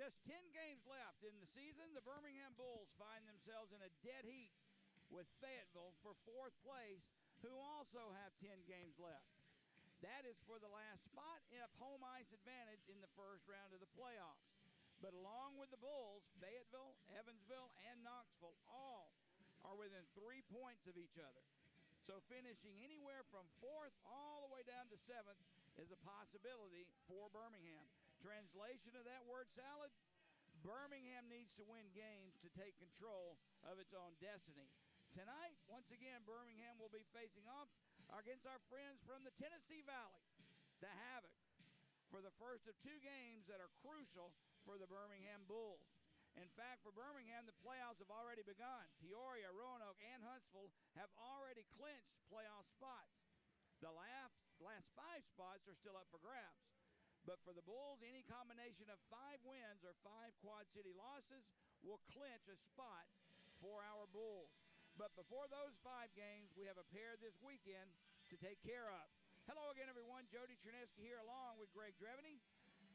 just 10 games left in the season, the Birmingham Bulls find themselves in a dead heat with Fayetteville for fourth place, who also have 10 games left. That is for the last spot if home ice advantage in the first round of the playoffs. But along with the Bulls, Fayetteville, Evansville, and Knoxville all are within 3 points of each other. So finishing anywhere from fourth all the way down to seventh is a possibility for Birmingham. Translation of that word salad, Birmingham needs to win games to take control of its own destiny. Tonight, once again, Birmingham will be facing off against our friends from the Tennessee Valley, the Havoc, for the first of two games that are crucial for the Birmingham Bulls. In fact, for Birmingham, the playoffs have already begun. Peoria, Roanoke, and Huntsville have already clinched playoff spots. The last 5 spots are still up for grabs. But for the Bulls, any combination of 5 wins or 5 Quad City losses will clinch a spot for our Bulls. But before those 5 games, we have a pair this weekend to take care of. Hello again, everyone. Jody Chernesky here along with Greg Dreveny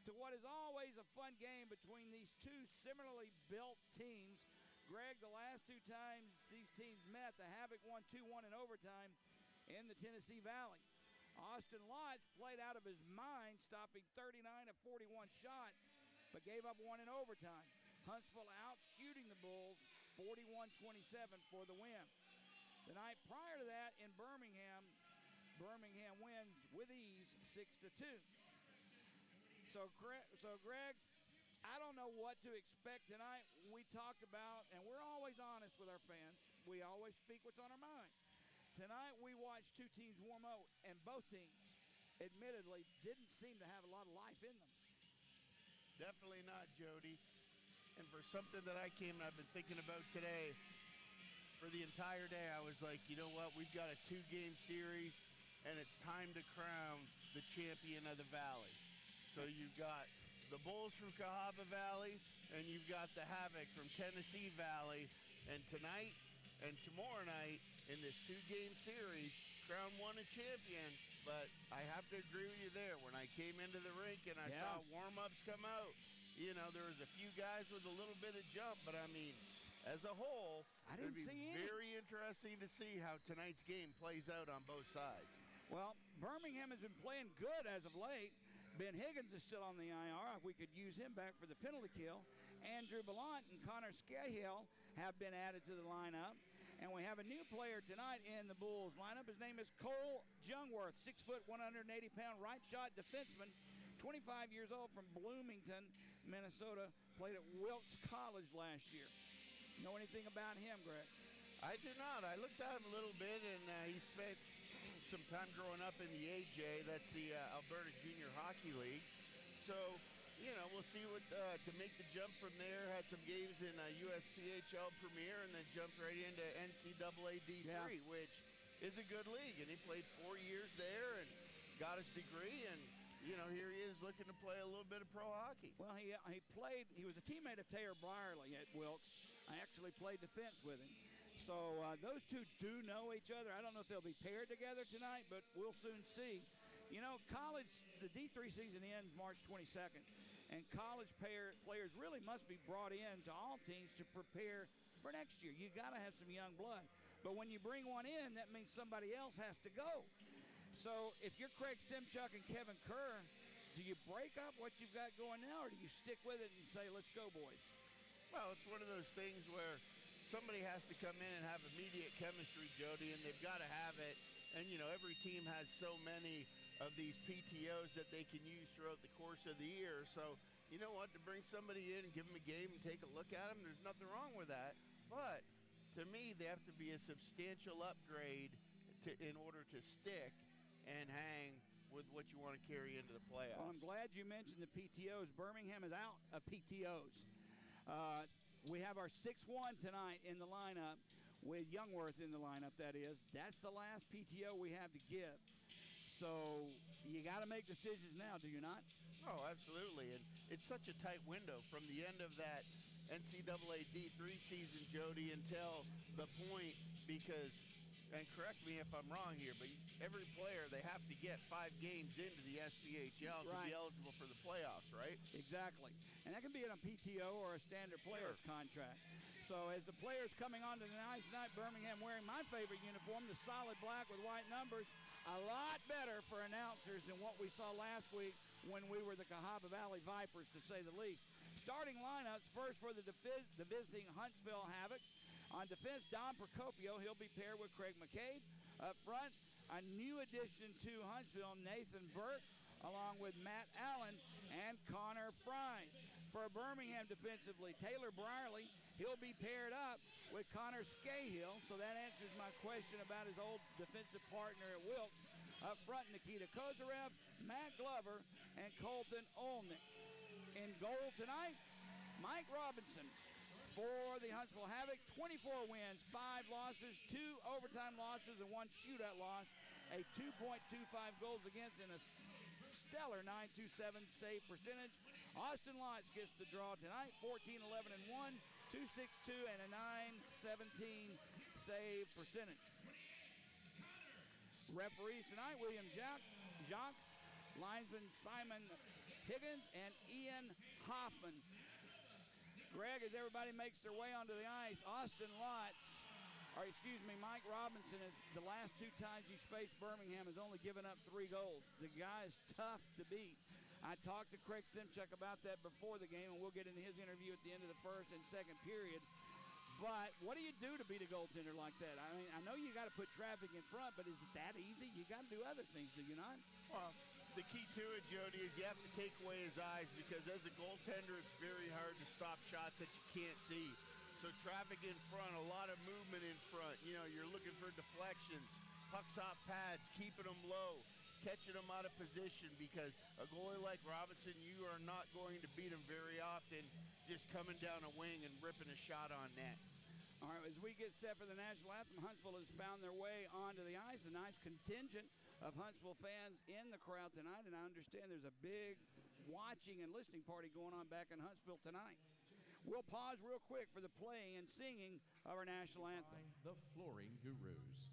to what is always a fun game between these two similarly built teams. Greg, the last 2 times these teams met, the Havoc won 2-1 in overtime in the Tennessee Valley. Austin Lotz played out of his mind, stopping 39 of 41 shots, but gave up 1 in overtime. Huntsville out shooting the Bulls 41-27 for the win. The night prior to that in Birmingham wins with ease 6-2. So Greg, I don't know what to expect tonight. We talked about, and we're always honest with our fans. We always speak what's on our mind. Tonight we watched 2 teams warm up, and both teams, admittedly, didn't seem to have a lot of life in them. Definitely not, Jody. And for something that I've been thinking about today, for the entire day, I was like, you know what? We've got a 2-game series, and it's time to crown the champion of the Valley. So you've got the Bulls from Cahaba Valley, and you've got the Havoc from Tennessee Valley. And tonight and tomorrow night in this 2-game series, crown one a champion. But I have to agree with you there. When I came into the rink and I saw warm-ups come out, you know, there was a few guys with a little bit of jump, but I mean, as a whole, it'd be very interesting to see how tonight's game plays out on both sides. Well, Birmingham has been playing good as of late. Ben Higgins is still on the IR. We could use him back for the penalty kill. Andrew Ballant and Connor Scahill have been added to the lineup. And we have a new player tonight in the Bulls lineup. His name is Cole Jungworth, 6 foot, 180-pound right shot defenseman, 25 years old, from Bloomington, Minnesota. Played at Wilkes College last year. Know anything about him, Greg? I do not. I looked at him a little bit, and he spent some time growing up in the AJ. That's the Alberta Junior Hockey League. So, you know, we'll see what to make the jump from there. Had some games in USPHL Premier and then jumped right into NCAA D3, which is a good league. And he played 4 years there and got his degree. And, you know, here he is looking to play a little bit of pro hockey. Well, he was a teammate of Taylor Brierly at Wilkes. I actually played defense with him. So those two do know each other. I don't know if they'll be paired together tonight, but we'll soon see. You know, college, the D3 season ends March 22nd, and college players really must be brought in to all teams to prepare for next year. You got to have some young blood. But when you bring one in, that means somebody else has to go. So if you're Craig Simchuk and Kevin Kerr, do you break up what you've got going now, or do you stick with it and say, let's go, boys? Well, it's one of those things where somebody has to come in and have immediate chemistry, Jody, and they've got to have it. And, you know, every team has so many of these PTOs that they can use throughout the course of the year. So, you know what, to bring somebody in and give them a game and take a look at them, there's nothing wrong with that. But to me, they have to be a substantial upgrade in order to stick and hang with what you want to carry into the playoffs. Well, I'm glad you mentioned the PTOs. Birmingham is out of PTOs. We have our 6-1 tonight in the lineup with Jungworth in the lineup, that is. That's the last PTO we have to give. So you got to make decisions now, do you not? Oh, absolutely. And it's such a tight window from the end of that NCAA D3 season, Jody, until the point, because and correct me if I'm wrong here, but every player, they have to get 5 games into the SPHL to be eligible for the playoffs, right? Exactly. And that can be in a PTO or a standard player's contract. So as the players coming onto the ice tonight, Birmingham wearing my favorite uniform, the solid black with white numbers, a lot better for announcers than what we saw last week when we were the Cahaba Valley Vipers, to say the least. Starting lineups, first for the visiting Huntsville Havoc. On defense, Don Procopio. He'll be paired with Craig McCabe. Up front, a new addition to Huntsville, Nathan Burke, along with Matt Allen and Connor Fries. For Birmingham defensively, Taylor Brierly. He'll be paired up with Connor Scahill. So that answers my question about his old defensive partner at Wilkes. Up front, Nikita Kozarev, Matt Glover, and Colton Olnick. In goal tonight, Mike Robinson. For the Huntsville Havoc, 24 wins, 5 losses, 2 overtime losses, and 1 shootout loss. A 2.25 goals against and a stellar .927 save percentage. Austin Lotz gets the draw tonight, 14-11-1, .262 and a .917 save percentage. Referees tonight, William Jacques, linesman Simon Higgins, and Ian Hoffman. Greg, as everybody makes their way onto the ice, Mike Robinson, is the last 2 times he's faced Birmingham, has only given up 3 goals. The guy is tough to beat. I talked to Craig Simchuk about that before the game, and we'll get into his interview at the end of the first and second period. But what do you do to beat a goaltender like that? I mean, I know you got to put traffic in front, but is it that easy? You got to do other things, do you not? Well, the key to it, Jody, is you have to take away his eyes, because as a goaltender, it's very hard to stop shots that you can't see. So traffic in front, a lot of movement in front. You know, you're looking for deflections, pucks off pads, keeping them low, catching them out of position, because a goalie like Robinson, you are not going to beat him very often just coming down a wing and ripping a shot on net. All right, as we get set for the national anthem, Huntsville has found their way onto the ice. A nice contingent of Huntsville fans in the crowd tonight, and I understand there's a big watching and listening party going on back in Huntsville tonight. We'll pause real quick for the playing and singing of our national anthem. The Flooring Gurus.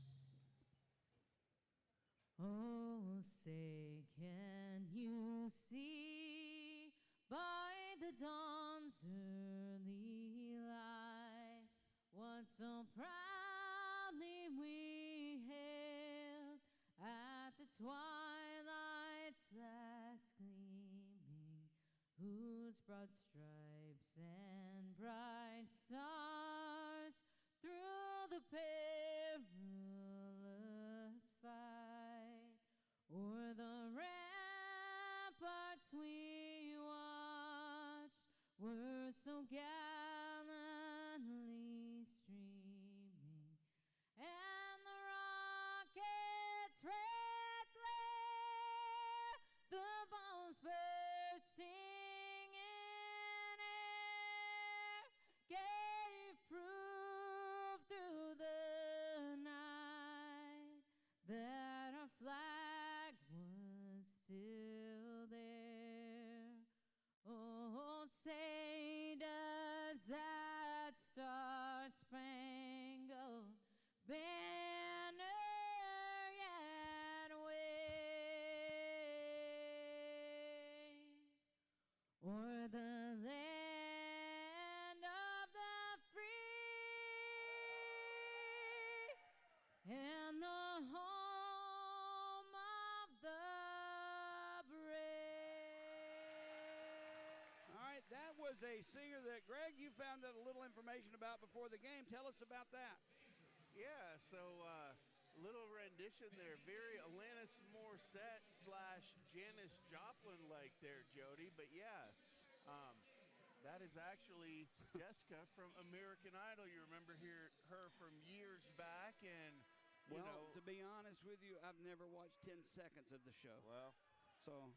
Oh, say, can you see by the dawn's early light what so proudly we hailed at the twilight's last gleaming, whose broad stripes and bright stars through the perilous fight o'er the ramparts we watched were so gallantly streaming, and the rockets' red glare, the bombs bursting in air, gave proof through the night that our flag was still there. Oh, say does that star-spangled banner yet wave o'er the land of the free and the home of the brave? All right, that was a singer that, Greg, you found out a little information about before the game. Tell us about that. Yeah, so little rendition there. Very Alanis Morissette / Janis Joplin-like there, Jody. But yeah, that is actually Jessica from American Idol. You remember her from years back, and Well, to be honest with you, I've never watched 10 seconds of the show. Well, So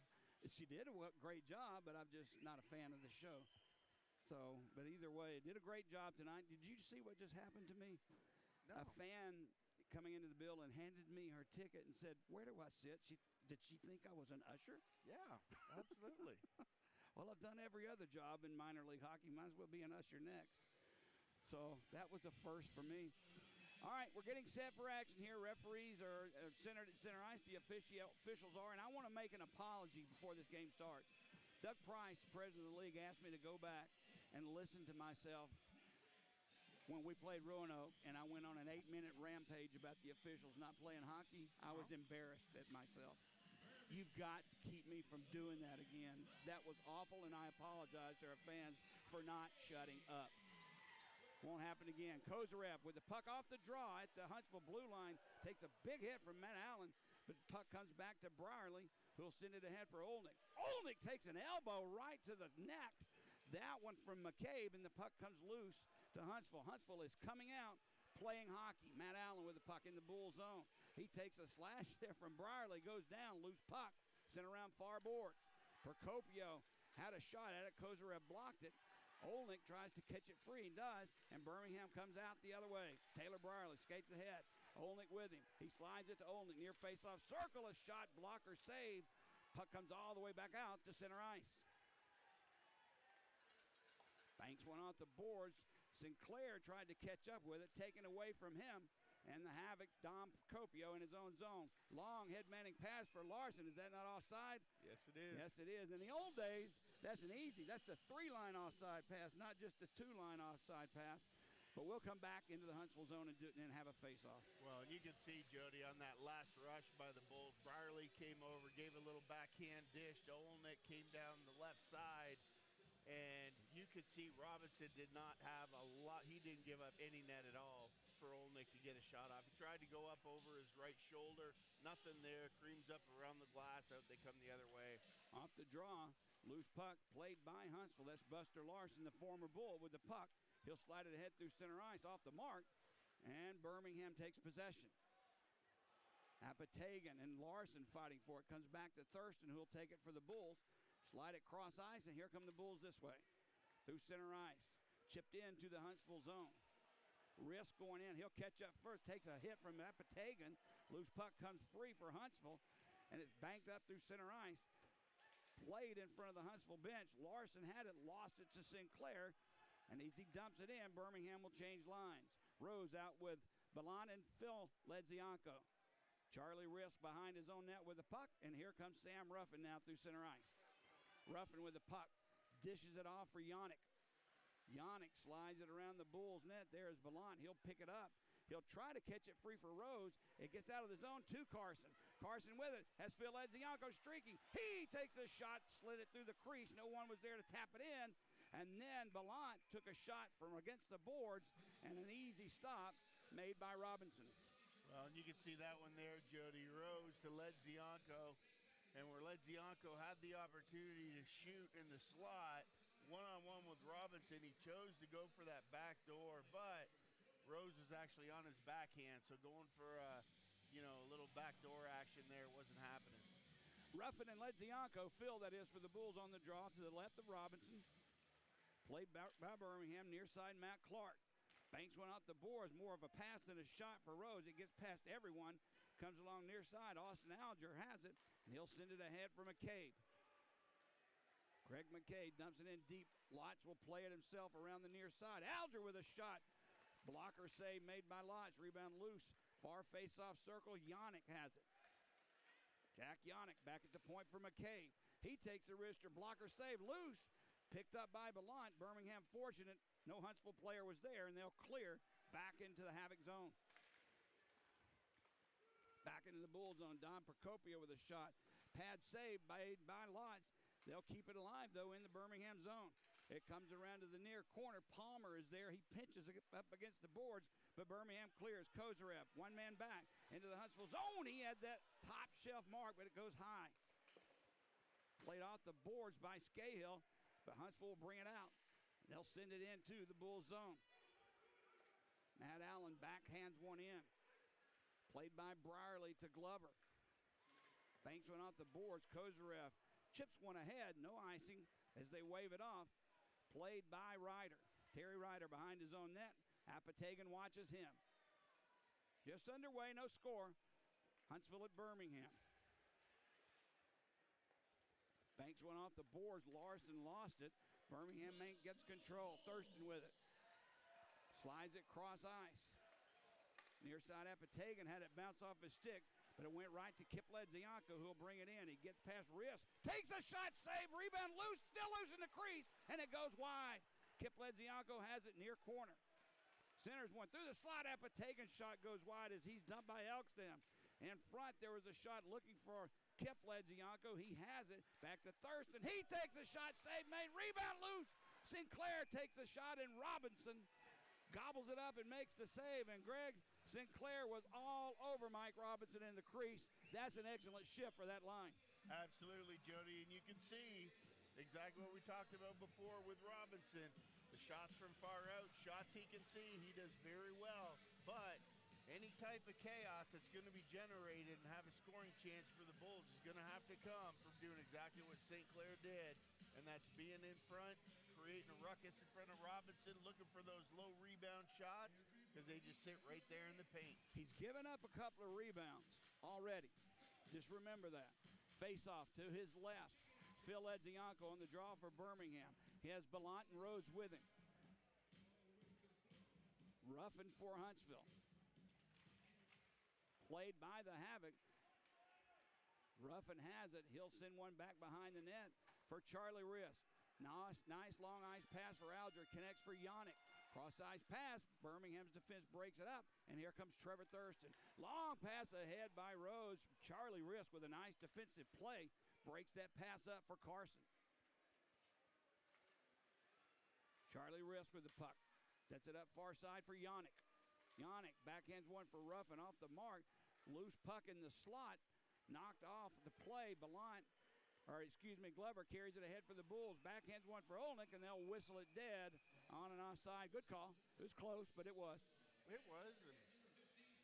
she did a great job, but I'm just not a fan of the show. So, but either way, did a great job tonight. Did you see what just happened to me? no. A fan coming into the building handed me her ticket and said, "Where do I sit?" Did she think I was an usher? Yeah, absolutely. Well, I've done every other job in minor league hockey. Might as well be an usher next. So that was a first for me. All right, we're getting set for action here. Referees are centered at center ice. The officials are, and I want to make an apology before this game starts. Doug Price, president of the league, asked me to go back and listen to myself when we played Roanoke, and I went on an 8-minute rampage about the officials not playing hockey. I was embarrassed at myself. You've got to keep me from doing that again. That was awful, and I apologize to our fans for not shutting up. Won't happen again. Kozarev with the puck off the draw at the Huntsville blue line. Takes a big hit from Matt Allen, but the puck comes back to Brierly, who'll send it ahead for Olnick. Olnick takes an elbow right to the neck. That one from McCabe, and the puck comes loose to Huntsville. Huntsville is coming out, playing hockey. Matt Allen with the puck in the Bull zone. He takes a slash there from Brierly, goes down, loose puck, sent around far boards. Procopio had a shot at it. Kozarev blocked it. Olnick tries to catch it free and does, and Birmingham comes out the other way. Taylor Brierly skates ahead. Olnick with him. He slides it to Olnick near faceoff circle. A shot, blocker save. Puck comes all the way back out to center ice. Banks went off the boards. Sinclair tried to catch up with it, taken away from him. And the Havoc, Dom Procopio in his own zone. Long head manning pass for Larson. Is that not offside? Yes, it is. Yes, it is. In the old days, that's a 3-line offside pass, not just a 2-line offside pass. But we'll come back into the Huntsville zone and have a face-off. Well, you can see, Jody, on that last rush by the Bulls, Brierly came over, gave a little backhand dish to Olnick, came down the left side. And you could see Robinson did not have a lot. He didn't give up any net at all for Olnick to get a shot off. He tried to go up over his right shoulder. Nothing there. Creams up around the glass. Out they come the other way. Off the draw. Loose puck played by Huntsville. That's Buster Larson, the former Bull, with the puck. He'll slide it ahead through center ice off the mark. And Birmingham takes possession. Apatagan and Larson fighting for it. Comes back to Thurston, who'll take it for the Bulls. Slide it cross ice, and here come the Bulls this way. Through center ice. Chipped into the Huntsville zone. Risk going in. He'll catch up first. Takes a hit from Apatagan. Loose puck comes free for Huntsville. And it's banked up through center ice. Played in front of the Huntsville bench. Larson had it. Lost it to Sinclair. And as he dumps it in, Birmingham will change lines. Rose out with Balan and Phil Ledzianko. Charlie Risk behind his own net with the puck. And here comes Sam Ruffin now through center ice. Ruffin with the puck, dishes it off for Yannick. Yannick slides it around the Bulls' net. There's Ballant. He'll pick it up. He'll try to catch it free for Rose. It gets out of the zone to Carson. Carson with it. Has Phil Ledzianko streaking. He takes a shot, slid it through the crease. No one was there to tap it in. And then Ballant took a shot from against the boards and an easy stop made by Robinson. Well, and you can see that one there, Jody. Rose to Ledzianko. And where Ledzianko had the opportunity to shoot in the slot, one-on-one with Robinson, he chose to go for that back door, but Rose was actually on his backhand, so going for a little backdoor action there wasn't happening. Ruffin and Ledzianko, Phil, that is, for the Bulls on the draw to the left of Robinson. Played by Birmingham, near side Matt Clark. Banks went off the boards, more of a pass than a shot for Rose. It gets past everyone, comes along near side. Austin Alger has it, and he'll send it ahead for McCabe. Craig McCabe dumps it in deep. Lotz will play it himself around the near side. Alger with a shot. Blocker save made by Lotz. Rebound loose. Far face-off circle. Yannick has it. Jack Yannick back at the point for McCabe. He takes the wrister. Blocker save. Loose. Picked up by Ballant. Birmingham fortunate. No Huntsville player was there, and they'll clear back into the Havoc zone. Back into the Bull zone. Don Procopio with a shot. Pad save by Lotz. They'll keep it alive, though, in the Birmingham zone. It comes around to the near corner. Palmer is there. He pinches up against the boards, but Birmingham clears. Kozarev, one man back into the Huntsville zone. He had that top shelf mark, but it goes high. Played off the boards by Scahill, but Huntsville will bring it out. They'll send it into the Bull zone. Matt Allen backhands one in. Played by Brierly to Glover. Banks went off the boards. Kozarev chips one ahead. No icing as they wave it off. Played by Ryder. Terry Ryder behind his own net. Apatagan watches him. Just underway, no score. Huntsville at Birmingham. Banks went off the boards. Larson lost it. Birmingham gets control. Thurston with it. Slides it cross ice. Near side Apatagan had it bounce off his stick, but it went right to Kip Ledzianko, who will bring it in. He gets past wrist, takes a shot, save, rebound, loose, still loose in the crease, and it goes wide. Kip Ledzianko has it near corner. Centers one through the slot. Apatagan's shot goes wide as he's dumped by Elkstam. In front, there was a shot looking for Kip Ledzianko. He has it. Back to Thurston. He takes a shot, save made, rebound loose. Sinclair takes a shot, and Robinson gobbles it up and makes the save. And Greg, Sinclair was all over Mike Robinson in the crease. That's an excellent shift for that line. Absolutely, Jody, and you can see exactly what we talked about before with Robinson. The shots from far out, shots he can see, he does very well. But any type of chaos that's going to be generated and have a scoring chance for the Bulls is going to have to come from doing exactly what St. Clair did, and that's being in front, creating a ruckus in front of Robinson, looking for those low rebound shots because they just sit right there in the paint. He's given up a couple of rebounds already. Just remember that. Face off to his left. Phil Ledzianko on the draw for Birmingham. He has Ballant and Rhodes with him. Ruffin for Huntsville. Played by the Havoc. Ruffin has it. He'll send one back behind the net for Charlie Risk. Nice long ice pass for Alger. Connects for Yannick. Cross ice pass. Birmingham's defense breaks it up. And here comes Trevor Thurston. Long pass ahead by Rose. Charlie Risk with a nice defensive play. Breaks that pass up for Carson. Charlie Risk with the puck. Sets it up far side for Yannick. Yannick backhands one for Ruffin off the mark. Loose puck in the slot. Knocked off the play. Glover carries it ahead for the Bulls. Backhands one for Olnick, and they'll whistle it dead on and offside. Good call. It was close, but it was. It was,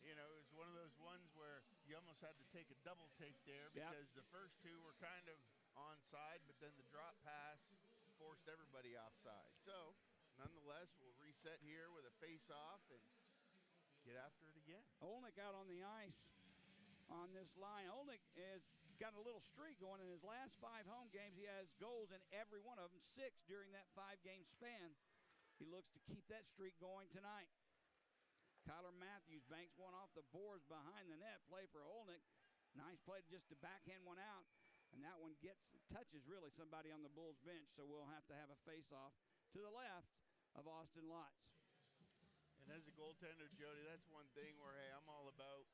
and it was one of those ones where you almost had to take a double take there because the first two were kind of onside, but then the drop pass forced everybody offside. So, nonetheless, we'll reset here with a face-off and get after it again. Olnick out on the ice on this line. Olnick has got a little streak going in his last 5 home games. He has goals in every one of them, 6 during that 5-game span. He looks to keep that streak going tonight. Kyler Matthews banks one off the boards behind the net. Play for Olnick. Nice play just to backhand one out. And that one touches really somebody on the Bulls bench, so we'll have to have a face-off to the left of Austin Lutz. And as a goaltender, Jody, that's one thing where, hey, I'm all about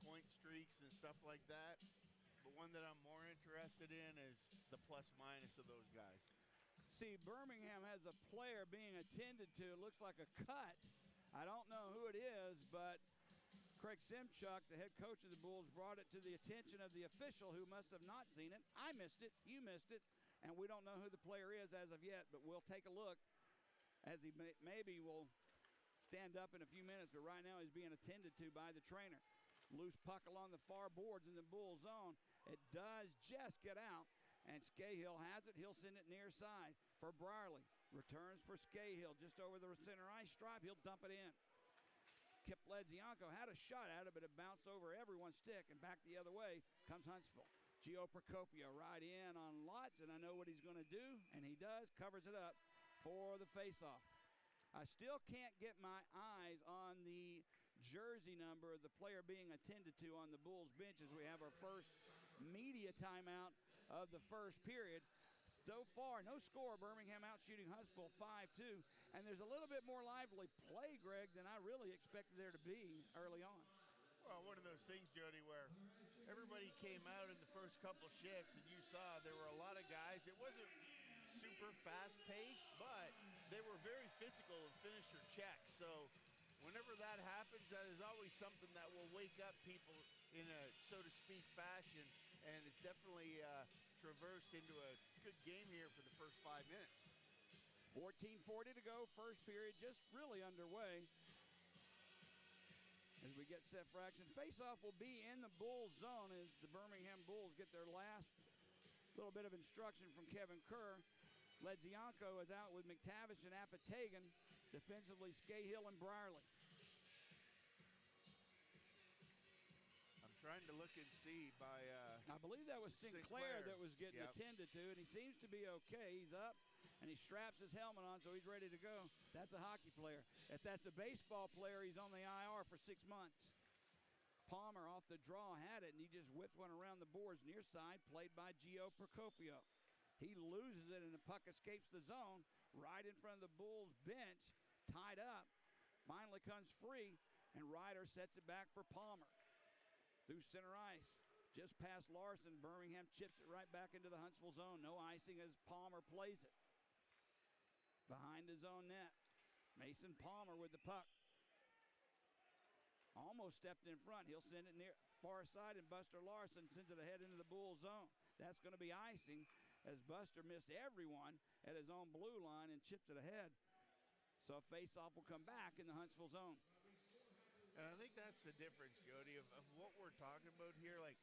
point streaks and stuff like that. But one that I'm more interested in is the plus-minus of those guys. See, Birmingham has a player being attended to. It looks like a cut. I don't know who it is, but Craig Simchuk, the head coach of the Bulls, brought it to the attention of the official who must have not seen it. I missed it. You missed it. And we don't know who the player is as of yet, but we'll take a look as he maybe will stand up in a few minutes, but right now he's being attended to by the trainer. Loose puck along the far boards in the Bull zone. It does just get out, and Scahill has it. He'll send it near side for Brierly. Returns for Scahill just over the center ice stripe. He'll dump it in. Kip Ledzianko had a shot at it, but it bounced over everyone's stick, and back the other way comes Huntsville. Gio Procopio right in on Lutz, and I know what he's going to do, and he does. Covers it up for the faceoff. I still can't get my eyes on the jersey number of the player being attended to on the Bulls bench as we have our first media timeout of the first period. So far, no score. Birmingham out shooting Huntsville 5-2. And there's a little bit more lively play, Greg, than I really expected there to be early on. Well, one of those things, Jody, where everybody came out in the first couple shifts, and you saw there were a lot of guys. It wasn't super fast-paced, but they were very physical and finished their checks. So whenever that happens, that is always something that will wake up people in a, so to speak, fashion. And it's definitely traversed into a good game here for the first 5 minutes. 14:40 to go, first period just really underway. As we get set for action, face-off will be in the Bulls zone as the Birmingham Bulls get their last little bit of instruction from Kevin Kerr. Ledzianko is out with McTavish and Apatagan. Defensively, Scahill and Brierly. Trying to look and see by I believe that was Sinclair that was getting attended to, and he seems to be okay. He's up. and he straps his helmet on so he's ready to go. That's a hockey player. If that's a baseball player, he's on the IR for 6 months. Palmer off the draw had it, and he just whipped one around the boards near side, played by Gio Procopio. He loses it, and the puck escapes the zone right in front of the Bulls bench, tied up, finally comes free, and Ryder sets it back for Palmer. Through center ice, just past Larson, Birmingham chips it right back into the Huntsville zone. No icing as Palmer plays it. Behind his own net, Mason Palmer with the puck. Almost stepped in front. He'll send it near far side, and Buster Larson sends it ahead into the Bull zone. That's going to be icing as Buster missed everyone at his own blue line and chips it ahead. So a face-off will come back in the Huntsville zone. And I think that's the difference, Jody, of what we're talking about here. Like,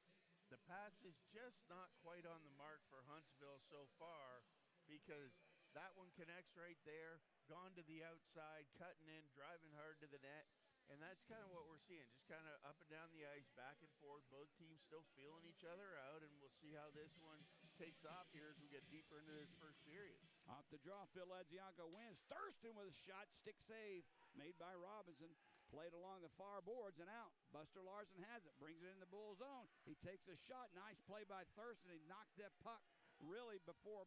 the pass is just not quite on the mark for Huntsville so far because that one connects right there, gone to the outside, cutting in, driving hard to the net. And that's kind of what we're seeing, just kind of up and down the ice, back and forth. Both teams still feeling each other out, and we'll see how this one takes off here as we get deeper into this first period. Off the draw, Phil Edzianko wins. Thurston with a shot, stick save made by Robinson. Played along the far boards and out. Buster Larson has it, brings it in the Bull zone. He takes a shot, nice play by Thurston. He knocks that puck really before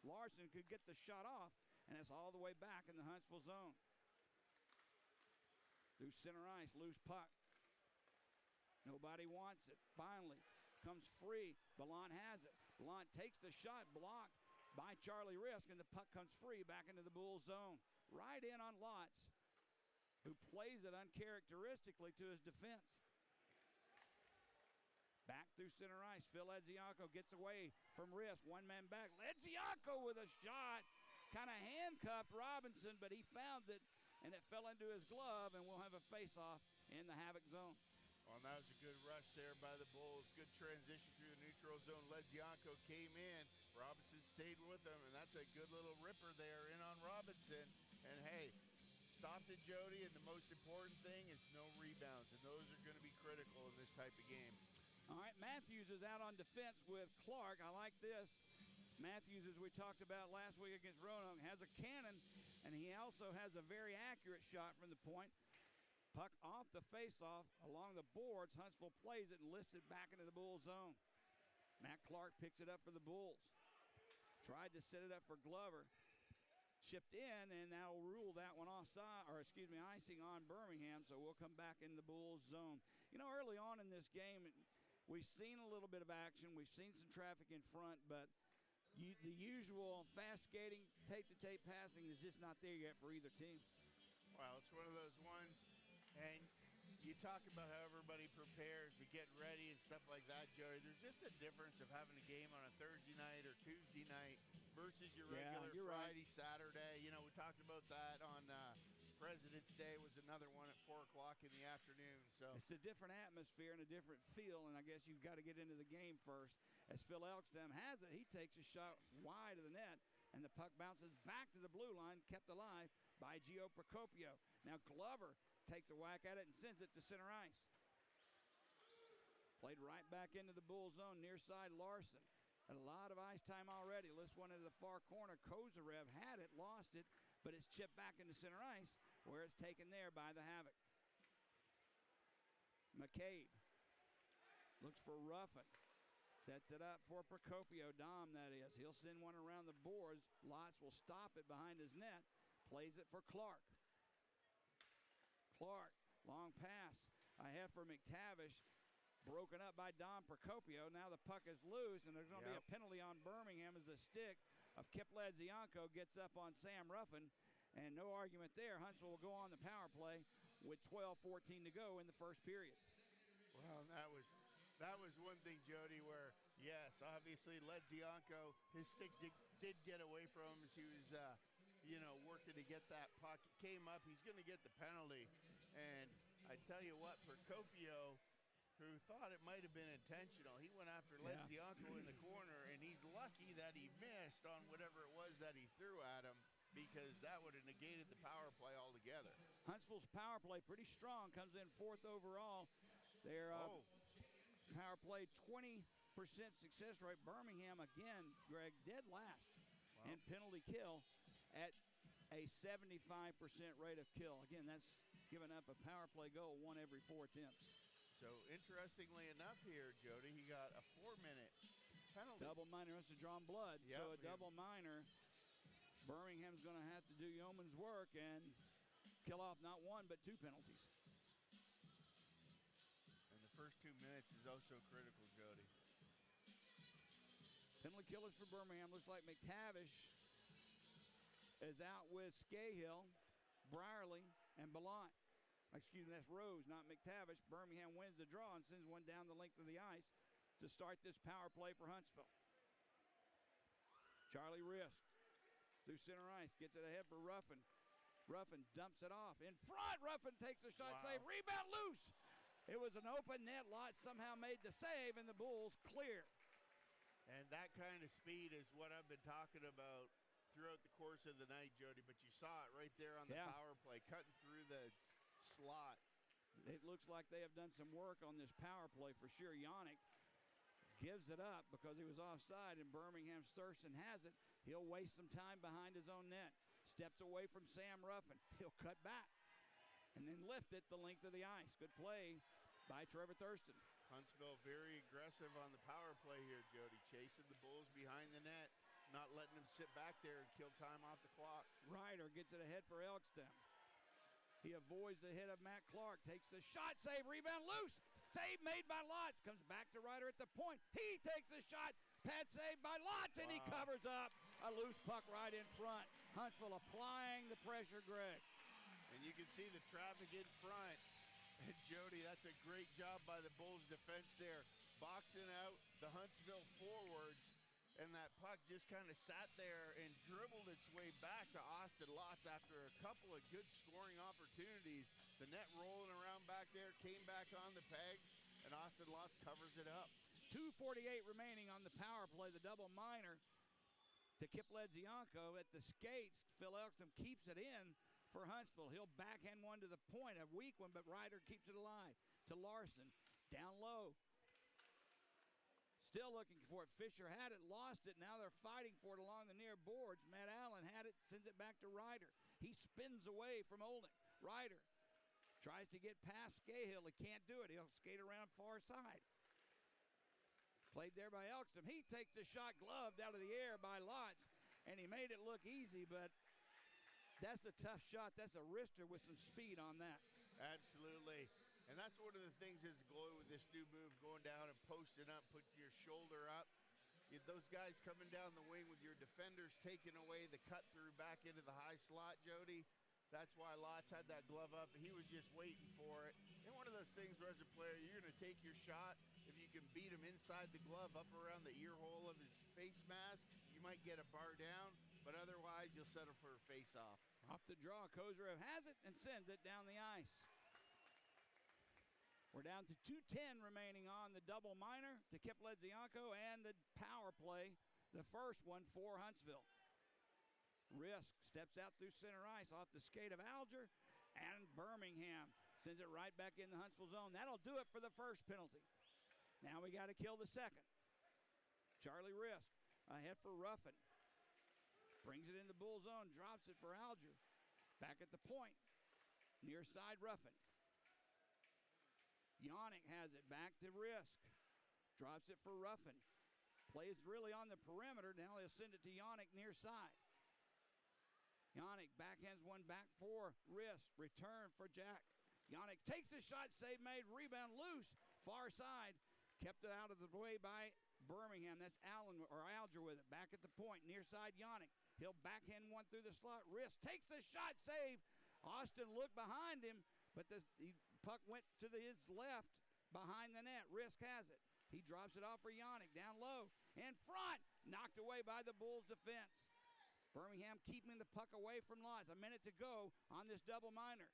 Larson could get the shot off, and it's all the way back in the Huntsville zone. Through center ice, loose puck. Nobody wants it. Finally, comes free. Ballant has it. Ballant takes the shot, blocked by Charlie Risk, and the puck comes free back into the Bull zone. Right in on Lotz, who plays it uncharacteristically to his defense. Back through center ice, Phil Edzianko gets away from Risk. One man back. Edzianko with a shot. Kind of handcuffed Robinson, but he found it, and it fell into his glove, and we'll have a face-off in the Havoc zone. Well, that was a good rush there by the Bulls. Good transition through the neutral zone. Ledzianko came in. Robinson stayed with him, and that's a good little ripper there in on Robinson. And, hey, stopped it, Jody, and the most important thing is no rebounds, and those are going to be critical in this type of game. All right, Matthews is out on defense with Clark. I like this. Matthews, as we talked about last week against Roanoke, has a cannon, and he also has a very accurate shot from the point. Puck off the face-off along the boards. Huntsville plays it and lifts it back into the Bull zone. Matt Clark picks it up for the Bulls. Tried to set it up for Glover. Chipped in, and that'll rule that one offside, or excuse me, icing on Birmingham, so we'll come back in the Bulls zone. You know, early on in this game, we've seen a little bit of action. We've seen some traffic in front, but the usual fast skating, tape-to-tape passing is just not there yet for either team. Well, it's one of those ones, and you talk about how everybody prepares to get ready and stuff like that, Joey. There's just a difference of having a game on a Thursday night or Tuesday night versus your regular Friday, right. Saturday. You know, we talked about that on President's Day was another one at 4 o'clock in the afternoon. So it's a different atmosphere and a different feel, and I guess you've got to get into the game first. As Phil Elkstam has it, he takes a shot wide of the net, and the puck bounces back to the blue line, kept alive by Gio Procopio. Now Glover takes a whack at it and sends it to center ice. Played right back into the Bull zone, near side Larson. A lot of ice time already. Lifts one into the far corner. Kozarev had it, lost it, but it's chipped back into center ice, where it's taken there by the Havoc. McCabe looks for Ruffin. Sets it up for Procopio, Dom that is. He'll send one around the boards. Lotz will stop it behind his net. Plays it for Clark. Clark, long pass. Ahead for McTavish. Broken up by Dom Procopio. Now the puck is loose, and there's going to be a penalty on Birmingham as the stick of Kip Ledzianko gets up on Sam Ruffin. And no argument there. Huntsville will go on the power play with 12:14 to go in the first period. Well, that was one thing, Jody, where, yes, obviously Ledzianko, his stick did get away from him as he was, working to get that puck. It came up. He's going to get the penalty. And I tell you what, Procopio, who thought it might have been intentional, he went after Ledzianko in the corner, and he's lucky that he missed on whatever it was that he threw at him, because that would have negated the power play altogether. Huntsville's power play pretty strong, comes in 4th overall. Their power play 20% success rate. Birmingham again, Greg, dead last. and penalty kill at a 75% rate of kill. Again, that's giving up a power play goal 1 every 4 attempts. So, interestingly enough here, Jody, he got a 4-minute penalty. Double minor must have drawn blood. Yep, So a double minor, Birmingham's going to have to do yeoman's work and kill off not 1 but 2 penalties. And the first 2 minutes is also critical, Jody. Penalty killers for Birmingham. Looks like McTavish is out with Scahill, Brierly, and Ballant. Excuse me, that's Rose, not McTavish. Birmingham wins the draw and sends one down the length of the ice to start this power play for Huntsville. Charlie Risk through center ice, gets it ahead for Ruffin. Ruffin dumps it off. In front, Ruffin takes a shot, save, rebound loose. It was an open net. Lott somehow made the save, and the Bulls clear. And that kind of speed is what I've been talking about throughout the course of the night, Jody, but you saw it right there on the power play, cutting through the slot. It looks like they have done some work on this power play for sure. Yannick gives it up because he was offside, and Birmingham's Thurston has it. He'll waste some time behind his own net. Steps away from Sam Ruffin. He'll cut back and then lift it the length of the ice. Good play by Trevor Thurston. Huntsville very aggressive on the power play here, Jody. Chasing the Bulls behind the net, not letting them sit back there and kill time off the clock. Ryder gets it ahead for Elkston. He avoids the hit of Matt Clark, takes the shot, save, rebound, loose. Save made by Lotz. Comes back to Ryder at the point. He takes a shot. Pad save by Lotz, and he covers up a loose puck right in front. Huntsville applying the pressure, Greg. And you can see the traffic in front. And Jody, that's a great job by the Bulls defense there. Boxing out the Huntsville forwards. And that puck just kind of sat there and dribbled its way back to Austin Lotz after a couple of good scoring opportunities. The net rolling around back there, came back on the pegs, and Austin Lotz covers it up. 2:48 remaining on the power play. The double minor to Kip Ledzianko at the skates. Phil Elkston keeps it in for Huntsville. He'll backhand one to the point, a weak one, but Ryder keeps it alive. To Larson, down low. Still looking for it. Fisher had it, lost it. Now they're fighting for it along the near boards. Matt Allen had it, sends it back to Ryder. He spins away from Olnick. Ryder tries to get past Scahill. He can't do it. He'll skate around far side. Played there by Elkston. He takes a shot gloved out of the air by Lotz, and he made it look easy, but that's a tough shot. That's a wrister with some speed on that. Absolutely. And that's one of the things that's going with this new move, going down and posting up, putting your shoulder up. Those guys coming down the wing with your defenders taking away the cut through back into the high slot, Jody. That's why Lotz had that glove up. He was just waiting for it. And one of those things where as a player, you're going to take your shot. If you can beat him inside the glove, up around the ear hole of his face mask, you might get a bar down. But otherwise, you'll settle for a face-off. Off the draw, Kozarev has it and sends it down the ice. We're down to 2:10 remaining on the double minor to Kip Ledzianko and the power play, the first one for Huntsville. Risk steps out through center ice off the skate of Alger, and Birmingham sends it right back in the Huntsville zone. That'll do it for the first penalty. Now we got to kill the second. Charlie Risk ahead for Ruffin. Brings it in the Bull zone, drops it for Alger. Back at the point, near side Ruffin. Yannick has it back to Risk. Drops it for Ruffin. Plays really on the perimeter. Now they'll send it to Yannick near side. Yannick backhands one back for Risk. Return for Jack. Yannick takes a shot, save made, rebound loose. Far side. Kept it out of the way by Birmingham. That's Allen or Alger with it. Back at the point, near side Yannick. He'll backhand one through the slot. Risk takes the shot, save. Austin looked behind him, but the puck went to his left behind the net. Risk has it. He drops it off for Yannick down low. In front, knocked away by the Bulls defense. Birmingham keeping the puck away from Lotz. A minute to go on this double minor.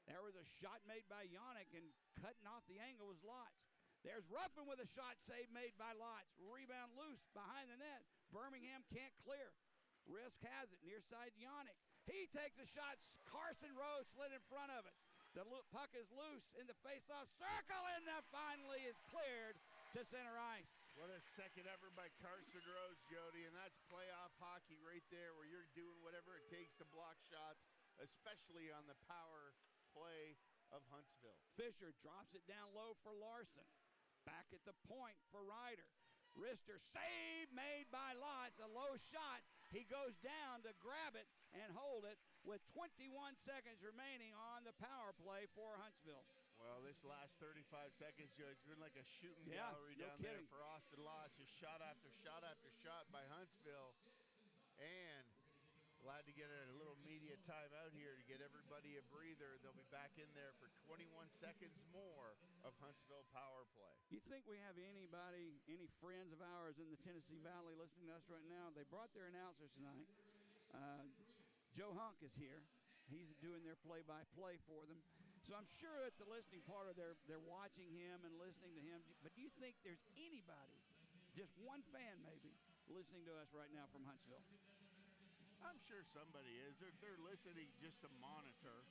There was a shot made by Yannick, and cutting off the angle was Lotz. There's Ruffin with a shot save made by Lotz. Rebound loose behind the net. Birmingham can't clear. Risk has it near side Yannick. He takes a shot. Carson Rose slid in front of it. The puck is loose in the face-off circle, and that finally is cleared to center ice. What a second effort by Carson Rose, Jody, and that's playoff hockey right there where you're doing whatever it takes to block shots, especially on the power play of Huntsville. Fisher drops it down low for Larson. Back at the point for Ryder. Wrister save made by Lotz, a low shot. He goes down to grab it and hold it with 21 seconds remaining on the power play for Huntsville. Well, this last 35 seconds, Joe, it's been like a shooting Yeah, gallery no down kidding. there for Austin Lotz. Just shot after shot after shot by Huntsville. And glad to get a little media timeout here to get everybody a breather. They'll be back in there for 21 seconds more of Huntsville power play. You think we have anybody, any friends of ours in the Tennessee Valley listening to us right now? They brought their announcers tonight. Joe Hunk is here. He's doing their play-by-play for them. So I'm sure at the listening part of they're watching him and listening to him. But do you think there's anybody, just one fan maybe, listening to us right now from Huntsville? I'm sure somebody is. They're listening just to monitor,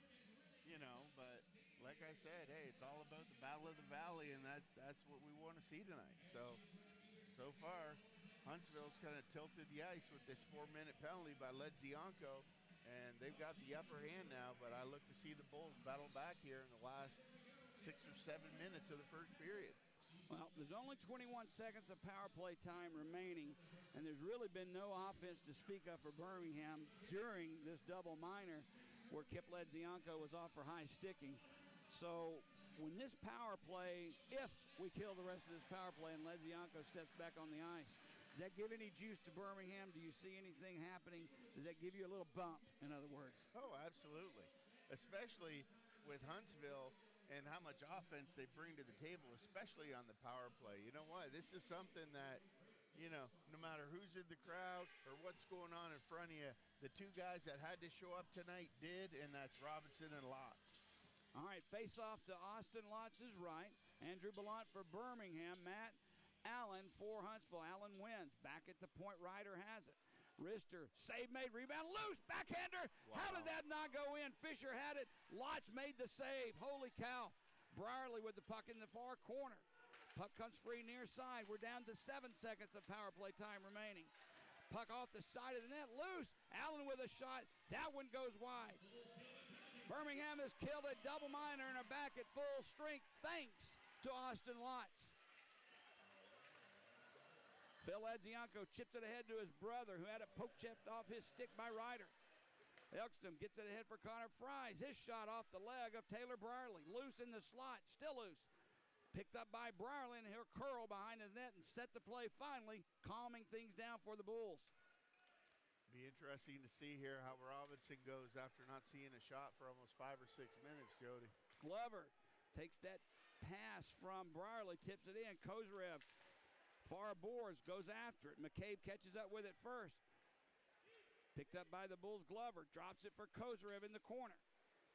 you know. But like I said, hey, it's all about the Battle of the Valley, and that's what we want to see tonight. So far, Huntsville's kind of tilted the ice with this 4-minute penalty by Ledzianko. And they've got the upper hand now, but I look to see the Bulls battle back here in the last 6 or 7 minutes of the first period. Well, there's only 21 seconds of power play time remaining, and there's really been no offense to speak of for Birmingham during this double minor where Kip Ledzianko was off for high sticking. So when this power play, if we kill the rest of this power play and Ledzianko steps back on the ice, does that give any juice to Birmingham? Do you see anything happening? Does that give you a little bump, in other words? Oh, absolutely. Especially with Huntsville and how much offense they bring to the table, especially on the power play. You know what? This is something that, you know, no matter who's in the crowd or what's going on in front of you, the two guys that had to show up tonight did, and that's Robinson and Lotz. All right, face off to Austin Lotz's right. Andrew Ballant for Birmingham. Matt Allen for Huntsville. Allen wins. Back at the point, Ryder has it. Wrister, save made, rebound, loose, backhander. Wow. How did that not go in? Fisher had it. Lotz made the save. Holy cow. Brierly with the puck in the far corner. Puck comes free near side. We're down to 7 seconds of power play time remaining. Puck off the side of the net, loose. Allen with a shot. That one goes wide. Birmingham has killed a double minor and are back at full strength thanks to Austin Lotz. Phil Ledzianko chips it ahead to his brother, who had it poke chipped off his stick by Ryder. Elkston gets it ahead for Connor Fries. His shot off the leg of Taylor Brierly. Loose in the slot, still loose. Picked up by Brierly, and he'll curl behind his net and set the play finally, calming things down for the Bulls. Be interesting to see here how Robinson goes after not seeing a shot for almost 5 or 6 minutes, Jody. Glover takes that pass from Brierly, tips it in. Kozarev, far boards, goes after it. McCabe catches up with it first. Picked up by the Bulls. Glover drops it for Kozarev in the corner.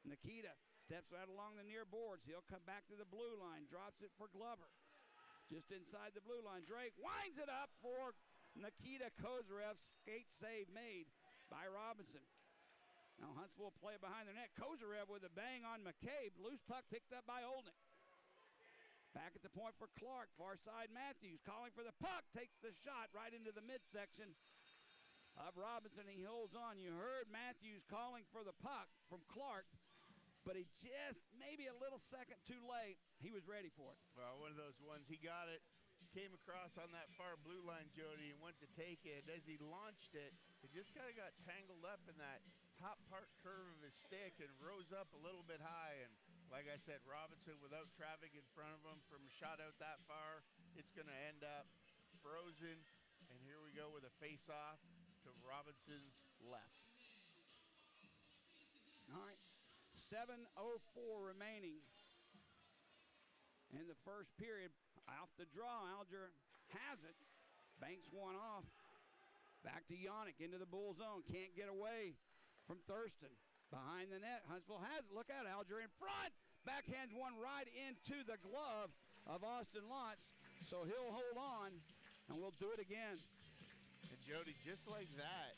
Nikita steps right along the near boards. He'll come back to the blue line, drops it for Glover. Just inside the blue line, Drake winds it up for Nikita Kozarev. Skate save made by Robinson. Now Huntsville will play it behind the net. Kozarev with a bang on McCabe. Loose puck picked up by Olnick. Back at the point for Clark. Far side Matthews calling for the puck. Takes the shot right into the midsection of Robinson. He holds on. You heard Matthews calling for the puck from Clark, but he just maybe a little second too late. He was ready for it. Well, one of those ones, he got it, came across on that far blue line, Jody, and went to take it. As he launched it, it just kind of got tangled up in that top part curve of his stick and rose up a little bit high. And like I said, Robinson, without traffic in front of him from a shot out that far, it's going to end up frozen. And here we go with a face-off to Robinson's left. All right, 7:04 remaining in the first period. Off the draw, Alger has it. Banks one off. Back to Yannick into the Bull zone. Can't get away from Thurston. Behind the net, Huntsville has it. Look out, Alger in front. Backhands one right into the glove of Austin Lotz. So he'll hold on, and we'll do it again. And Jody, just like that,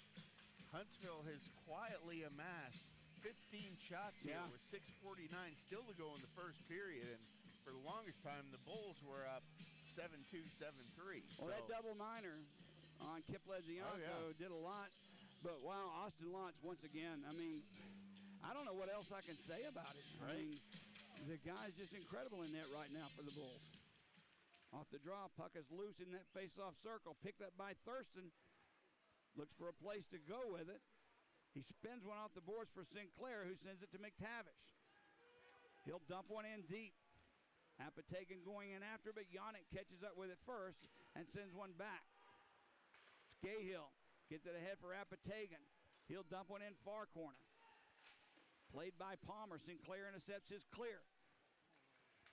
Huntsville has quietly amassed 15 shots here with 6:49 still to go in the first period. And for the longest time, the Bulls were up 7-2, 7-3. Well, that double niner on Kip Ledzianko did a lot. But, wow, Austin Lotz, once again, I mean, I don't know what else I can say about it. Right. I mean, the guy's just incredible in net right now for the Bulls. Off the draw, puck is loose in that face-off circle. Picked up by Thurston. Looks for a place to go with it. He spins one off the boards for Sinclair, who sends it to McTavish. He'll dump one in deep. Apatagan going in after, but Yannick catches up with it first and sends one back. Scahill gets it ahead for Apatagan. He'll dump one in far corner. Played by Palmer. Sinclair intercepts his clear.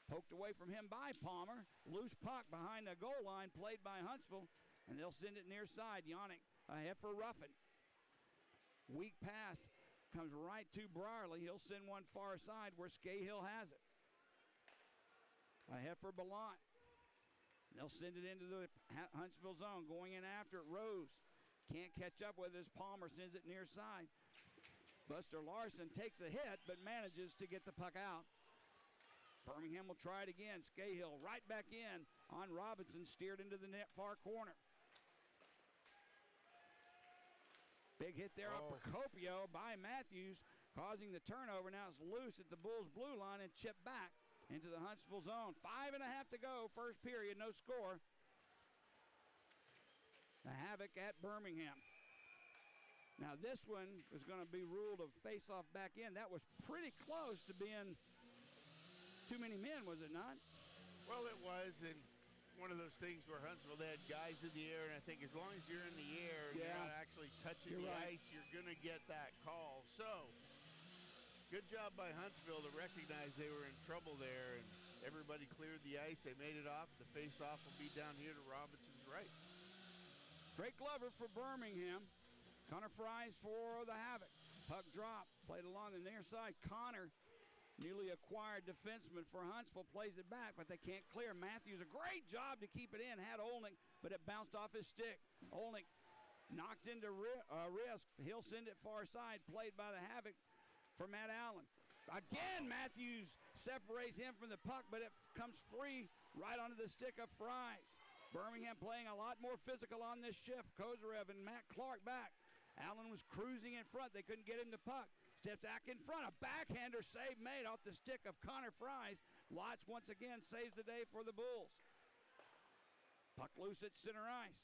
Poked away from him by Palmer. Loose puck behind the goal line, played by Huntsville, and they'll send it near side. Yannick ahead for Ruffin. Weak pass comes right to Brierly. He'll send one far side where Scahill has it. Ahead for Ballant. They'll send it into the Huntsville zone. Going in after it, Rose. Can't catch up with it as Palmer sends it near side. Buster Larson takes a hit but manages to get the puck out. Birmingham will try it again. Scahill right back in on Robinson, steered into the net far corner. Big hit there up Procopio by Matthews, causing the turnover. Now it's loose at the Bulls' blue line and chipped back into the Huntsville zone. 5.5 to go, first period, no score. The Havoc at Birmingham. Now this one is going to be ruled a face-off back in. That was pretty close to being too many men, was it not? Well, it was, and one of those things where Huntsville, they had guys in the air, and I think as long as you're in the air and you're not actually touching the ice, you're going to get that call. So, good job by Huntsville to recognize they were in trouble there, and everybody cleared the ice. They made it off. The face-off will be down here to Robinson's right. Drake Glover for Birmingham. Connor Fries for the Havoc. Puck drop, played along the near side. Connor, newly acquired defenseman for Huntsville, plays it back, but they can't clear. Matthews, a great job to keep it in. Had Olnick, but it bounced off his stick. Olnick knocks into Risk. He'll send it far side, played by the Havoc for Matt Allen. Again, Matthews separates him from the puck, but it comes free right onto the stick of Fries. Birmingham playing a lot more physical on this shift. Kozarev and Matt Clark back. Allen was cruising in front. They couldn't get him the puck. Steps back in front. A backhander save made off the stick of Connor Fries. Lotz once again saves the day for the Bulls. Puck loose at center ice.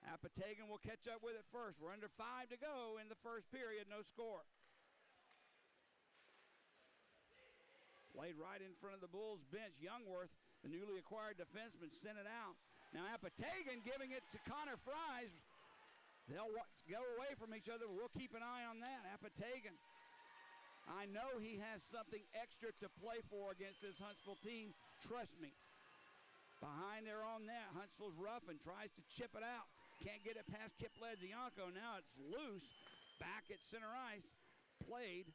Apatagan will catch up with it first. We're under 5 to go in the first period. No score. Played right in front of the Bulls bench. Youngworth, the newly acquired defenseman, sent it out. Now Apatagan giving it to Connor Fries. They'll go away from each other. We'll keep an eye on that. Apatagan, I know he has something extra to play for against this Huntsville team. Trust me. Behind their own net, Huntsville's rough and tries to chip it out. Can't get it past Kip Ledzianko. Now it's loose. Back at center ice. Played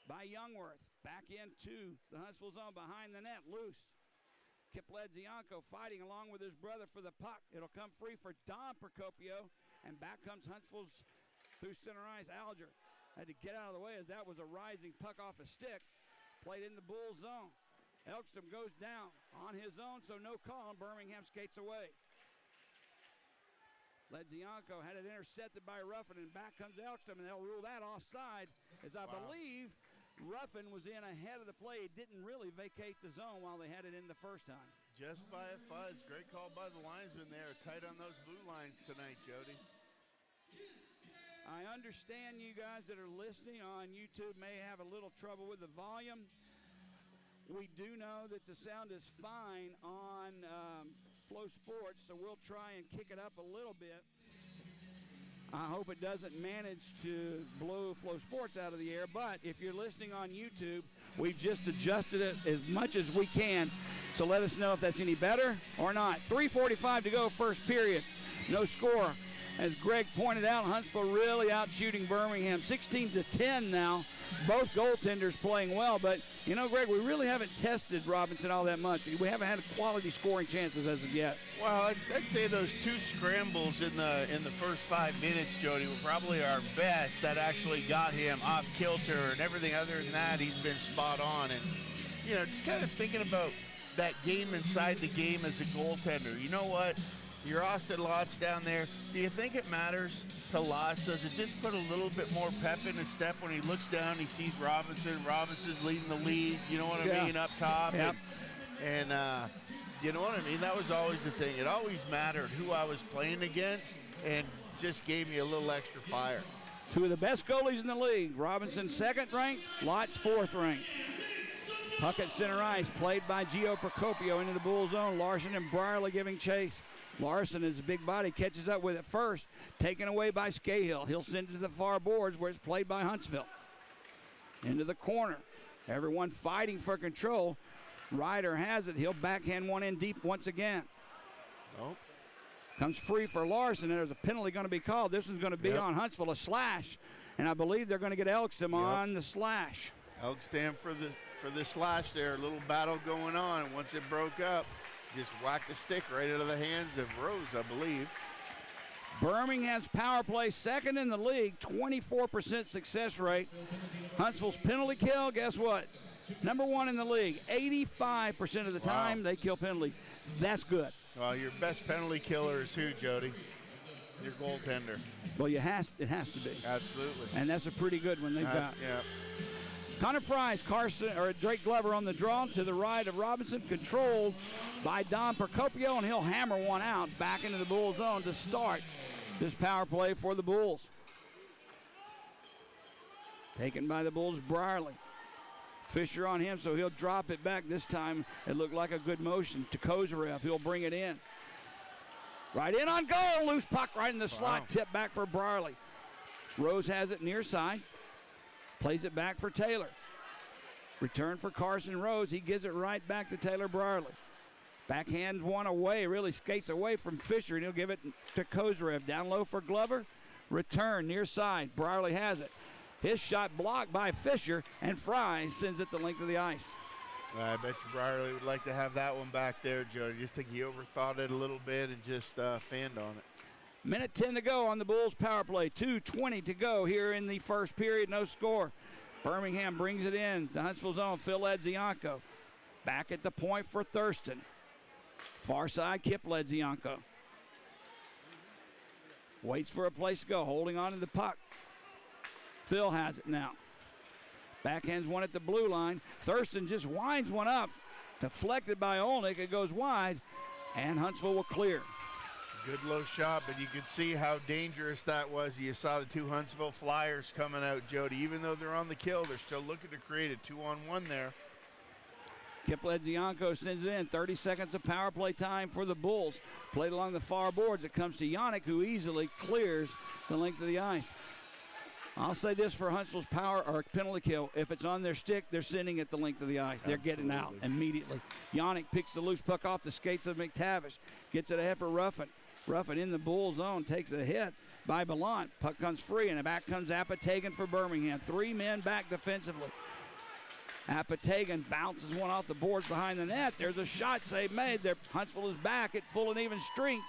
by Youngworth. Back into the Huntsville zone behind the net. Loose. Kip Ledzianko fighting along with his brother for the puck. It'll come free for Don Procopio. And back comes Huntsville's through center ice. Alger had to get out of the way as that was a rising puck off a stick. Played in the Bull zone. Elkstrom goes down on his own, so no call, and Birmingham skates away. Ledzianko had it intercepted by Ruffin, and back comes Elkstrom, and they'll rule that offside, as I believe Ruffin was in ahead of the play. He didn't really vacate the zone while they had it in the first time. Just by a fuzz. Great call by the linesman there. Tight on those blue lines tonight, Jody. I understand you guys that are listening on YouTube may have a little trouble with the volume. We do know that the sound is fine on Flow Sports, so we'll try and kick it up a little bit. I hope it doesn't manage to blow Flow Sports out of the air, but if you're listening on YouTube, we've just adjusted it as much as we can, so let us know if that's any better or not. 3:45 to go, first period. No score. As Greg pointed out, Huntsville really out shooting Birmingham. 16-10 now. Both goaltenders playing well, but, you know, Greg, we really haven't tested Robinson all that much. We haven't had quality scoring chances as of yet. Well, I'd say those two scrambles in the first 5 minutes, Jody, were probably our best. That actually got him off kilter, and everything other than that, he's been spot on. And, you know, just kind of thinking about that game inside the game as a goaltender. You know what? You're Austin Lotz down there. Do you think it matters to Lotz? Does it just put a little bit more pep in his step when he looks down, he sees Robinson. Robinson's leading the league, you know what I mean, up top. Yep. And you know what I mean? That was always the thing. It always mattered who I was playing against and just gave me a little extra fire. Two of the best goalies in the league. Robinson second ranked, Lotz fourth ranked. Puck at center ice, played by Gio Procopio into the Bull zone. Larson and Brierly giving chase. Larson, his big body, catches up with it first, taken away by Scahill. He'll send it to the far boards where it's played by Huntsville. Into the corner. Everyone fighting for control. Ryder has it. He'll backhand one in deep once again. Nope. Comes free for Larson, and there's a penalty going to be called. This one's going to be on Huntsville, a slash. And I believe they're going to get Elkstam on the slash. Elkstam for the slash there. A little battle going on, and once it broke up, just whacked the stick right out of the hands of Rose, I believe. Birmingham's power play second in the league, 24% success rate. Huntsville's penalty kill, guess what? Number one in the league, 85% of the time they kill penalties. That's good. Well, your best penalty killer is who, Jody? Your goaltender. Well, it has to be. Absolutely. And that's a pretty good one they've got. Yeah. Connor Fries, Drake Glover on the draw to the right of Robinson, controlled by Don Procopio, and he'll hammer one out back into the Bull zone to start this power play for the Bulls. Taken by the Bulls, Brierly. Fisher on him, so he'll drop it back. This time it looked like a good motion to Kozarev. He'll bring it in. Right in on goal. Loose puck right in the slot. Tip back for Brierly. Rose has it near side. Plays it back for Taylor. Return for Carson Rose. He gives it right back to Taylor Brierly. Backhands one away. Really skates away from Fisher, and he'll give it to Kozarev. Down low for Glover. Return near side. Brierly has it. His shot blocked by Fisher, and Fry sends it the length of the ice. I bet you Brierly would like to have that one back there, Joe. I just think he overthought it a little bit and just fanned on it. Minute 10 to go on the Bulls power play. 2:20 to go here in the first period. No score. Birmingham brings it in. The Huntsville zone, Phil Ledzianko. Back at the point for Thurston. Far side, Kip Ledzianko. Waits for a place to go, holding on to the puck. Phil has it now. Backhands one at the blue line. Thurston just winds one up. Deflected by Olnick. It goes wide, and Huntsville will clear. Good low shot, but you could see how dangerous that was. You saw the two Huntsville Flyers coming out, Jody. Even though they're on the kill, they're still looking to create a 2-on-1 there. Kip Ledzianko sends it in. 30 seconds of power play time for the Bulls. Played along the far boards. It comes to Yannick, who easily clears the length of the ice. I'll say this for Huntsville's power or penalty kill. If it's on their stick, they're sending it the length of the ice. They're getting out immediately. Yannick picks the loose puck off the skates of McTavish. Gets it ahead for Ruffin. Ruffin in the Bull zone takes a hit by Ballant. Puck comes free, and back comes Apatagan for Birmingham. 3 men back defensively. Apatagan bounces one off the boards behind the net. There's a shot save made. Huntsville is back at full and even strength.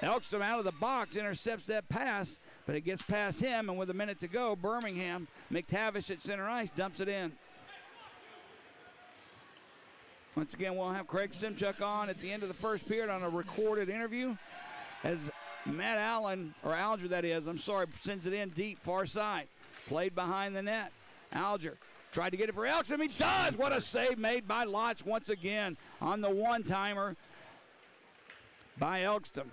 Elkstam out of the box intercepts that pass, but it gets past him, and with a minute to go, Birmingham, McTavish at center ice, dumps it in. Once again, we'll have Craig Simchuk on at the end of the first period on a recorded interview as Matt Allen, or Alger that is, sends it in deep, far side. Played behind the net. Alger tried to get it for Elkstam. He does! What a save made by Lotz once again on the one-timer by Elkstam.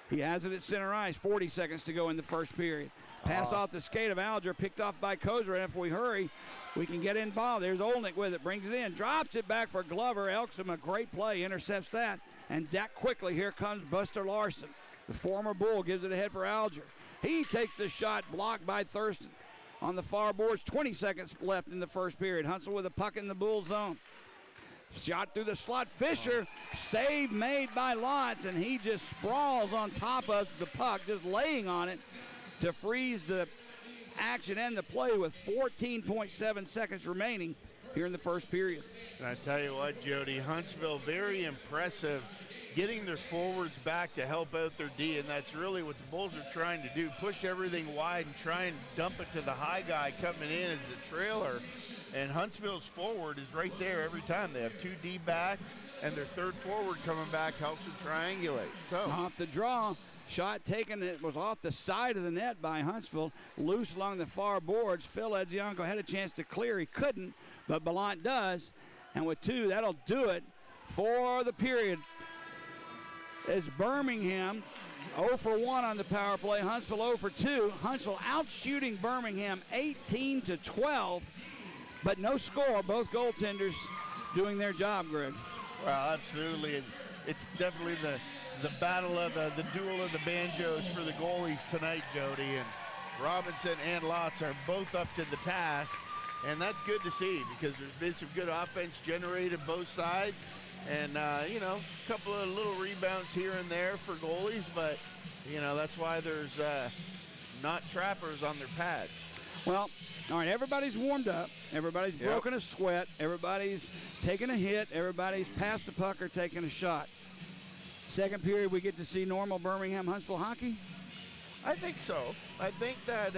He has it at center ice. 40 seconds to go in the first period. Pass off the skate of Alger, picked off by Kozer, and if we hurry, we can get involved. There's Olnick with it, brings it in, drops it back for Glover. Elkstam, a great play, intercepts that. And that quickly, here comes Buster Larson. The former Bull gives it ahead for Alger. He takes the shot, blocked by Thurston. On the far boards, 20 seconds left in the first period. Huntsville with a puck in the Bull zone. Shot through the slot. Fisher, save made by Lotz, and he just sprawls on top of the puck, just laying on it to freeze the action and the play with 14.7 seconds remaining here in the first period. And I tell you what, Jody, Huntsville, very impressive getting their forwards back to help out their D, and that's really what the Bulls are trying to do, push everything wide and try and dump it to the high guy coming in as the trailer. And Huntsville's forward is right there every time. They have 2 D back, and their third forward coming back helps them triangulate. So off the draw, shot taken, it was off the side of the net by Huntsville, loose along the far boards. Phil Edzianko had a chance to clear. He couldn't, but Ballant does. And with 2, that'll do it for the period. As Birmingham 0 for 1 on the power play, Huntsville 0 for 2. Huntsville outshooting Birmingham 18-12, but no score. Both goaltenders doing their job, Greg. Well, absolutely. It's definitely the battle of the duel of the banjos for the goalies tonight, Jody. And Robinson and Lotz are both up to the task, and that's good to see because there's been some good offense generated both sides. And, a couple of little rebounds here and there for goalies, but, that's why there's not trappers on their pads. Well, all right, everybody's warmed up. Everybody's broken a sweat. Everybody's taking a hit. Everybody's passed the puck or taking a shot. Second period, we get to see normal Birmingham-Huntsville hockey? I think so. I think that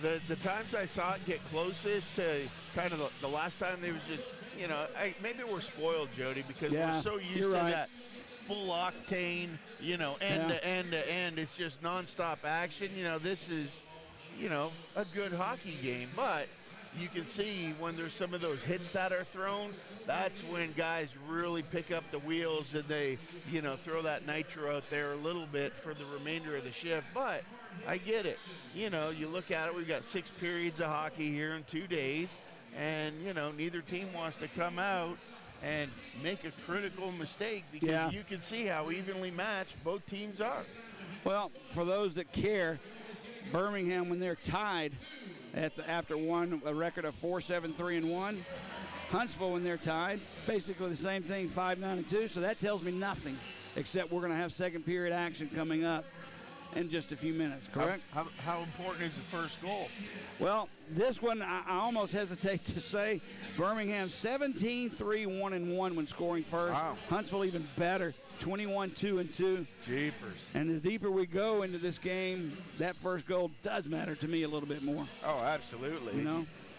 the times I saw it get closest to kind of the last time they was just, maybe we're spoiled, Jody, because we're so used to that full octane, end to end to end. It's just nonstop action. This is, a good hockey game. But you can see when there's some of those hits that are thrown, that's when guys really pick up the wheels and they, throw that nitro out there a little bit for the remainder of the shift. But I get it. You look at it, we've got 6 periods of hockey here in 2 days. And, neither team wants to come out and make a critical mistake because you can see how evenly matched both teams are. Well, for those that care, Birmingham, when they're tied after a record of 4-7-3-1. Huntsville, when they're tied, basically the same thing, 5-9-2. So that tells me nothing, except we're going to have second period action coming up in just a few minutes, correct? How important is the first goal? Well, this one, I almost hesitate to say. Birmingham 17-3-1-1 when scoring first. Wow. Huntsville even better, 21-2-2. Jeepers. And the deeper we go into this game, that first goal does matter to me a little bit more. Oh, absolutely.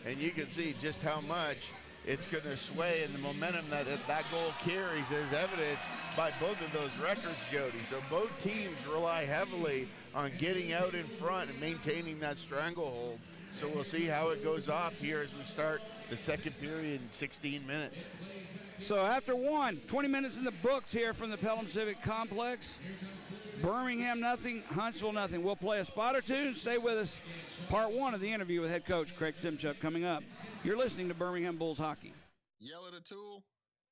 And you can see just how much it's going to sway and the momentum that goal carries as evidenced by both of those records, Jody. So both teams rely heavily on getting out in front and maintaining that stranglehold. So we'll see how it goes off here as we start the second period in 16 minutes. So after 20 minutes in the books here from the Pelham Civic Complex. Birmingham nothing, Huntsville nothing. We'll play a spot or two and stay with us. Part 1 of the interview with head coach Craig Simchuk coming up. You're listening to Birmingham Bulls Hockey. Yell at a tool?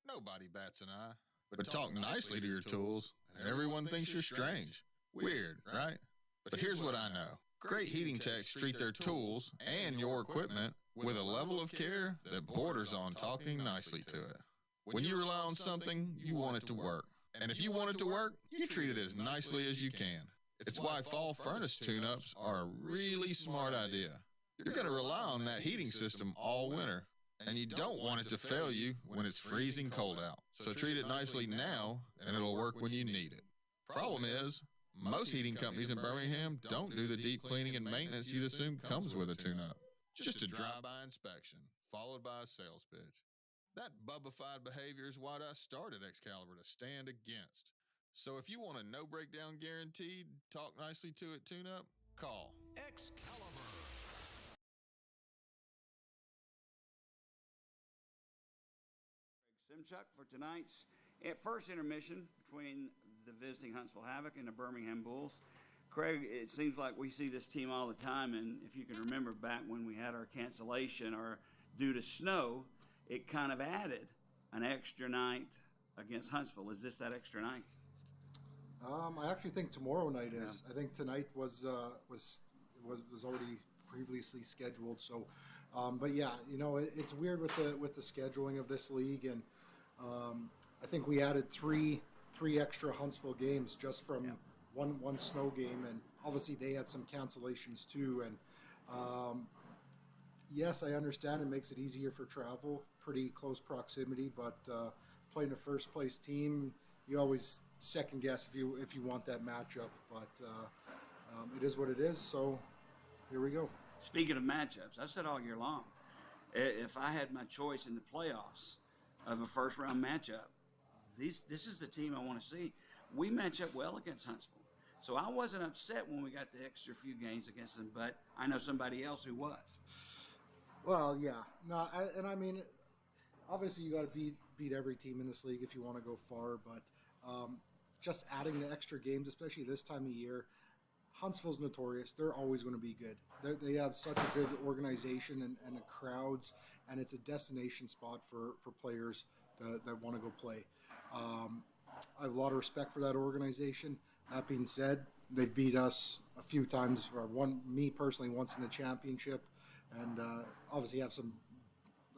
Nobody bats an eye. But talk nicely to your tools, and everyone thinks you're strange. Weird, right? But here's what I know. Great heating techs treat their tools and your equipment with a level of care that borders on talking nicely to it. When you rely on something, you want it to work. And if you want it to work, you treat it as nicely as you can. It's why fall furnace tune-ups are a really smart idea. You're going to rely on that heating system all winter, and you don't want it to fail you when it's freezing cold out. So treat it nicely now, and it'll work when you need it. Problem is, most heating companies in Birmingham don't do the deep cleaning and maintenance you'd assume comes with a tune-up. Just a drive-by inspection, followed by a sales pitch. That bubbified behavior is what I started Excalibur to stand against. So if you want a no breakdown guaranteed, talk nicely to it tune-up, call Excalibur. Craig Simchuk for tonight's first intermission between the visiting Huntsville Havoc and the Birmingham Bulls. Craig, it seems like we see this team all the time, and if you can remember back when we had our cancellation or due to snow, it kind of added an extra night against Huntsville. Is this that extra night? I actually think tomorrow night is. I think tonight was already previously scheduled. So, but yeah, it's weird with the scheduling of this league, and I think we added three extra Huntsville games just from one snow game, and obviously they had some cancellations too. And yes, I understand it makes it easier for travel, pretty close proximity, but playing a first place team, you always second guess if you want that matchup, but it is what it is. So here we go. Speaking of matchups, I've said all year long, if I had my choice in the playoffs of a first-round matchup, this is the team I want to see. We match up well against Huntsville. So I wasn't upset when we got the extra few games against them, but I know somebody else who was. Well, yeah. No, I mean, obviously you got to beat every team in this league if you want to go far, but just adding the extra games, especially this time of year, Huntsville's notorious. They're always going to be good. They have such a good organization and the crowds, and it's a destination spot for players that want to go play. I have a lot of respect for that organization. That being said, they've beat us a few times, or me personally once in the championship, and obviously have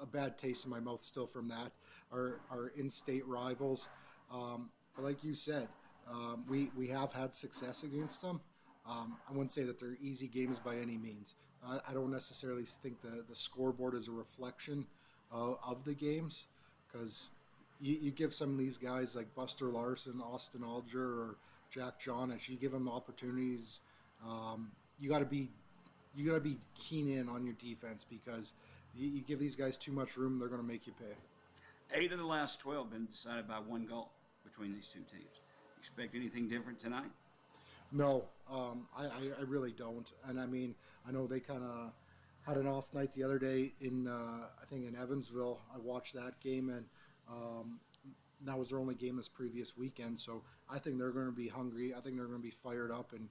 a bad taste in my mouth still from that. Our in-state rivals, but like you said, we have had success against them. I wouldn't say that they're easy games by any means. I don't necessarily think the scoreboard is a reflection of the games, because you give some of these guys like Buster Larson, Austin Alger, or Jack Johnish, you give them opportunities. You got to be keen in on your defense, because you give these guys too much room, they're going to make you pay. 8 of the last 12 been decided by 1 goal between these two teams. Expect anything different tonight? No, I really don't. And I mean, I know they kind of had an off night the other day in I think in Evansville. I watched that game, and that was their only game this previous weekend. So I think they're going to be hungry. I think they're going to be fired up, and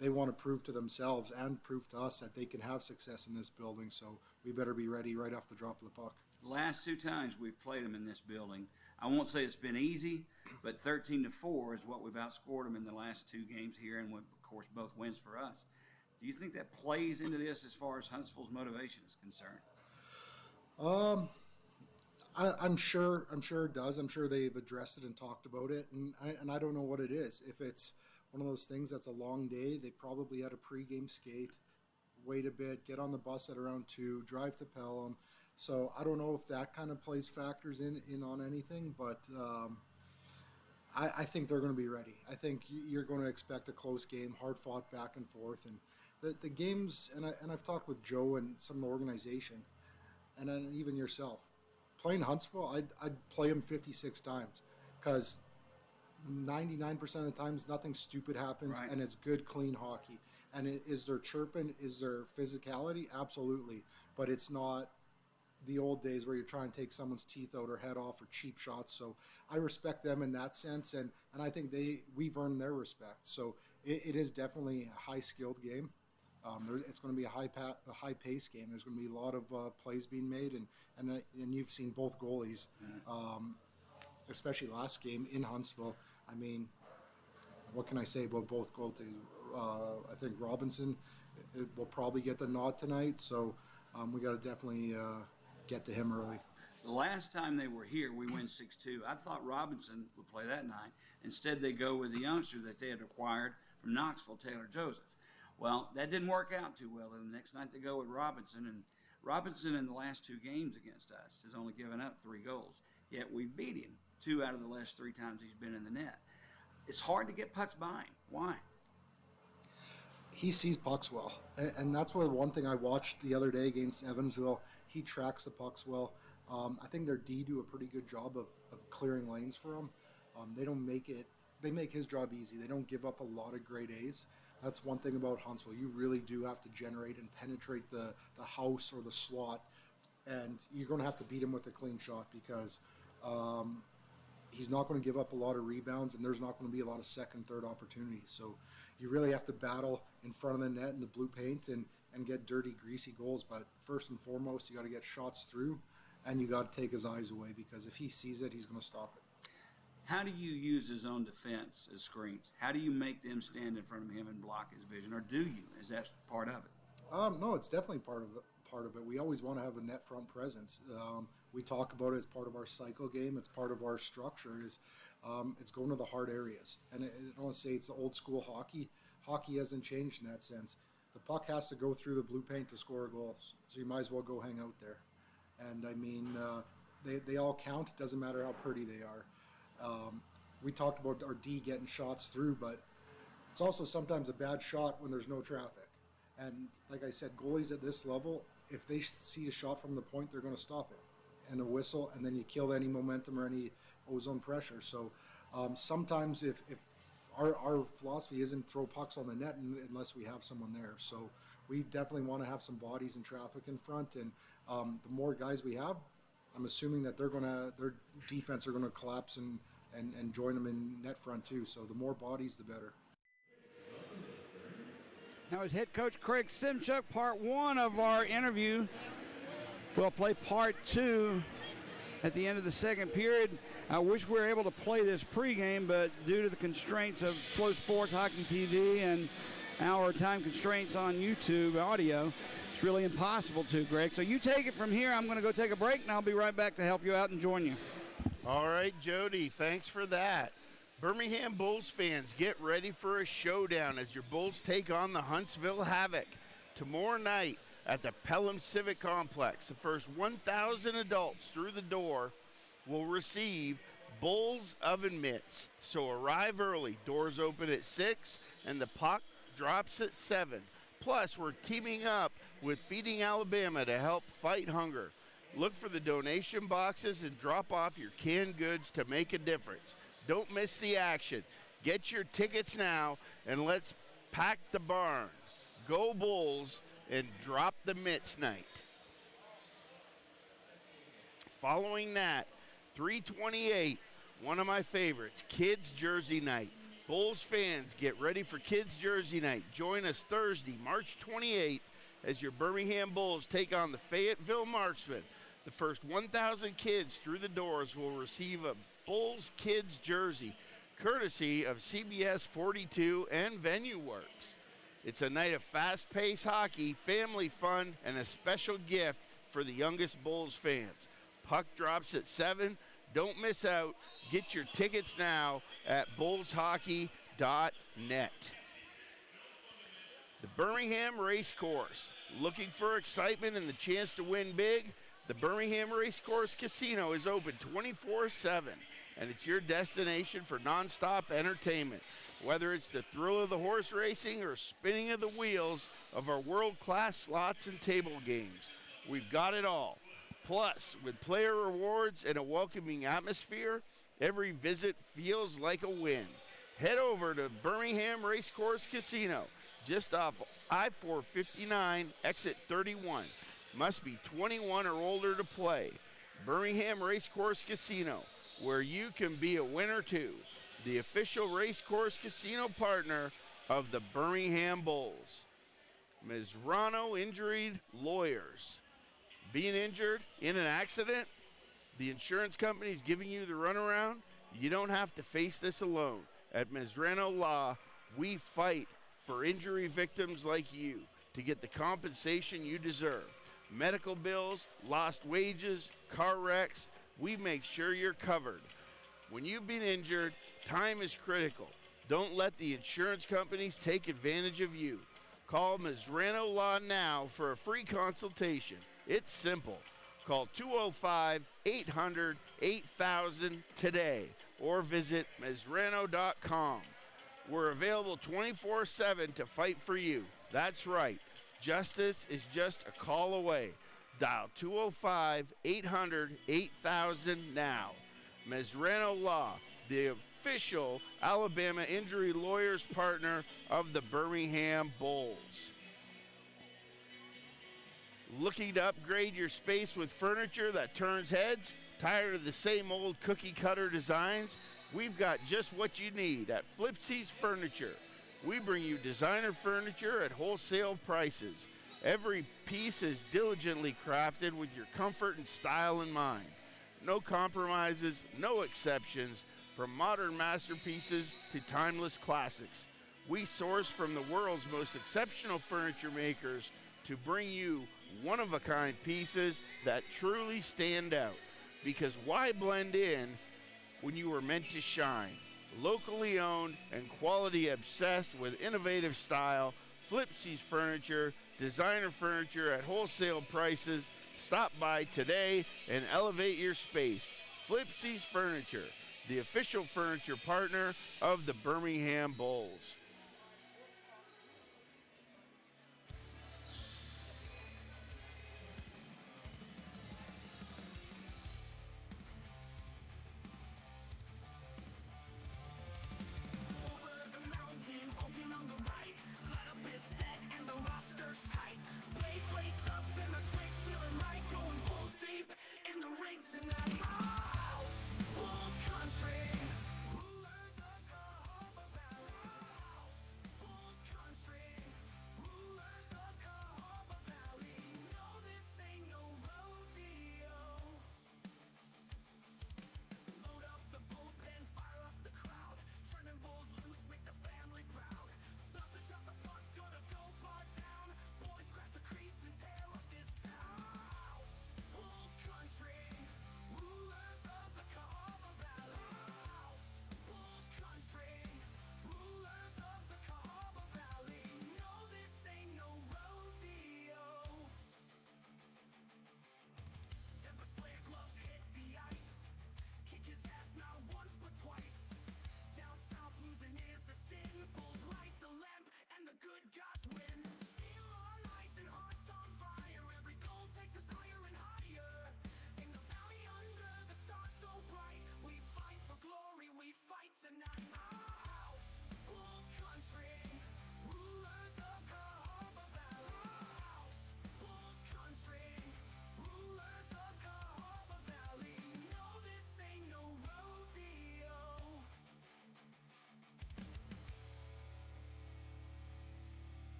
they want to prove to themselves and prove to us that they can have success in this building. So we better be ready right off the drop of the puck. Last 2 times we've played them in this building, I won't say it's been easy, but 13-4 is what we've outscored them in the last 2 games here, and of course both wins for us. Do you think that plays into this as far as Huntsville's motivation is concerned? I'm sure it does. I'm sure they've addressed it and talked about it, and I don't know what it is. If it's one of those things that's a long day, they probably had a pregame skate, wait a bit, get on the bus at around 2, drive to Pelham. So I don't know if that kind of plays factors in on anything, but I think they're going to be ready. I think you're going to expect a close game, hard fought back and forth, and the games. And I've talked with Joe and some of the organization, and then even yourself. Playing Huntsville, I'd play them 56 times, because 99% of the times nothing stupid happens, right, and it's good, clean hockey. And is there chirping? Is there physicality? Absolutely, but it's not the old days where you're trying to take someone's teeth out or head off or cheap shots. So I respect them in that sense, and I think we've earned their respect. So it is definitely a high-skilled game. It's going to be a high-paced game. There's going to be a lot of plays being made, and you've seen both goalies, especially last game in Huntsville. I mean, what can I say about both goalies? I think Robinson will probably get the nod tonight, so we got to definitely get to him early. The last time they were here, we win 6-2. I thought Robinson would play that night. Instead, they go with the youngster that they had acquired from Knoxville, Taylor Joseph. Well, that didn't work out too well. And the next night they go with Robinson, and Robinson in the last 2 games against us has only given up 3 goals. Yet we've beat him 2 out of the last 3 times he's been in the net. It's hard to get pucks by him. Why? He sees pucks well, and that's one thing I watched the other day against Evansville. He tracks the pucks well. I think their D do a pretty good job of clearing lanes for him. They make his job easy. They don't give up a lot of grade A's. That's one thing about Huntsville. You really do have to generate and penetrate the house or the slot, and you're going to have to beat him with a clean shot, because he's not going to give up a lot of rebounds, and there's not going to be a lot of second, third opportunities. So you really have to battle in front of the net in the blue paint and get dirty, greasy goals. But first and foremost, you got to get shots through, and you got to take his eyes away, because if he sees it, he's going to stop it. How do you use his own defense as screens? How do you make them stand in front of him and block his vision, or do you? Is that part of it? No, it's definitely part of it. We always want to have a net front presence. We talk about it as part of our cycle game. It's part of our structure. It's going to the hard areas. And I don't want to say it's the old school hockey. Hockey hasn't changed in that sense. The puck has to go through the blue paint to score a goal, so you might as well go hang out there. And I mean, they all count. It doesn't matter how pretty they are. we talked about our D getting shots through, but it's also sometimes a bad shot when there's no traffic. And like I said, goalies at this level, if they see a shot from the point, they're going to stop it. And a whistle, and then you kill any momentum or any ozone pressure. So sometimes if our philosophy isn't throw pucks on the net unless we have someone there. So we definitely want to have some bodies and traffic in front. And the more guys we have, I'm assuming that their defense are going to collapse and join them in net front too. So the more bodies, the better. Now, as head coach Craig Simchuk, part one of our interview. We'll play part two at the end of the second period. I wish we were able to play this pregame, but due to the constraints of Flow Sports Hockey TV and our time constraints on YouTube audio, it's really impossible to, Greg. So you take it from here. I'm going to go take a break, and I'll be right back to help you out and join you. All right, Jody, thanks for that. Birmingham Bulls fans, get ready for a showdown as your Bulls take on the Huntsville Havoc tomorrow night at the Pelham Civic Complex. The first 1,000 adults through the door will receive Bulls oven mitts. So arrive early. Doors open at 6 and the puck drops at 7. Plus, we're teaming up with Feeding Alabama to help fight hunger. Look for the donation boxes and drop off your canned goods to make a difference. Don't miss the action. Get your tickets now and let's pack the barn. Go Bulls and drop the mitts night. Following that, 328, one of my favorites, Kids Jersey Night. Bulls fans, get ready for Kids Jersey Night. Join us Thursday, March 28th, as your Birmingham Bulls take on the Fayetteville Marksmen. The first 1,000 kids through the doors will receive a Bulls Kids jersey, courtesy of CBS 42 and Venue Works. It's a night of fast-paced hockey, family fun, and a special gift for the youngest Bulls fans. Puck drops at 7. Don't miss out. Get your tickets now at bullshockey.net. The Birmingham Racecourse. Looking for excitement and the chance to win big? The Birmingham Racecourse Casino is open 24/7, and it's your destination for nonstop entertainment. Whether it's the thrill of the horse racing or spinning of the wheels of our world-class slots and table games, we've got it all. Plus, with player rewards and a welcoming atmosphere, every visit feels like a win. Head over to Birmingham Racecourse Casino, just off I-459, exit 31. Must be 21 or older to play. Birmingham Racecourse Casino, where you can be a winner too. The official racecourse casino partner of the Birmingham Bulls. Ms. Rano Injured Lawyers. Being injured in an accident? The insurance company is giving you the runaround? You don't have to face this alone. At Ms. Rano Law, we fight for injury victims like you to get the compensation you deserve. Medical bills, lost wages, car wrecks, we make sure you're covered. When you've been injured, time is critical. Don't let the insurance companies take advantage of you. Call Ms. Rano Law now for a free consultation. It's simple. Call 205-800-8000 today or visit MsRano.com. We're available 24/7 to fight for you. That's right. Justice is just a call away. Dial 205-800-8000 now. Ms. Rano Law, the official Alabama injury lawyers partner of the Birmingham Bulls. Looking to upgrade your space with furniture that turns heads? Tired of the same old cookie cutter designs? We've got just what you need at Flipsy's Furniture. We bring you designer furniture at wholesale prices. Every piece is diligently crafted with your comfort and style in mind. No compromises, no exceptions, from modern masterpieces to timeless classics. We source from the world's most exceptional furniture makers to bring you one-of-a-kind pieces that truly stand out. Because why blend in when you were meant to shine? Locally owned and quality obsessed with innovative style, Flipsy's Furniture, designer furniture at wholesale prices. Stop by today and elevate your space. Flipsy's Furniture, the official furniture partner of the Birmingham Bulls.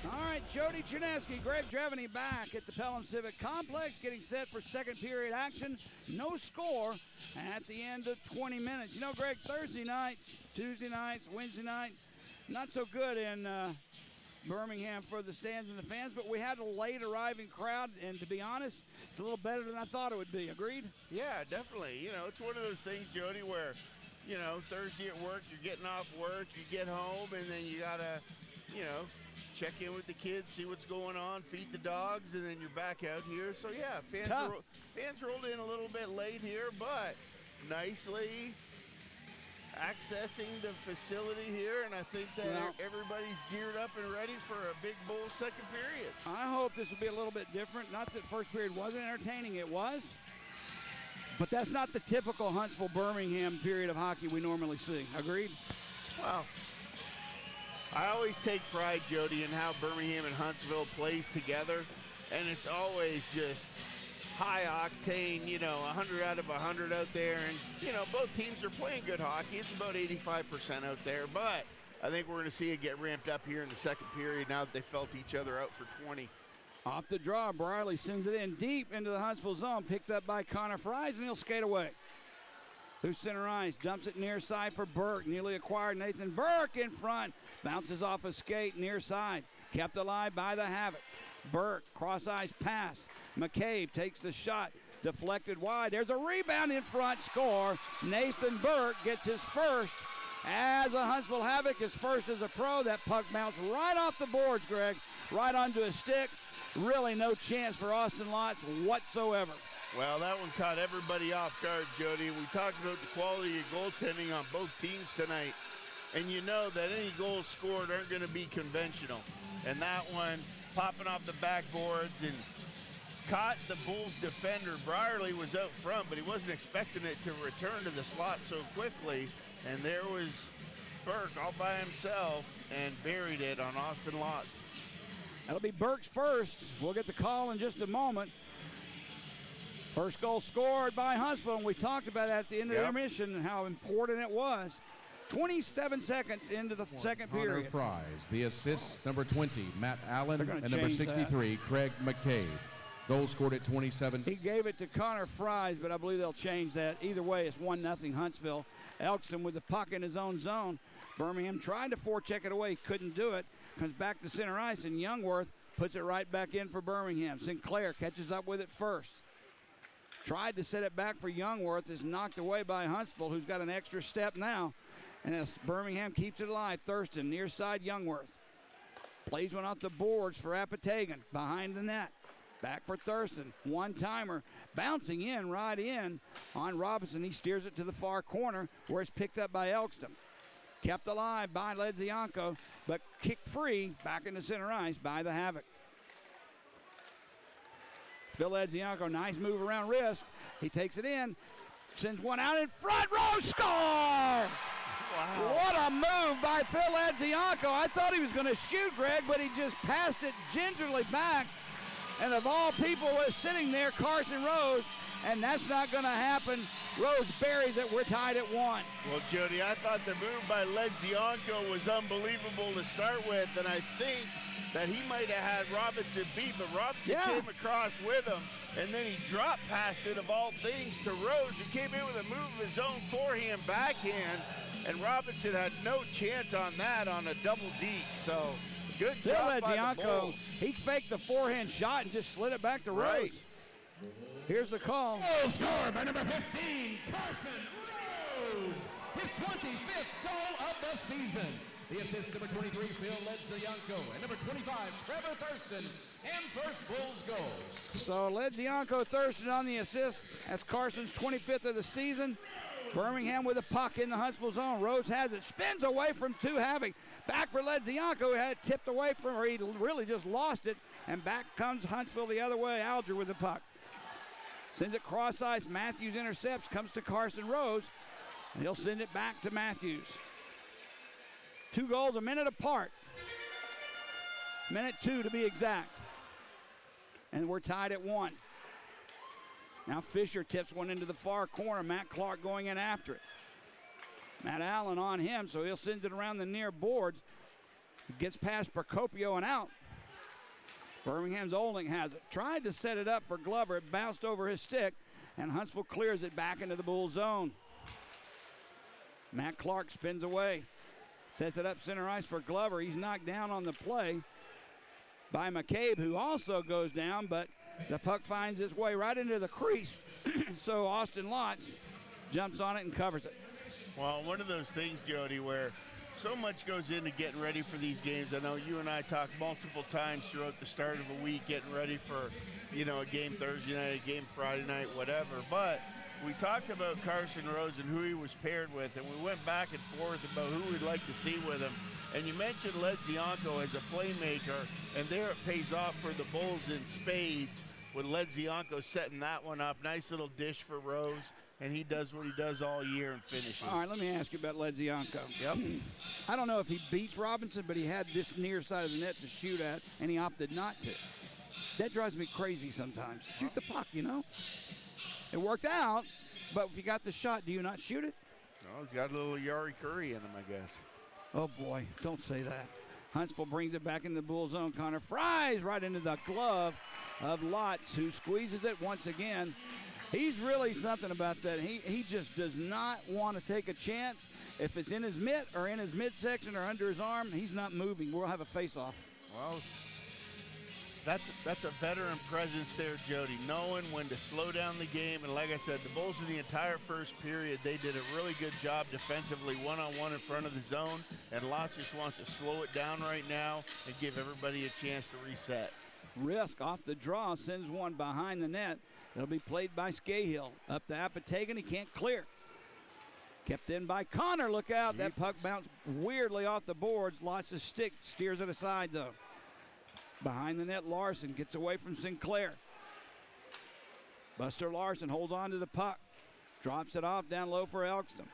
All right, Jody Chinesky, Greg Dreveny back at the Pelham Civic Complex, getting set for second period action. No score at the end of 20 minutes. You know, Greg, Thursday nights, Tuesday nights, Wednesday night, not so good in Birmingham for the stands and the fans, but we had a late arriving crowd, and to be honest, it's a little better than I thought it would be. Agreed? Yeah, definitely. You know, it's one of those things, Jody, where, you know, Thursday at work, you're getting off work, you get home, and then you got to, you know, check in with the kids, see what's going on, feed the dogs, and then you're back out here. So, yeah, fans rolled in a little bit late here, but nicely accessing the facility here, and I think that everybody's geared up and ready for a big Bull second period. I hope this will be a little bit different. Not that first period wasn't entertaining. It was. But that's not the typical Huntsville-Birmingham period of hockey we normally see. Agreed? Well, I always take pride, Jody, in how Birmingham and Huntsville plays together, and it's always just high octane, 100 out of 100 out there. And, both teams are playing good hockey. It's about 85% out there. But I think we're going to see it get ramped up here in the second period now that they felt each other out for 20. Off the draw, Briley sends it in deep into the Huntsville zone, picked up by Connor Fries, and he'll skate away. Through center ice, dumps it near side for Burke. Newly acquired Nathan Burke in front. Bounces off a skate near side. Kept alive by the Havoc. Burke, cross ice pass. McCabe takes the shot. Deflected wide. There's a rebound in front. Score. Nathan Burke gets his first as a Huntsville Havoc. His first as a pro. That puck bounced right off the boards, Greg. Right onto his stick. Really no chance for Austin Lotz whatsoever. Well, that one caught everybody off guard, Jody. We talked about the quality of goaltending on both teams tonight. And you know that any goals scored aren't going to be conventional. And that one popping off the backboards and caught the Bulls defender. Brierly was out front, but he wasn't expecting it to return to the slot so quickly. And there was Burke all by himself and buried it on Austin Lotz. That'll be Burke's first. We'll get the call in just a moment. First goal scored by Huntsville, and we talked about that at the end of the intermission and how important it was. 27 seconds into the second period. Connor Fries, the assist, number 20, Matt Allen, and number 63, Craig McCabe. Goal scored at 27. He gave it to Connor Fries, but I believe they'll change that. Either way, it's 1-0 Huntsville. Elkston with the puck in his own zone. Birmingham tried to forecheck it away, couldn't do it. Comes back to center ice, and Youngworth puts it right back in for Birmingham. Sinclair catches up with it first. Tried to set it back for Youngworth. Is knocked away by Huntsville, who's got an extra step now. And as Birmingham keeps it alive, Thurston, near side Youngworth. Plays one off the boards for Apatagan, behind the net. Back for Thurston, one-timer, bouncing in, right in on Robinson. He steers it to the far corner, where it's picked up by Elkston. Kept alive by Ledzianko, but kicked free back into center ice by the Havoc. Phil Ledzianko, nice move around wrist. He takes it in, sends one out in front, Rose score! Wow. What a move by Phil Ledzianko. I thought he was going to shoot, Greg, but he just passed it gingerly back. And of all people was sitting there, Carson Rose, and that's not going to happen. Rose buries it. We're tied at 1. Well, Jody, I thought the move by Ledzianko was unbelievable to start with, and I think that he might have had Robinson beat, but Robinson came across with him, and then he dropped past it, of all things, to Rose, who came in with a move of his own forehand, backhand, and Robinson had no chance on that on a double deke, so good Phil job by the Ledzianko, Bulls. he faked the forehand shot and just slid it back to Rose. Here's the call. Goal scored by number 15, Carson Rose. His 25th goal of the season. The assist, number 23, Phil Ledzianko. And number 25, Trevor Thurston. And first Bulls goals. So Ledzianko, Thurston on the assist. That's Carson's 25th of the season. Birmingham with a puck in the Huntsville zone. Rose has it. Spins away from two Havoc. Back for Ledzianko, who had it tipped away from her. He really just lost it. And back comes Huntsville the other way. Alger with the puck. Sends it cross ice. Matthews intercepts. Comes to Carson Rose. And he'll send it back to Matthews. 2 goals a minute apart. Minute 2 to be exact. And we're tied at 1. Now Fisher tips one into the far corner. Matt Clark going in after it. Matt Allen on him, so he'll send it around the near boards. Gets past Procopio and out. Birmingham's Olding has it. Tried to set it up for Glover. It bounced over his stick, and Huntsville clears it back into the Bull zone. Matt Clark spins away. Sets it up center ice for Glover. He's knocked down on the play by McCabe, who also goes down, but the puck finds its way right into the crease. So Austin Lotz jumps on it and covers it. Well, one of those things, Jody, where so much goes into getting ready for these games. I know you and I talked multiple times throughout the start of a week getting ready for, a game Thursday night, a game Friday night, whatever. But we talked about Carson Rose and who he was paired with, and we went back and forth about who we'd like to see with him. And you mentioned Ledzianko as a playmaker, and there it pays off for the Bulls in spades with Ledzianko setting that one up. Nice little dish for Rose, and he does what he does all year and finishes. All right, let me ask you about Ledzianko. Yep. I don't know if he beats Robinson, but he had this near side of the net to shoot at, and he opted not to. That drives me crazy sometimes. Shoot the puck, you know? It worked out, but if you got the shot, do you not shoot it? No, he's got a little Yari Curry in him, I guess. Oh, boy, don't say that. Huntsville brings it back into the Bull zone. Connor fries right into the glove of Lotz, who squeezes it once again. He's really something about that. He just does not want to take a chance. If it's in his mitt or in his midsection or under his arm, he's not moving. We'll have a face-off. Well, that's a veteran presence there, Jody, knowing when to slow down the game. And like I said, the Bulls in the entire first period, they did a really good job defensively, one-on-one in front of the zone. And Lotz just wants to slow it down right now and give everybody a chance to reset. Risk off the draw, sends one behind the net. It'll be played by Scahill. Up to Apatagan, he can't clear. Kept in by Connor, look out. That puck bounced weirdly off the boards. Lotz's stick steers it aside, though. Behind the net, Larson gets away from Sinclair. Buster Larson holds on to the puck. Drops it off down low for Elkston.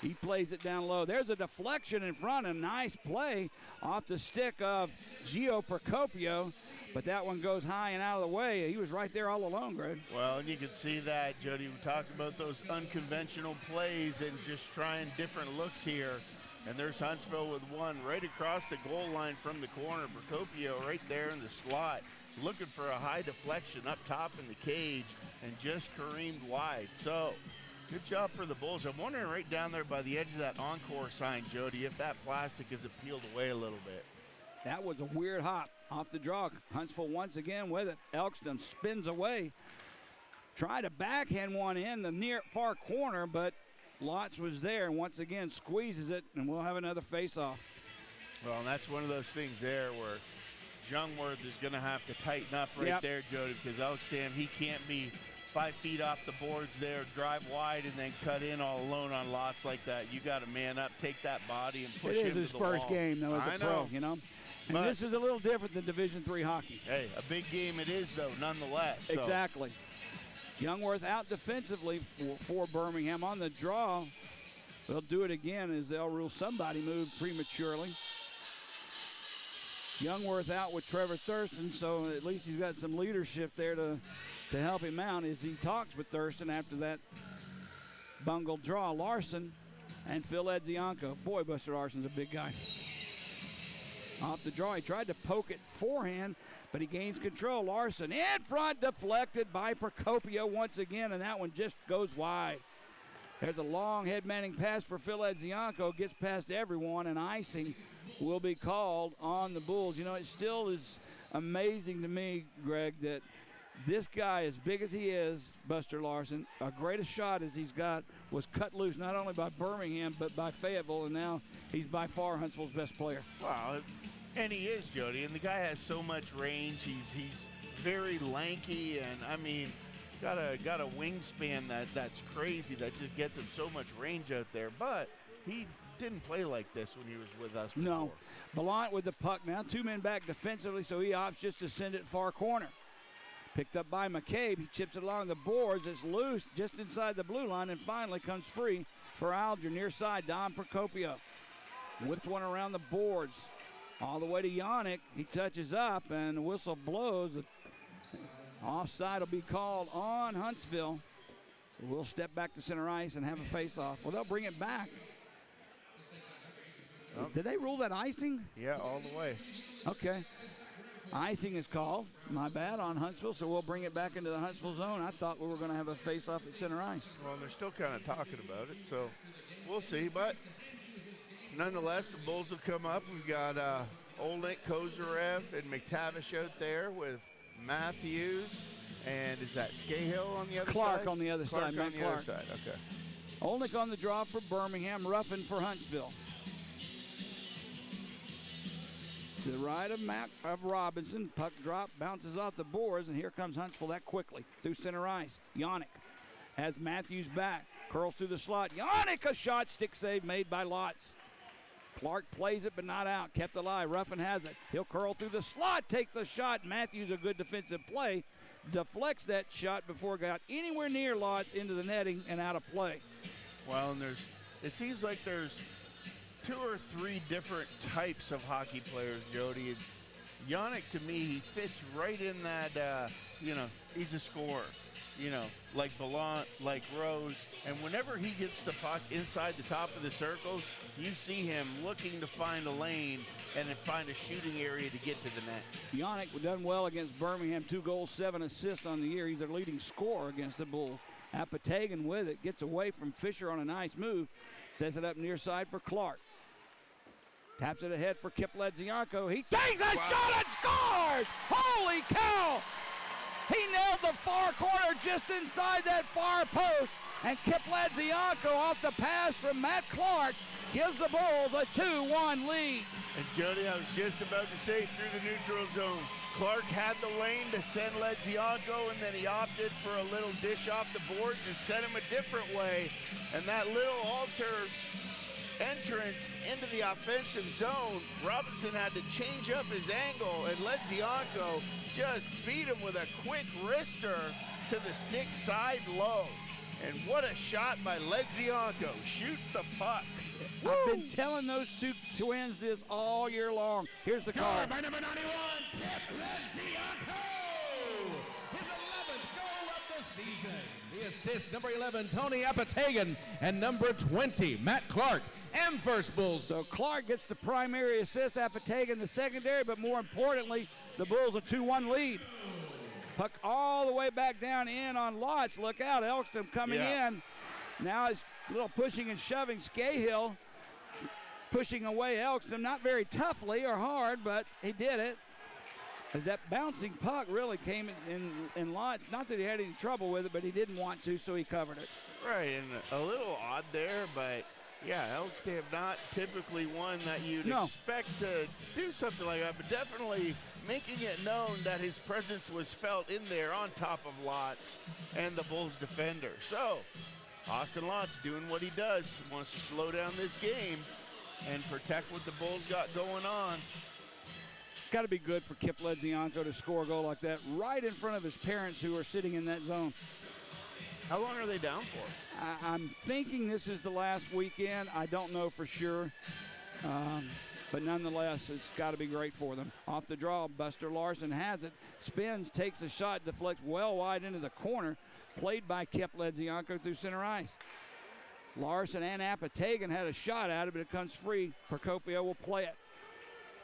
He plays it down low. There's a deflection in front. A nice play off the stick of Gio Procopio. But that one goes high and out of the way. He was right there all alone, Greg. Well, and you can see that, Jody. We talked about those unconventional plays and just trying different looks here. And there's Huntsville with one right across the goal line from the corner. Procopio right there in the slot, looking for a high deflection up top in the cage and just careened wide. So, good job for the Bulls. I'm wondering right down there by the edge of that encore sign, Jody, if that plastic isn't peeled away a little bit. That was a weird hop off the draw. Huntsville once again with it. Elkston spins away. Tried to backhand one in the near far corner, but Lotz was there and once again squeezes it, and we'll have another face-off. Well, and that's one of those things there where Jungwirth is going to have to tighten up right there, Jody, because Elkstam, he can't be 5 feet off the boards there, drive wide, and then cut in all alone on Lotz like that. You got to man up, take that body, and push him to the wall. It is his first game, though, as a pro, you know. And but this is a little different than Division III hockey. Hey, a big game it is, though, nonetheless. Exactly. Youngworth out defensively for Birmingham on the draw. They'll do it again as they'll rule somebody moved prematurely. Youngworth out with Trevor Thurston, so at least he's got some leadership there to help him out as he talks with Thurston after that bungled draw. Larson and Phil Edzianko. Boy, Buster Larson's a big guy. Off the draw, he tried to poke it forehand, but he gains control. Larson in front, deflected by Procopio once again, and that one just goes wide. There's a long head-manning pass for Phil Edzianko, gets past everyone, and icing will be called on the Bulls. You know, it still is amazing to me, Greg, that this guy, as big as he is, Buster Larson, a greatest shot as he's got, was cut loose not only by Birmingham but by Fayetteville, and now he's by far Huntsville's best player. Wow, and he is, Jody, and the guy has so much range. He's very lanky, and I mean, got a wingspan that's crazy. That just gets him so much range out there. But he didn't play like this when he was with us before. No, Ballant with the puck now, 2 men back defensively, so he opts just to send it far corner. Picked up by McCabe. He chips it along the boards. It's loose just inside the blue line and finally comes free for Alger near side. Don Procopio whips one around the boards all the way to Yannick. He touches up and the whistle blows. Offside will be called on Huntsville. So we'll step back to center ice and have a face-off. Well, they'll bring it back. Did they rule that icing? Yeah, all the way. Okay. Icing is called, my bad, on Huntsville, so we'll bring it back into the Huntsville zone. I thought we were going to have a face-off at center ice. Well, they're still kind of talking about it, so we'll see. But nonetheless, the Bulls will come up. We've got Olnick, Kozarev, and McTavish out there with Matthews. And is that Scahill on the other side? Clark on the other side, Matt on the other side, okay. Olnick on the draw for Birmingham, Ruffin for Huntsville. To the right of Robinson, puck drop, bounces off the boards, and here comes Huntsville that quickly through center ice. Yannick has Matthews back, curls through the slot. Yannick, a shot, stick save made by Lotz. Clark plays it but not out, kept alive. Ruffin has it. He'll curl through the slot, takes the shot. Matthews, a good defensive play, deflects that shot before it got anywhere near Lotz into the netting and out of play. Well, and it seems like there's 2 or 3 different types of hockey players, Jody. Yannick, to me, he fits right in that, he's a scorer. Like Ballant, like Rose. And whenever he gets the puck inside the top of the circles, you see him looking to find a lane and then find a shooting area to get to the net. Yannick done well against Birmingham. 2 goals, 7 assists on the year. He's their leading scorer against the Bulls. Apatagan with it. Gets away from Fisher on a nice move. Sets it up near side for Clark. Taps it ahead for Kip Ledzianko. He takes a shot and scores! Holy cow! He nailed the far corner just inside that far post. And Kip Ledzianko off the pass from Matt Clark gives the Bulls a 2-1 lead. And Jody, I was just about to say, through the neutral zone, Clark had the lane to send Ledzianko, and then he opted for a little dish off the boards and sent him a different way. And that little alter entrance into the offensive zone, Robinson had to change up his angle, and Ledzianko just beat him with a quick wrister to the stick side low. And what a shot by Ledzianko. Shoot the puck. Woo! I've been telling those two twins this all year long. Here's the card. By number 91, Kip Ledzianko. His 11th goal of the season. The assist, number 11, Tony Apatagan, and number 20, Matt Clark. And first Bulls. So Clark gets the primary assist, Apatagan the secondary, but more importantly, the Bulls a 2-1 lead. Puck all the way back down in on Lotz. Look out, Elkston coming in. Now it's a little pushing and shoving. Scahill pushing away Elkston, not very toughly or hard, but he did it. As that bouncing puck really came in Lotz. Not that he had any trouble with it, but he didn't want to, so he covered it. Right, and a little odd there, but yeah, Elks, they have not typically one that you'd expect to do something like that, but definitely making it known that his presence was felt in there on top of Lotz and the Bulls defender. So, Austin Lotz doing what he does, wants to slow down this game and protect what the Bulls got going on. Got to be good for Kip Ledzianko to score a goal like that right in front of his parents who are sitting in that zone. How long are they down for? I'm thinking this is the last weekend. I don't know for sure. But nonetheless, it's got to be great for them. Off the draw, Buster Larson has it. Spins, takes a shot, deflects well wide into the corner. Played by Kip Ledzianko through center ice. Larson and Apatagan had a shot at it, but it comes free. Procopio will play it.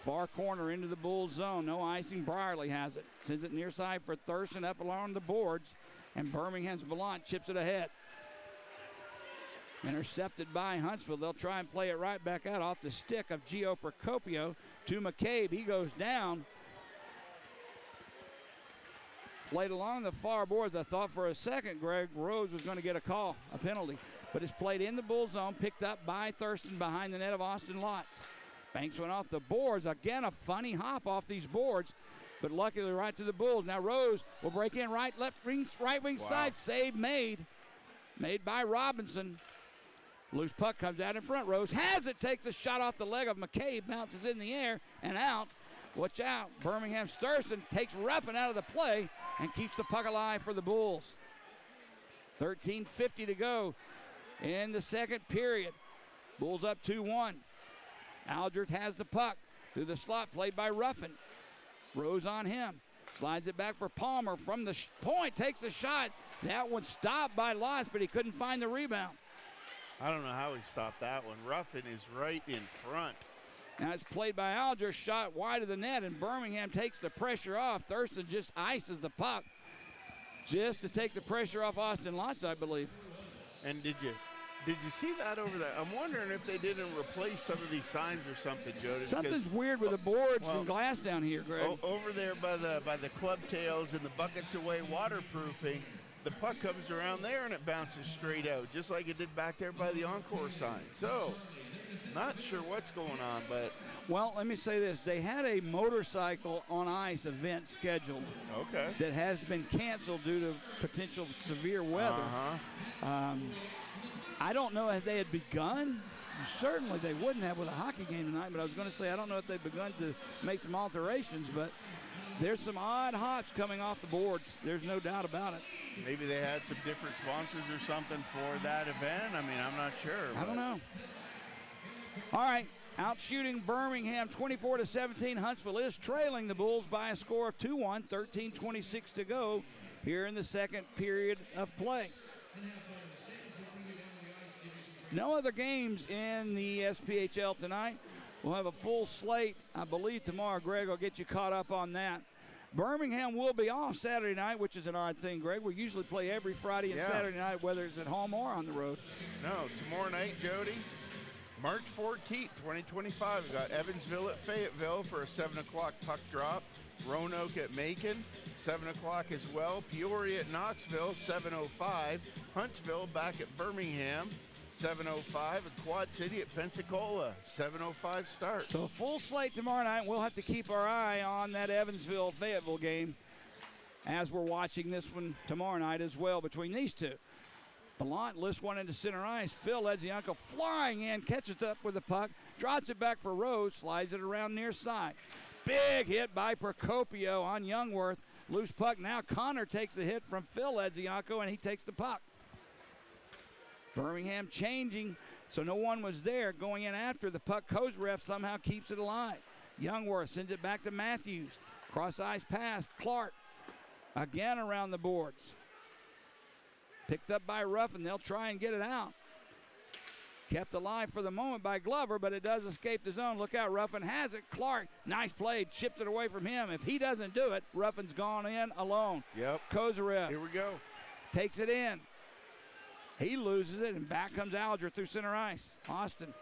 Far corner into the Bulls zone. No icing. Brierly has it. Sends it near side for Thurston up along the boards. And Birmingham's Ballant chips it ahead. Intercepted by Huntsville. They'll try and play it right back out off the stick of Gio Procopio to McCabe. He goes down. Played along the far boards. I thought for a second Greg Rose was going to get a call, a penalty. But it's played in the Bull zone, picked up by Thurston behind the net of Austin Lotz. Banks went off the boards. Again, a funny hop off these boards, but luckily right to the Bulls. Now Rose will break in right wing side. Save made by Robinson. Loose puck comes out in front. Rose has it, takes a shot off the leg of McCabe, bounces in the air and out. Watch out. Birmingham Thurston takes Ruffin out of the play and keeps the puck alive for the Bulls. 13:50 to go in the second period. Bulls up 2-1. Aldrich has the puck through the slot, played by Ruffin. Rose on him. Slides it back for Palmer from the point, takes the shot. That one stopped by Lotz, but he couldn't find the rebound. I don't know how he stopped that one. Ruffin is right in front. Now it's played by Aldrich, shot wide of the net, and Birmingham takes the pressure off. Thurston just ices the puck just to take the pressure off Austin Lotz, I believe. And did you see that over there? I'm wondering if they didn't replace some of these signs or something, Jody. Something's weird with the boards and glass down here, Greg. Over there by the club tails and the buckets away waterproofing, the puck comes around there and it bounces straight out, just like it did back there by the Encore sign. So, not sure what's going on, but... Well, let me say this. They had a motorcycle on ice event scheduled that has been canceled due to potential severe weather. I don't know if they had begun. Certainly they wouldn't have with a hockey game tonight, but I was going to say I don't know if they've begun to make some alterations, but there's some odd hops coming off the boards. There's no doubt about it. Maybe they had some different sponsors or something for that event. I mean, I'm not sure. I don't know. All right, out shooting Birmingham 24-17. Huntsville is trailing the Bulls by a score of 2-1, 13:26 to go here in the second period of play. No other games in the SPHL tonight. We'll have a full slate, I believe, tomorrow. Greg will get you caught up on that. Birmingham will be off Saturday night, which is an odd thing, Greg. We usually play every Friday and Saturday night, whether it's at home or on the road. No, tomorrow night, Jody, March 14th, 2025, we got Evansville at Fayetteville for a 7 o'clock puck drop. Roanoke at Macon, 7 o'clock as well. Peoria at Knoxville, 7:05. Huntsville back at Birmingham, 7:05. And Quad City at Pensacola, 7:05 start. So a full slate tomorrow night. We'll have to keep our eye on that Evansville-Fayetteville game as we're watching this one tomorrow night as well between these two. Bellant lifts one into center ice. Phil Ledzianko flying in, catches up with the puck, drops it back for Rose, slides it around near side. Big hit by Procopio on Youngworth. Loose puck now. Connor takes the hit from Phil Ledzianko, and he takes the puck. Birmingham changing, so no one was there going in after the puck. Kozarev somehow keeps it alive. Youngworth sends it back to Matthews. Cross ice pass. Clark again around the boards. Picked up by Ruffin. They'll try and get it out. Kept alive for the moment by Glover, but it does escape the zone. Look out, Ruffin has it. Clark, nice play, chips it away from him. If he doesn't do it, Ruffin's gone in alone. Yep. Kozarev. Here we go. Takes it in. He loses it, and back comes Alger through center ice. Austin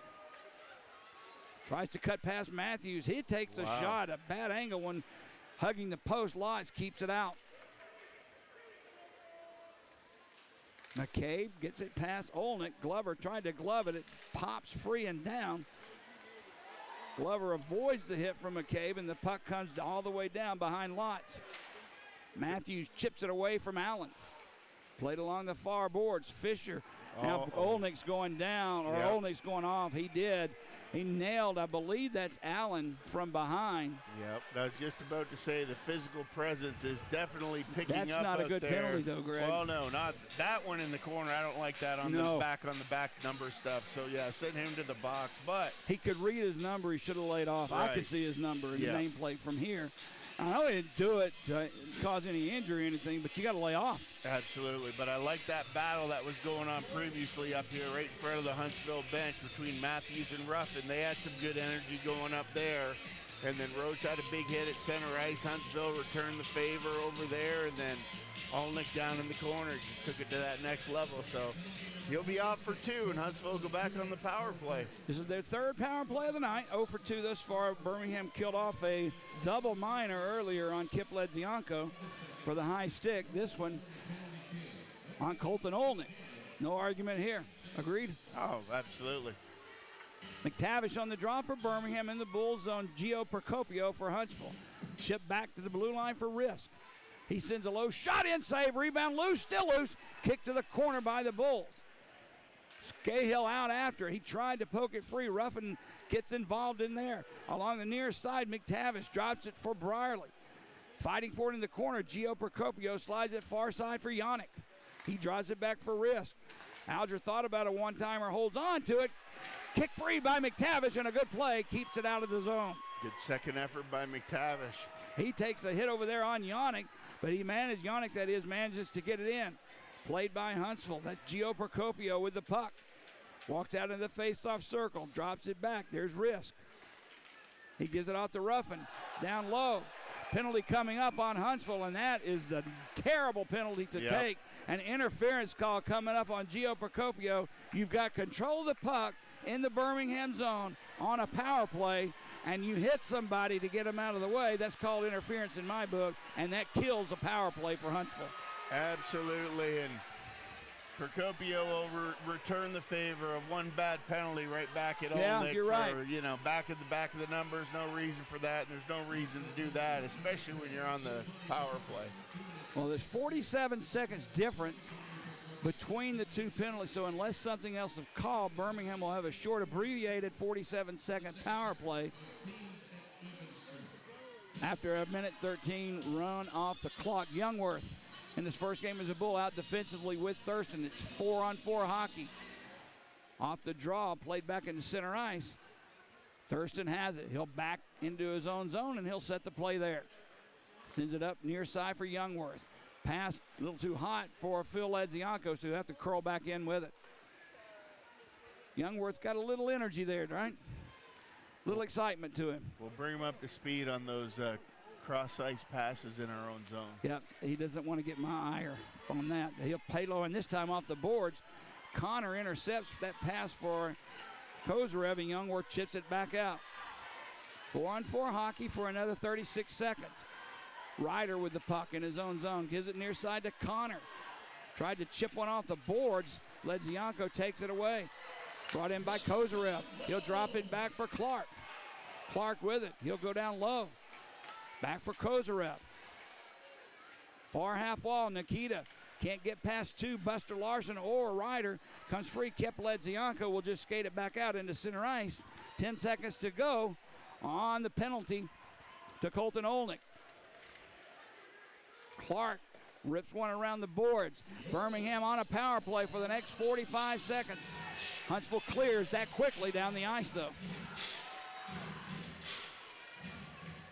tries to cut past Matthews. He takes a shot, a bad angle when hugging the post. Lotz keeps it out. McCabe gets it past Olnick. Glover tried to glove it. It pops free and down. Glover avoids the hit from McCabe, and the puck comes all the way down behind Lotz. Matthews chips it away from Allen. Played along the far boards. Fisher. Now Olnick's going down, or Olnick's going off. He did. He nailed, I believe that's Allen from behind. Yep. I was just about to say the physical presence is definitely picking up. That's not a good there. penalty, though, Greg. Well, no, not that one in the corner. I don't like that on the back number stuff. So, yeah, send him to the box. But he could read his number. He should have laid off. Right. I could see his number in the nameplate from here. I know he didn't do it to cause any injury or anything, but you got to lay off. Absolutely, but I like that battle that was going on previously up here right in front of the Huntsville bench between Matthews and Ruffin. They had some good energy going up there, and then Rose had a big hit at center ice. Huntsville returned the favor over there, and then Olnick down in the corner just took it to that next level. So he'll be off for 2, and Huntsville will go back on the power play. This is their third power play of the night. 0 for 2 thus far. Birmingham killed off a double minor earlier on Kip Ledzianko for the high stick. This one on Colton Olnick. No argument here. Agreed? Oh, absolutely. McTavish on the draw for Birmingham in the Bull zone. Gio Procopio for Huntsville. Chip back to the blue line for Risk. He sends a low shot in, save, rebound, loose, still loose. Kick to the corner by the Bulls. Cahill out after. He tried to poke it free. Ruffin gets involved in there. Along the near side, McTavish drops it for Brierly. Fighting for it in the corner, Gio Procopio slides it far side for Yannick. He draws it back for Risk. Alger thought about a one-timer, holds on to it. Kick free by McTavish, and a good play keeps it out of the zone. Good second effort by McTavish. He takes a hit over there on Yannick, but Yannick manages to get it in. Played by Huntsville. That's Gio Procopio with the puck. Walks out in the face-off circle, drops it back. There's Risk. He gives it off to Ruffin. Down low. Penalty coming up on Huntsville, and that is a terrible penalty to take. An interference call coming up on Gio Procopio. You've got control of the puck in the Birmingham zone on a power play, and you hit somebody to get them out of the way. That's called interference in my book, and that kills a power play for Huntsville. Absolutely, and Procopio will return the favor of one bad penalty right back at Olnick. You're right. Back at the back of the numbers, no reason for that, and there's no reason to do that, especially when you're on the power play. Well, there's 47 seconds difference between the two penalties, so unless something else is called, Birmingham will have a short, abbreviated 47-second power play after a minute 13 run off the clock. Youngworth in his first game as a Bull out defensively with Thurston. It's 4-on-4 hockey. Off the draw, played back into center ice. Thurston has it. He'll back into his own zone, and he'll set the play there. Sends it up near side for Youngworth. Pass a little too hot for Phil Ledzianko, so he'll have to curl back in with it. Youngworth's got a little energy there, right? A little excitement to him. We'll bring him up to speed on those cross-ice passes in our own zone. Yep, he doesn't want to get my ire on that. He'll pay low, and this time off the boards. Connor intercepts that pass for Kozarev, and Youngworth chips it back out. 4-on-4 hockey for another 36 seconds. Ryder with the puck in his own zone. Gives it near side to Connor. Tried to chip one off the boards. Ledzianko takes it away. Brought in by Kozarev. He'll drop it back for Clark. Clark with it. He'll go down low. Back for Kozarev. Far half wall. Nikita can't get past two. Buster Larson or Ryder. Comes free. Kept Ledzianko. Will just skate it back out into center ice. 10 seconds to go on the penalty to Colton Olnick. Clark rips one around the boards. Birmingham on a power play for the next 45 seconds. Huntsville clears that quickly down the ice, though.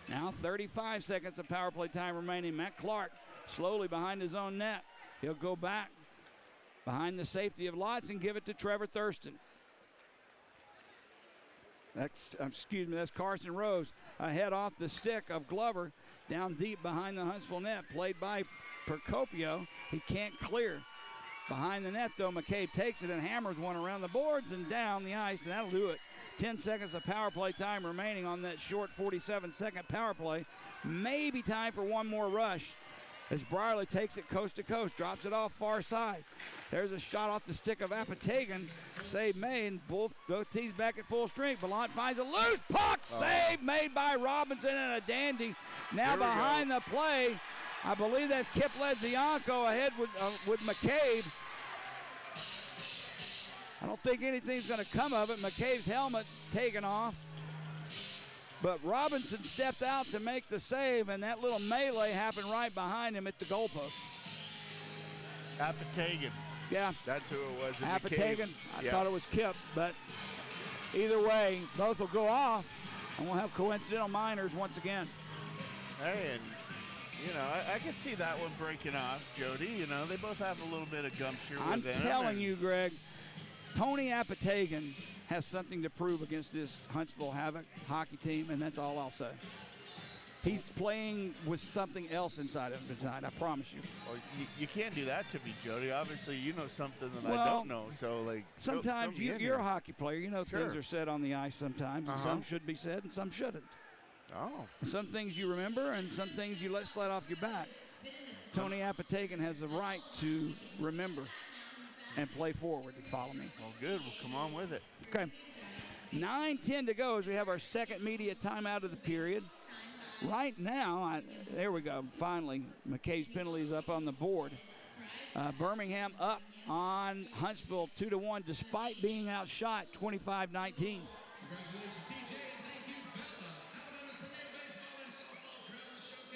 Now 35 seconds of power play time remaining. Matt Clark slowly behind his own net. He'll go back behind the safety of Lotz and give it to Trevor Thurston. That's Carson Rose. Ahead off the stick of Glover. Down deep behind the Huntsville net. Played by Procopio. He can't clear. Behind the net, though, McCabe takes it and hammers one around the boards and down the ice, and that'll do it. 10 seconds of power play time remaining on that short 47-second power play. Maybe time for one more rush as Brierly takes it coast to coast, drops it off far side. There's a shot off the stick of Apatagan. Save made, and both teams back at full strength. Ballant finds a loose puck. Save made by Robinson and a dandy. Now behind the play, I believe that's Kip Ledzianko ahead with McCabe. I don't think anything's going to come of it. McCabe's helmet taken off. But Robinson stepped out to make the save, and that little melee happened right behind him at the goalpost. Apatagan. Yeah. That's who it was. Apatagan. I thought it was Kip, but either way, both will go off, and we'll have coincidental minors once again. Hey, and, I can see that one breaking off, Jody. They both have a little bit of gumpture I'm within telling them. you, Greg, Tony Apatagan has something to prove against this Huntsville Havoc hockey team, and that's all I'll say. He's playing with something else inside of him tonight, I promise you. Well, you can't do that to me, Jody. Obviously, you know something that I don't know. So, sometimes you're a hockey player. Sure. Things are said on the ice sometimes, and some should be said and some shouldn't. Oh. Some things you remember and some things you let slide off your back. Tony Apatagan has the right to remember and play forward. You follow me? Well, good. We'll come on with it. Okay. 9:10 to go as we have our second media timeout of the period. Right now, there we go. Finally, McCabe's penalty is up on the board. Birmingham up on Huntsville 2-1 despite being outshot 25-19.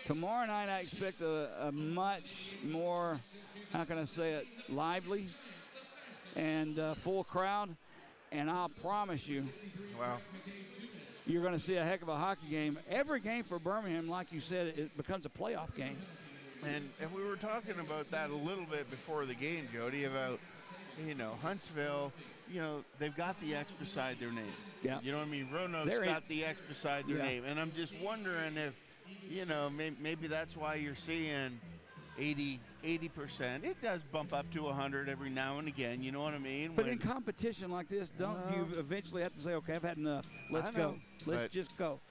Tomorrow night, I expect a much more, how can I say it, lively and full crowd. And I'll promise you, you're going to see a heck of a hockey game. Every game for Birmingham, like you said, it becomes a playoff game. And we were talking about that a little bit before the game, Jody, about, Huntsville, they've got the X beside their name. Yeah. You know what I mean? Roanoke's got the X beside their name. And I'm just wondering if, maybe that's why you're seeing 80%. It does bump up to 100 every now and again. You know what I mean? But in competition like this, don't you eventually have to say, okay, I've had enough. Let's go. Let's just go.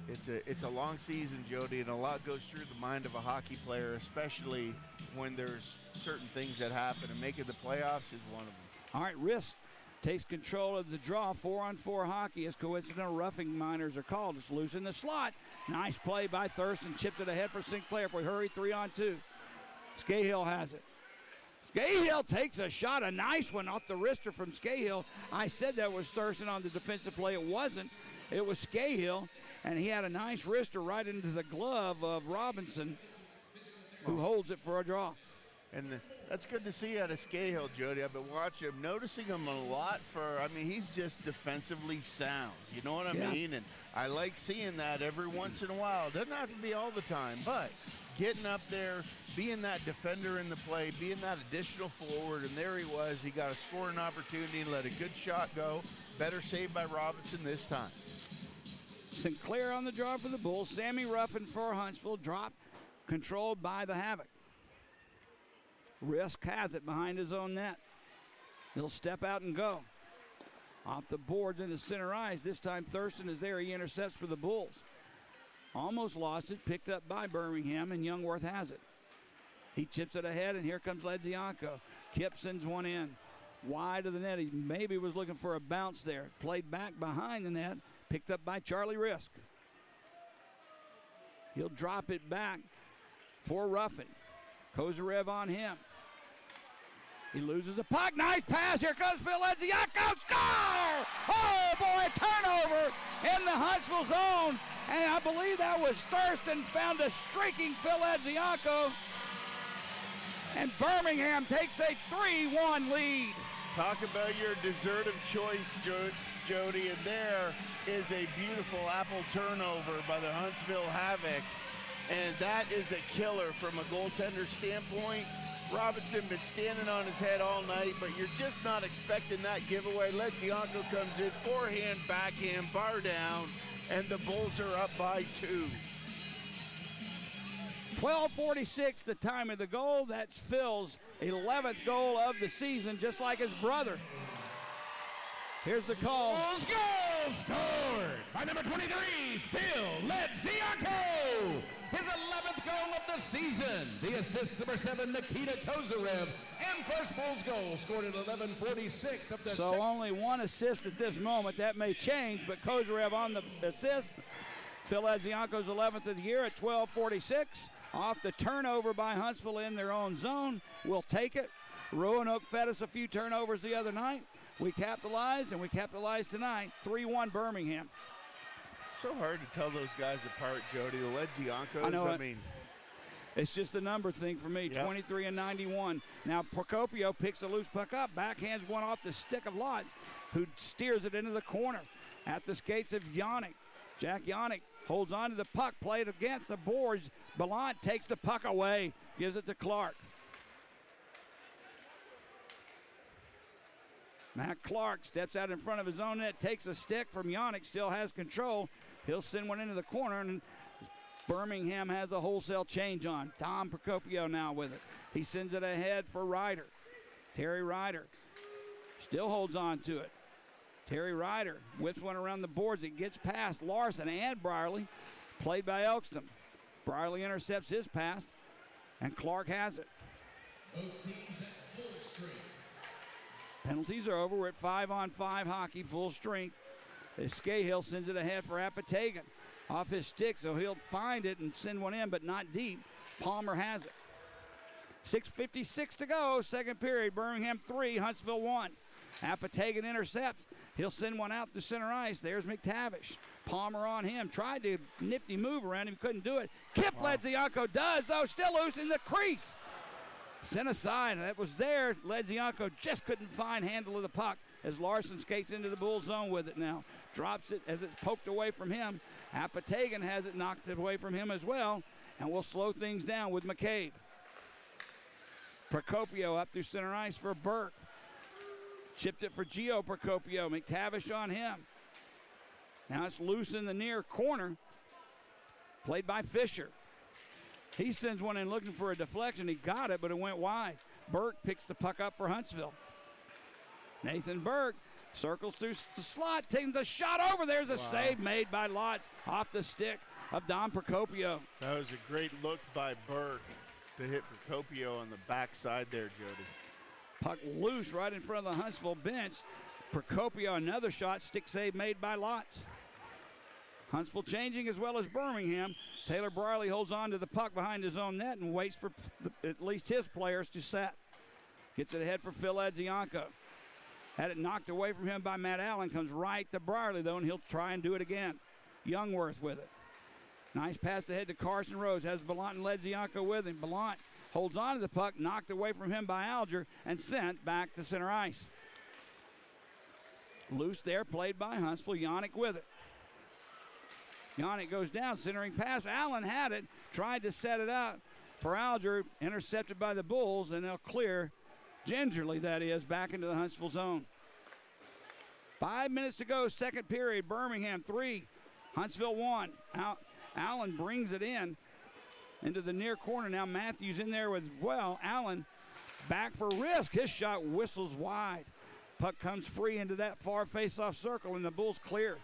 It's a long season, Jody, and a lot goes through the mind of a hockey player, especially when there's certain things that happen, and making the playoffs is one of them. All right, Riss takes control of the draw. 4-on-4 hockey as coincidental roughing minors are called. It's loose in the slot. Nice play by Thurston. Chipped it ahead for Sinclair for hurry 3-on-2. Scahill has it. Scahill takes a shot, a nice one off the wrister from Scahill. I said that was Thurston on the defensive play. It wasn't. It was Scahill, and he had a nice wrister right into the glove of Robinson, who holds it for a draw. And That's good to see out of Scahill, Jody. I've been watching him, noticing him a lot he's just defensively sound. You know what I mean? And I like seeing that every once in a while. It doesn't have to be all the time, but getting up there, being that defender in the play, being that additional forward, and there he was. He got a scoring opportunity and let a good shot go. Better saved by Robinson this time. Sinclair on the draw for the Bulls. Sammy Ruffin for Huntsville. Drop controlled by the Havoc. Risk has it behind his own net. He'll step out and go. Off the boards into center ice. This time Thurston is there. He intercepts for the Bulls. Almost lost it. Picked up by Birmingham, and Youngworth has it. He chips it ahead, and here comes Ledzianko. Kip sends one in. Wide of the net. He maybe was looking for a bounce there. Played back behind the net. Picked up by Charlie Risk. He'll drop it back for Ruffin. Kozarev on him. He loses the puck. Nice pass. Here comes Phil Ledzianko. Score! Oh, boy, turnover in the Huntsville zone. And I believe that was Thurston found a streaking Phil Ledzianko. And Birmingham takes a 3-1 lead. Talk about your dessert of choice, Jody. And there is a beautiful apple turnover by the Huntsville Havoc. And that is a killer from a goaltender standpoint. Robinson been standing on his head all night, but you're just not expecting that giveaway. Ledzianko comes in, forehand, backhand, bar down, and the Bulls are up by 2. 12:46, the time of the goal. That's Phil's 11th goal of the season, just like his brother. Here's the call. Bulls goal scored by number 23, Phil Ledzianko. His 11th goal of the season. The assist, number 7, Nikita Kozarev. And first Bulls goal scored at 11:46 of the So only one assist at this moment. That may change, but Kozarev on the assist. Phil Ledzianko's 11th of the year at 12:46. Off the turnover by Huntsville in their own zone. We'll take it. Roanoke fed us a few turnovers the other night. We capitalized, and we capitalized tonight. 3-1 Birmingham. So hard to tell those guys apart, Jody. The Ledziankos, I know. I mean, it's just a number thing for me. Yep. 23 and 91. Now Procopio picks a loose puck up, backhands one off the stick of Lotz, who steers it into the corner at the skates of Yannick. Jack Yannick holds on to the puck, played against the boards. Ballant takes the puck away, gives it to Clark. Matt Clark steps out in front of his own net, takes a stick from Yannick, still has control. He'll send one into the corner, and Birmingham has a wholesale change on. Tom Procopio now with it. He sends it ahead for Ryder. Terry Ryder still holds on to it. Terry Ryder whips one around the boards. It gets past Larson and Brierly, played by Elkston. Brierly intercepts his pass, and Clark has it. Both teams at full strength. Penalties are over. We're at 5-on-5 hockey, full strength. Scahill sends it ahead for Apatagan. Off his stick, so he'll find it and send one in, but not deep. Palmer has it. 6:56 to go, second period. Birmingham 3, Huntsville 1. Apatagan intercepts. He'll send one out to center ice. There's McTavish. Palmer on him. Tried to nifty move around him. Couldn't do it. Kip Ledzianko does, though. Still loose in the crease. Sent aside. That was there. Ledzianko just couldn't find handle of the puck as Larson skates into the Bull zone with it now. Drops it as it's poked away from him. Apatagan has it knocked away from him as well. And we'll slow things down with McCabe. Procopio up through center ice for Burke. Chipped it for Gio Procopio. McTavish on him. Now it's loose in the near corner. Played by Fisher. He sends one in looking for a deflection. He got it, but it went wide. Burke picks the puck up for Huntsville. Nathan Burke circles through the slot, taking the shot over. There's a save made by Lotz off the stick of Don Procopio. That was a great look by Burke to hit Procopio on the backside there, Jody. Puck loose right in front of the Huntsville bench. Procopio, another shot, stick save made by Lotz. Huntsville changing as well as Birmingham. Taylor Brierly holds on to the puck behind his own net and waits for at least his players to set. Gets it ahead for Phil Ledzianko. Had it knocked away from him by Matt Allen. Comes right to Brierly, though, and he'll try and do it again. Youngworth with it. Nice pass ahead to Carson Rose. Has Ballant and Ledzianko with him. Ballant Holds on to the puck, knocked away from him by Alger, and sent back to center ice. Loose there, played by Huntsville. Yannick with it. Yannick goes down, centering pass. Allen had it, tried to set it up for Alger, intercepted by the Bulls, and they'll clear, gingerly that is, back into the Huntsville zone. 5 minutes to go, second period. Birmingham 3, Huntsville 1. Allen brings it into the near corner. Now Matthews in there with, Allen back for Risk. His shot whistles wide. Puck comes free into that far face-off circle, and the Bulls clear.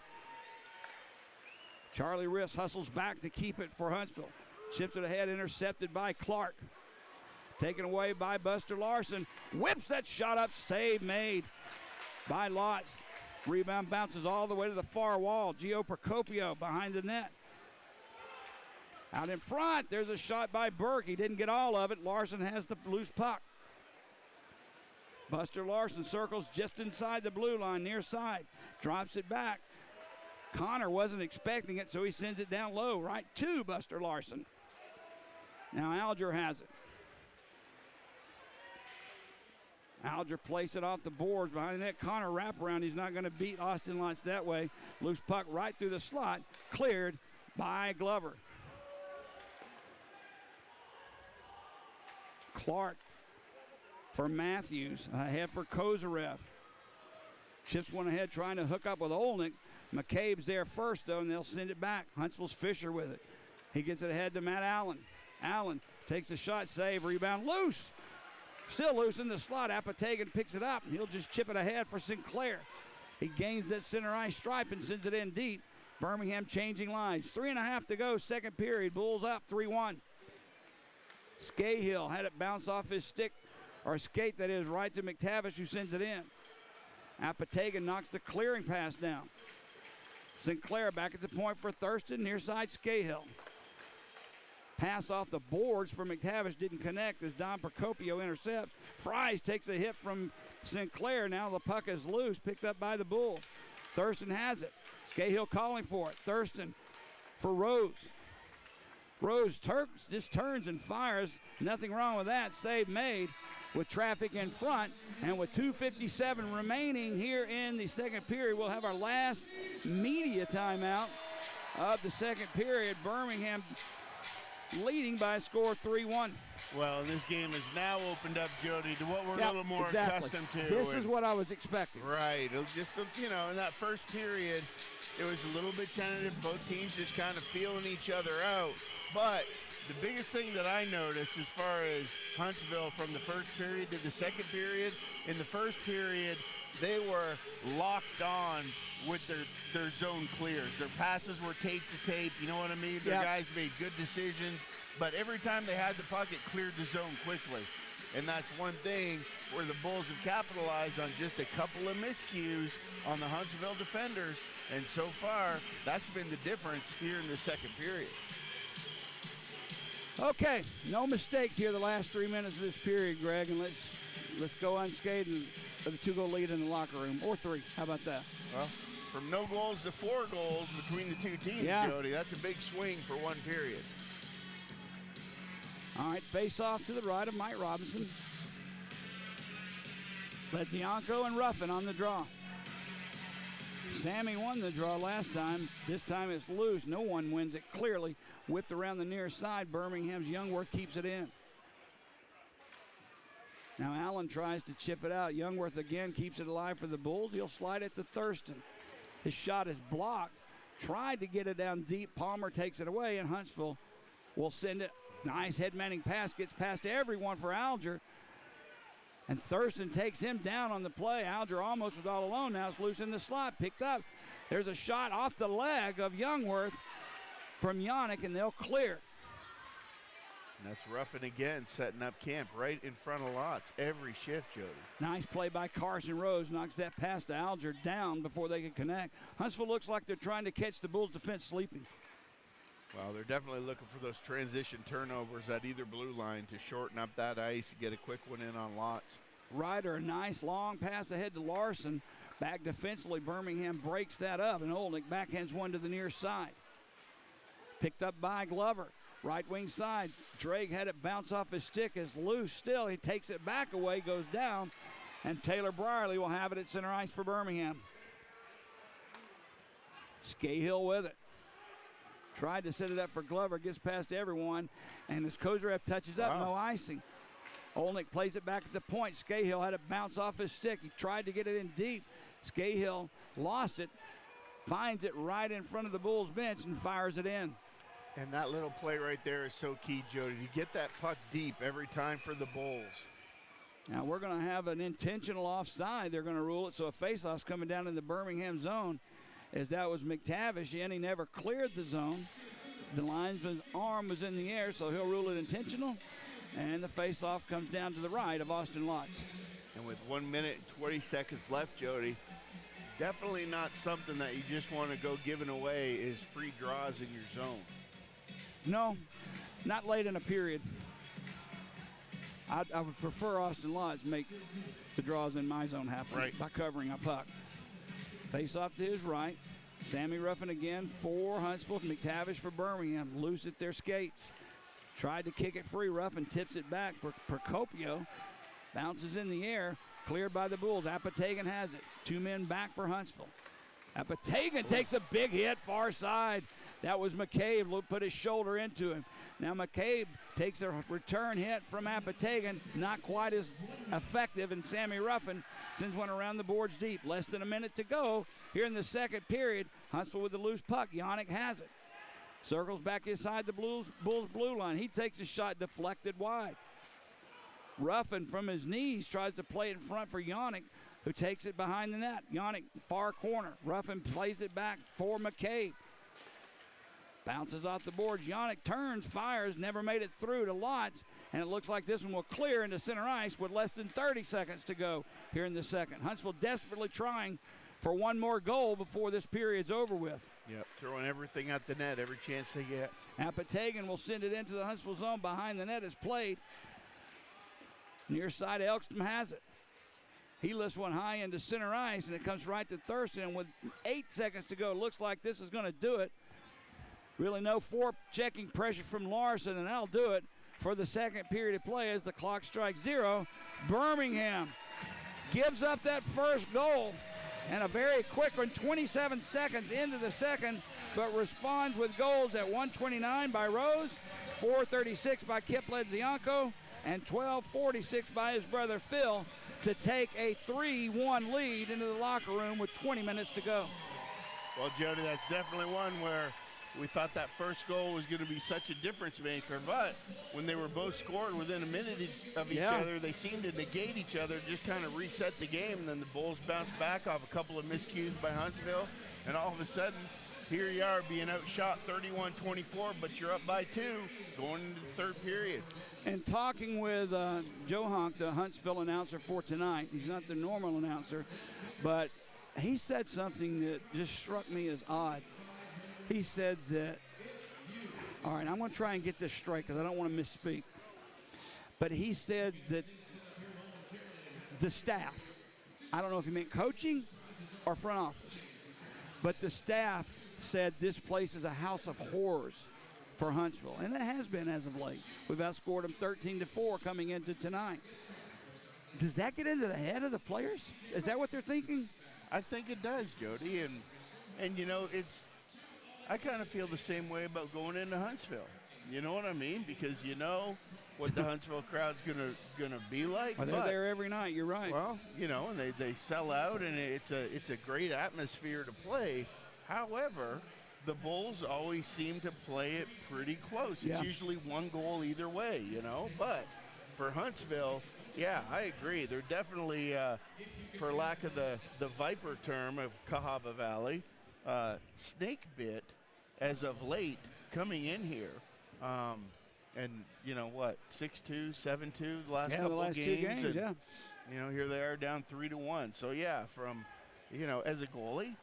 Charlie Risk hustles back to keep it for Huntsville. Chips it ahead, intercepted by Clark. Taken away by Buster Larson. Whips that shot up, save made by Lotz. Rebound bounces all the way to the far wall. Gio Procopio behind the net. Out in front, there's a shot by Burke. He didn't get all of it. Larson has the loose puck. Buster Larson circles just inside the blue line, near side. Drops it back. Connor wasn't expecting it, so he sends it down low, right to Buster Larson. Now Alger has it. Alger plays it off the boards behind the net. Connor wraparound. He's not going to beat Austin Lotz that way. Loose puck right through the slot. Cleared by Glover. Clark for Matthews. Ahead for Kozarev. Chips one ahead trying to hook up with Olnick. McCabe's there first, though, and they'll send it back. Huntsville's Fisher with it. He gets it ahead to Matt Allen. Allen takes a shot, save, rebound, loose. Still loose in the slot. Apatagan picks it up, and he'll just chip it ahead for Sinclair. He gains that center ice stripe and sends it in deep. Birmingham changing lines. 3.5 to go, second period. Bulls up 3-1. Scahill had it bounce off his stick, or skate that is, right to McTavish, who sends it in. Apatagan knocks the clearing pass down. Sinclair back at the point for Thurston, near side Scahill. Pass off the boards for McTavish didn't connect as Don Procopio intercepts. Fries takes a hit from Sinclair. Now the puck is loose, picked up by the Bulls. Thurston has it. Scahill calling for it. Thurston for Rose. Rose just turns and fires. Nothing wrong with that. Save made with traffic in front. And with 2:57 remaining here in the second period, we'll have our last media timeout of the second period. Birmingham leading by a score of 3-1. Well, this game has now opened up, Jody, to what we're a little more accustomed to. This is what I was expecting. Right. It'll just, in that first period, it was a little bit tentative. Both teams just kind of feeling each other out. But the biggest thing that I noticed as far as Huntsville from the first period to the second period, in the first period, they were locked on with their zone clears. Their passes were tape to tape. You know what I mean? Their guys made good decisions. But every time they had the puck, it cleared the zone quickly. And that's one thing where the Bulls have capitalized on, just a couple of miscues on the Huntsville defenders. And so far, that's been the difference here in the second period. Okay, no mistakes here the last 3 minutes of this period, Greg, and let's go unscathed with a 2-goal lead in the locker room, or 3. How about that? Well, from no goals to 4 goals between the two teams, Jody, that's a big swing for one period. All right, face off to the right of Mike Robinson. Lezianko and Ruffin on the draw. Sammy won the draw last time. This time it's loose. No one wins it clearly. Whipped around the near side. Birmingham's Youngworth keeps it in. Now Allen tries to chip it out. Youngworth again keeps it alive for the Bulls. He'll slide it to Thurston. His shot is blocked. Tried to get it down deep. Palmer takes it away, and Huntsville will send it. Nice head-manning pass. Gets past everyone for Alger. And Thurston takes him down on the play. Alger almost was all alone. Now it's loose in the slot. Picked up. There's a shot off the leg of Youngworth from Yannick, and they'll clear. And that's Ruffin again, setting up camp right in front of Lotz every shift, Jody. Nice play by Carson Rose. Knocks that pass to Alger down before they can connect. Huntsville looks like they're trying to catch the Bulls' defense sleeping. Well, they're definitely looking for those transition turnovers at either blue line to shorten up that ice and get a quick one in on Lotz. Ryder, a nice long pass ahead to Larson. Back defensively, Birmingham breaks that up, and Olnick backhands one to the near side. Picked up by Glover. Right wing side. Drake had it bounce off his stick. Is loose still. He takes it back away, goes down, and Taylor Brierly will have it at center ice for Birmingham. Scahill with it. Tried to set it up for Glover, gets past everyone, and as Kozarev touches up, no icing. Olnick plays it back at the point. Scahill had it bounce off his stick. He tried to get it in deep. Scahill lost it, finds it right in front of the Bulls bench, and fires it in. And that little play right there is so key, Jody. You get that puck deep every time for the Bulls. Now we're going to have an intentional offside. They're going to rule it, so a faceoff's coming down in the Birmingham zone, as that was McTavish in. He never cleared the zone. The linesman's arm was in the air, so he'll rule it intentional. And the faceoff comes down to the right of Austin Lotz. And with 1 minute and 20 seconds left, Jody, definitely not something that you just want to go giving away is free draws in your zone. No, not late in a period. I would prefer Austin Lotz make the draws in my zone happen by covering a puck. Face off to his right. Sammy Ruffin again for Huntsville. McTavish for Birmingham. Loose at their skates. Tried to kick it free. Ruffin tips it back for Procopio. Bounces in the air. Cleared by the Bulls. Apatagan has it. 2 men back for Huntsville. Apatagan takes a big hit far side. That was McCabe. Put his shoulder into him. Now McCabe takes a return hit from Apatagan. Not quite as effective, and Sammy Ruffin sends one around the boards deep. Less than a minute to go here in the second period. Huntsville with the loose puck. Yannick has it. Circles back inside the Bulls blue line. He takes a shot deflected wide. Ruffin from his knees tries to play it in front for Yannick, who takes it behind the net. Yannick, far corner. Ruffin plays it back for McCabe. Bounces off the boards. Yannick turns, fires, never made it through to Lotz, and it looks like this one will clear into center ice with less than 30 seconds to go here in the second. Huntsville desperately trying for one more goal before this period's over with. Yep, throwing everything at the net, every chance they get. Apatagan will send it into the Huntsville zone. Behind the net is played. Near side, Elkstrom has it. He lifts one high into center ice, and it comes right to Thurston. And with 8 seconds to go, looks like this is going to do it. Really no checking pressure from Larson, and that'll do it for the second period of play as the clock strikes 0. Birmingham gives up that first goal, and a very quick one, 27 seconds into the second, but responds with goals at 1:29 by Rose, 4:36 by Kip Ledzianko, and 12:46 by his brother Phil to take a 3-1 lead into the locker room with 20 minutes to go. Well, Jody, that's definitely one where we thought that first goal was going to be such a difference maker, but when they were both scored within a minute of each other, they seemed to negate each other, just kind of reset the game, and then the Bulls bounced back off a couple of miscues by Huntsville, and all of a sudden, here you are being outshot 31-24, but you're up by 2 going into the third period. And talking with Joe Honk, the Huntsville announcer for tonight, he's not the normal announcer, but he said something that just struck me as odd. He said that, all right, I'm going to try and get this straight because I don't want to misspeak. But he said that the staff, I don't know if he meant coaching or front office, but the staff said this place is a house of horrors for Huntsville, and it has been as of late. We've outscored them 13-4 coming into tonight. Does that get into the head of the players? Is that what they're thinking? I think it does, Jody, and you know, I kind of feel the same way about going into Huntsville. You know what I mean? Because you know what the Huntsville crowd's gonna be like. Well, they're there every night. You're right. Well, you know, and they sell out, and it's a great atmosphere to play. However, the Bulls always seem to play it pretty close. It's usually one goal either way, you know. But for Huntsville, yeah, I agree. They're definitely, for lack of the Viper term of Cahaba Valley, snake bit as of late coming in here. And you know what, 6-2, 7-2 the last couple games. 2 games, and, you know, here they are down 3-1. So yeah, from, you know, as a goalie,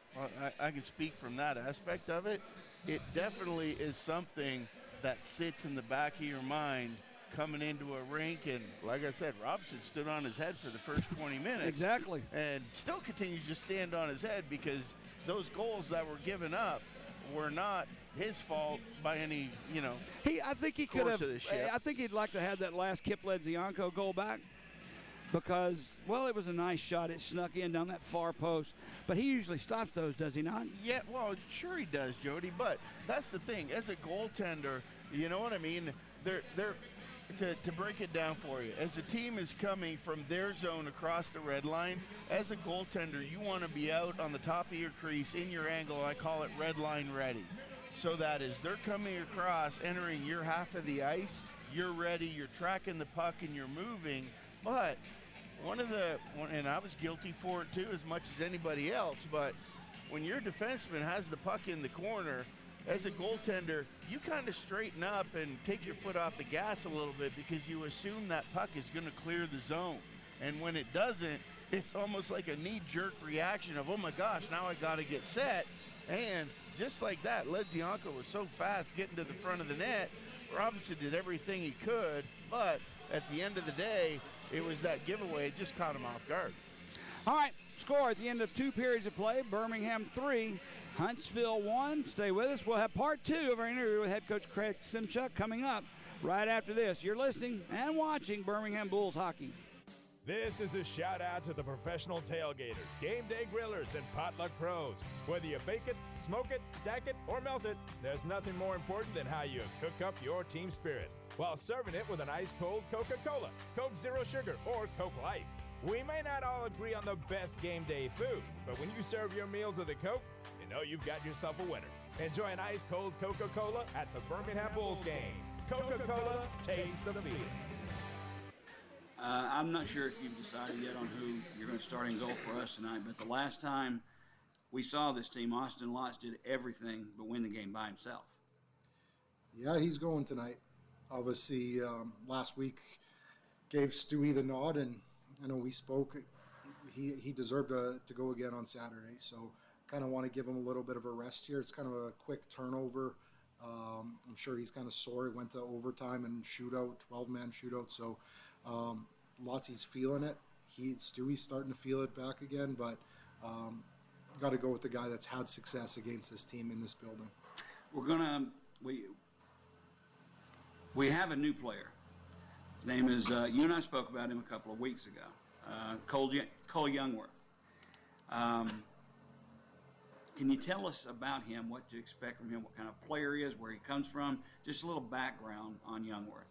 I can speak from that aspect of it. It definitely is something that sits in the back of your mind coming into a rink, and like I said, Robson stood on his head for the first 20 minutes. Exactly. And still continues to stand on his head because those goals that were given up were not his fault by any, I think he could course have. of the ship. I think he'd like to have that last Kip Ledzianko goal back because, well, it was a nice shot. It snuck in down that far post. But he usually stops those, does he not? Yeah, well, sure he does, Jody. But that's the thing. As a goaltender, you know what I mean? To break it down for you, as a team is coming from their zone across the red line, as a goaltender, you want to be out on the top of your crease in your angle. I call it red line ready. So that is, they're coming across, entering your half of the ice, you're ready, you're tracking the puck, and you're moving. But and I was guilty for it too as much as anybody else, but when your defenseman has the puck in the corner, as a goaltender, you kind of straighten up and take your foot off the gas a little bit because you assume that puck is going to clear the zone. And when it doesn't, it's almost like a knee-jerk reaction of, oh my gosh, now I got to get set. And just like that, Ledzianko was so fast getting to the front of the net. Robinson did everything he could, but at the end of the day, it was that giveaway. It just caught him off guard. All right, score at the end of 2 periods of play, Birmingham 3, Huntsville 1. Stay with us. We'll have part 2 of our interview with head coach Craig Simchuk coming up right after this. You're listening and watching Birmingham Bulls hockey. This is a shout out to the professional tailgaters, game day grillers, and potluck pros. Whether you bake it, smoke it, stack it, or melt it, there's nothing more important than how you cook up your team spirit while serving it with an ice-cold Coca-Cola, Coke Zero Sugar, or Coke Life. We may not all agree on the best game day food, but when you serve your meals with a Coke, you know you've got yourself a winner. Enjoy an ice-cold Coca-Cola at the Birmingham Bulls game. Coca-Cola, taste the feeling. I'm not sure if you've decided yet on who you're going to start in goal for us tonight, but the last time we saw this team, Austin Lotz did everything but win the game by himself. Yeah, he's going tonight. Obviously, last week gave Stewie the nod, and I know we spoke. He deserved to go again on Saturday, so kind of want to give him a little bit of a rest here. It's kind of a quick turnover. I'm sure he's kind of sore. He went to overtime and shootout, 12-man shootout, so Lottie's feeling it. Stewie's starting to feel it back again, but got to go with the guy that's had success against this team in this building. We have a new player. His name is, you and I spoke about him a couple of weeks ago, Cole Youngworth. Can you tell us about him, what to expect from him, what kind of player he is, where he comes from, just a little background on Youngworth?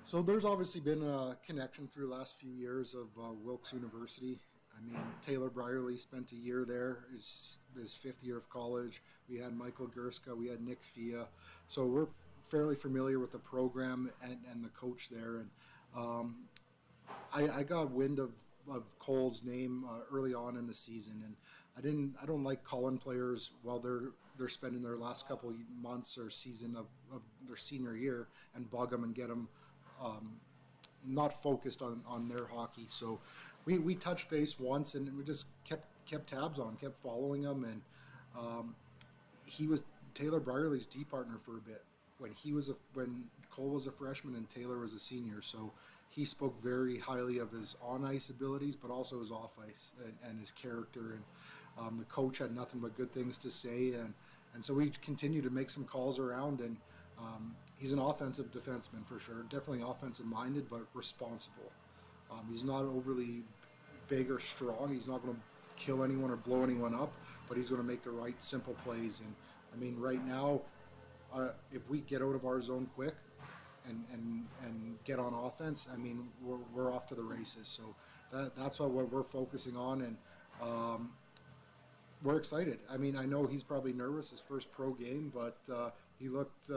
So there's obviously been a connection through the last few years of Wilkes University. I mean, Taylor Brierly spent a year there, his 5th year of college. We had Michael Gurska, we had Nick Fia. So we're fairly familiar with the program and the coach there. And I got wind of Cole's name early on in the season, and I don't like calling players while they're spending their last couple months or season of their senior year and bug them and get them not focused on their hockey. So we touched base once, and we just kept tabs on him, kept following him, and he was Taylor Brierly's D partner for a bit when Cole was a freshman and Taylor was a senior. So he spoke very highly of his on-ice abilities, but also his off-ice and his character. And the coach had nothing but good things to say. And so we continue to make some calls around. And he's an offensive defenseman for sure. Definitely offensive-minded, but responsible. He's not overly big or strong. He's not going to kill anyone or blow anyone up, but he's going to make the right, simple plays. And, I mean, right now, if we get out of our zone quick and get on offense, I mean, we're off to the races. So that's what we're focusing on, and we're excited. I mean, I know he's probably nervous, his first pro game, but he looked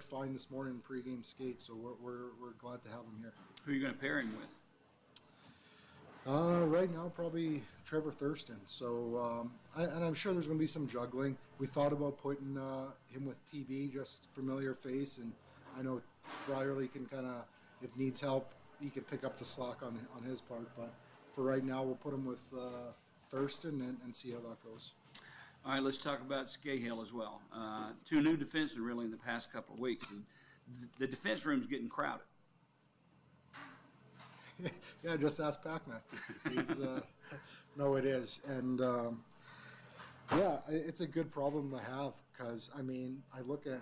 fine this morning in pregame skate. So we're glad to have him here. Who are you going to pair him with? Right now, probably Trevor Thurston. So, and I'm sure there's going to be some juggling. We thought about putting him with TB, just familiar face, and I know Brierly can kind of, if needs help, he could pick up the slack on his part. But for right now, we'll put him with Thurston and see how that goes. All right, let's talk about Scahill as well. 2 new defensemen really in the past couple of weeks. The defense room's getting crowded. Yeah, just ask Pac-Man. No, it is. And Yeah, it's a good problem to have because, I mean, I look at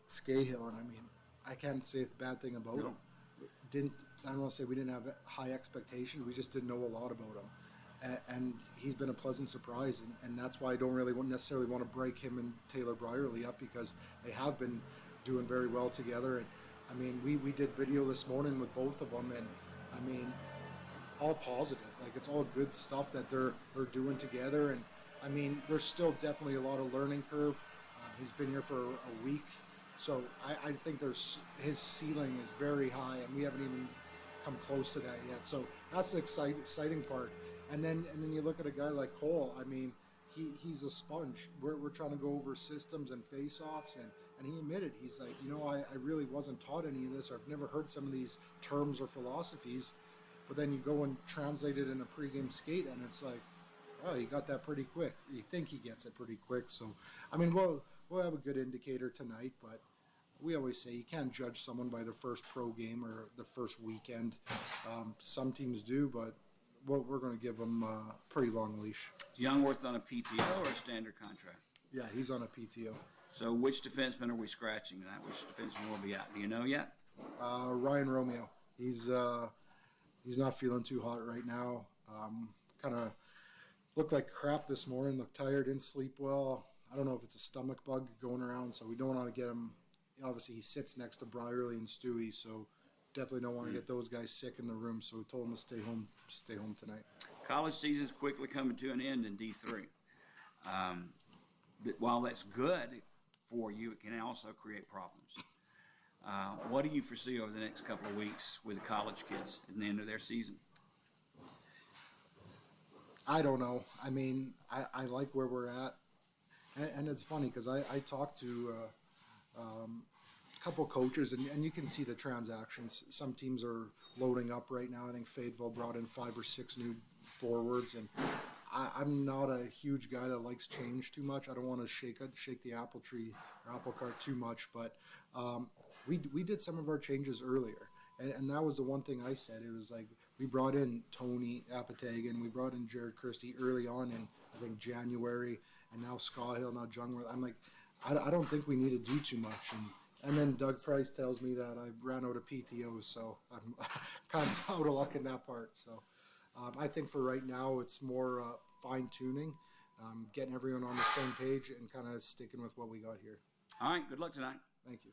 Scahill, and I mean, I can't say a bad thing about him. I don't want to say we didn't have high expectations. We just didn't know a lot about him. And he's been a pleasant surprise, and that's why I don't really necessarily want to break him and Taylor Brierley up, because they have been doing very well together. And I mean, we did video this morning with both of them, and I mean, all positive. Like, it's all good stuff that they're doing together. And I mean, there's still definitely a lot of learning curve. He's been here for a week, so I think his ceiling is very high, and we haven't even come close to that yet. So that's the exciting part. And then you look at a guy like Cole. I mean, he's a sponge. We're trying to go over systems and face-offs, and he admitted, he's like, I really wasn't taught any of this, or I've never heard some of these terms or philosophies. But then you go and translate it in a pregame skate, and it's like, oh, he got that pretty quick. You think he gets it pretty quick. So, I mean, we'll have a good indicator tonight, but we always say you can't judge someone by their first pro game or the first weekend. Some teams do, but we're going to give them a pretty long leash. Youngworth on a PTO or a standard contract? Yeah, he's on a PTO. So which defenseman are we scratching tonight? Which defenseman will be out? Do you know yet? Ryan Romeo. He's not feeling too hot right now. Kind of looked like crap this morning. Looked tired, didn't sleep well. I don't know if it's a stomach bug going around, so we don't want to get him. Obviously, he sits next to Brierley and Stewie, so definitely don't want to get those guys sick in the room. So we told him to stay home tonight. College season's quickly coming to an end in D3. But while that's good for you, it can also create problems. What do you foresee over the next couple of weeks with the college kids at the end of their season? I don't know. I mean, I like where we're at. And it's funny because I talked to a couple coaches, and you can see the transactions. Some teams are loading up right now. I think Fayetteville brought in 5 or 6 new forwards, and I'm not a huge guy that likes change too much. I don't want to shake the apple cart too much, but we did some of our changes earlier, and that was the one thing I said. It was like we brought in Tony Apatagan, we brought in Jared Christie early on in, I think, January, and now Scahill, now Jungwirth. I'm like, I don't think we need to do too much. And then Doug Price tells me that I ran out of PTOs, so I'm kind of out of luck in that part. So I think for right now it's more fine-tuning, getting everyone on the same page and kind of sticking with what we got here. All right, good luck tonight. Thank you.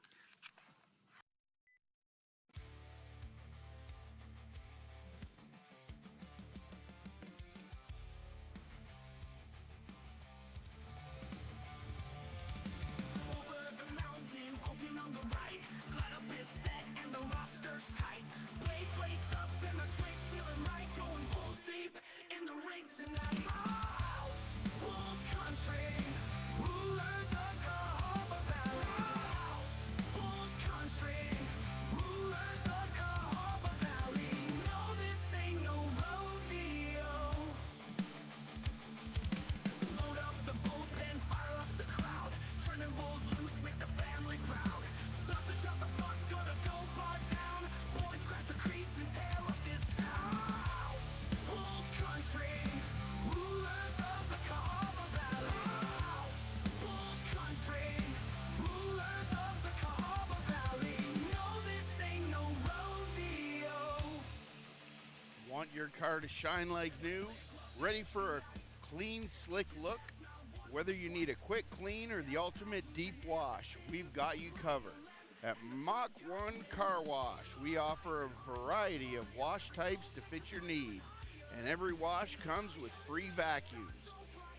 Want your car to shine like new? Ready for a clean, slick look? Whether you need a quick clean or the ultimate deep wash, we've got you covered. At Mach 1 Car Wash, we offer a variety of wash types to fit your need, and every wash comes with free vacuums.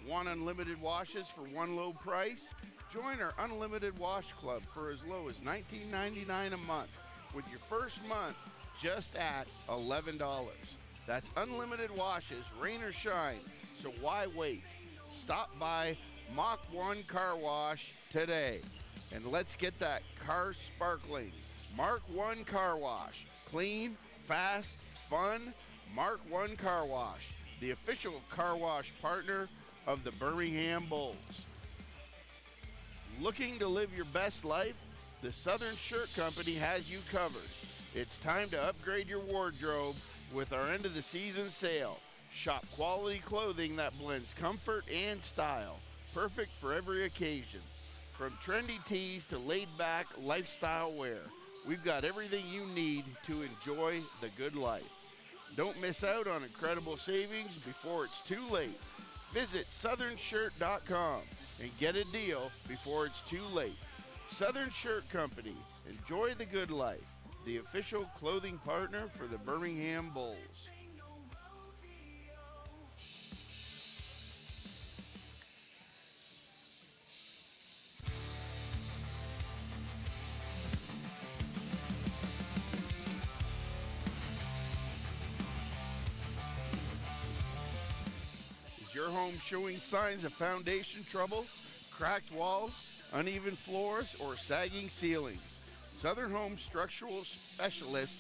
Want unlimited washes for one low price? Join our Unlimited Wash Club for as low as $19.99 a month, with your first month just at $11. That's unlimited washes, rain or shine, so why wait? Stop by Mach 1 Car Wash today, and let's get that car sparkling. Mach 1 Car Wash. Clean, fast, fun. Mach 1 Car Wash, the official car wash partner of the Birmingham Bulls. Looking to live your best life? The Southern Shirt Company has you covered. It's time to upgrade your wardrobe with our end of the season sale. Shop quality clothing that blends comfort and style, perfect for every occasion. From trendy tees to laid-back lifestyle wear, we've got everything you need to enjoy the good life. Don't miss out on incredible savings before it's too late. Visit southernshirt.com and get a deal before it's too late. Southern Shirt Company. Enjoy the good life. The official clothing partner for the Birmingham Bulls. Is your home showing signs of foundation trouble, cracked walls, uneven floors, or sagging ceilings? Southern Home Structural Specialist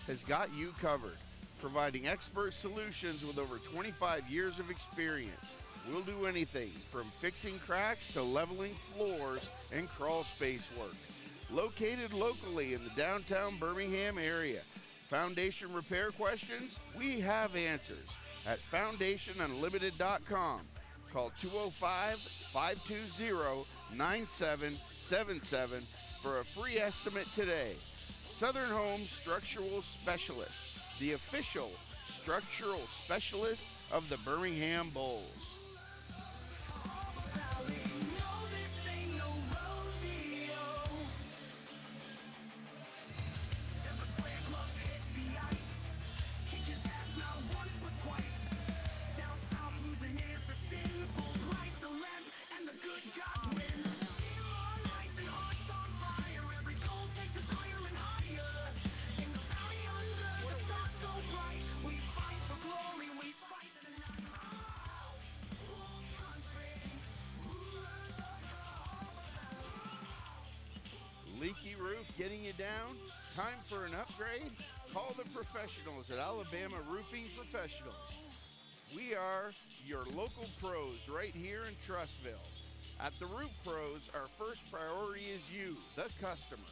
has got you covered, providing expert solutions with over 25 years of experience. We'll do anything from fixing cracks to leveling floors and crawl space work. Located locally in the downtown Birmingham area, foundation repair questions? We have answers at foundationunlimited.com. Call 205-520-9777 for a free estimate today. Southern Home Structural Specialist, the official structural specialist of the Birmingham Bulls. Leaky roof getting you down? Time for an upgrade? Call the professionals at Alabama Roofing Professionals. We are your local pros right here in Trussville. At the Roof Pros, our first priority is you, the customer,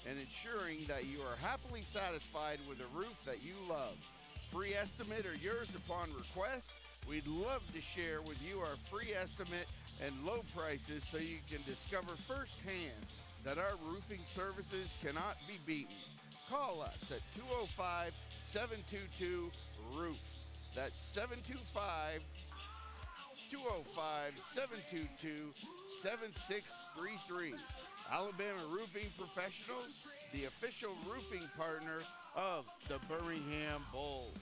and ensuring that you are happily satisfied with a roof that you love. Free estimate are yours upon request. We'd love to share with you our free estimate and low prices so you can discover firsthand that our roofing services cannot be beaten. Call us at 205-722-ROOF. That's 205-722-7633. Alabama Roofing Professionals, the official roofing partner of the Birmingham Bulls.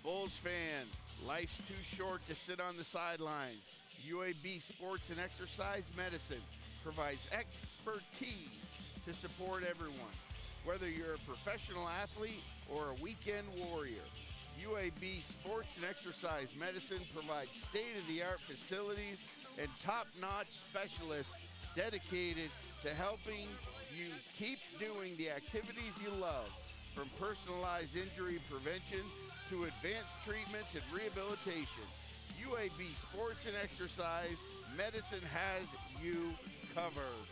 Bulls fans, life's too short to sit on the sidelines. UAB Sports and Exercise Medicine provides expertise to support everyone. Whether you're a professional athlete or a weekend warrior, UAB Sports and Exercise Medicine provides state-of-the-art facilities and top-notch specialists dedicated to helping you keep doing the activities you love, from personalized injury prevention to advanced treatments and rehabilitation. UAB Sports and Exercise Medicine has you covered.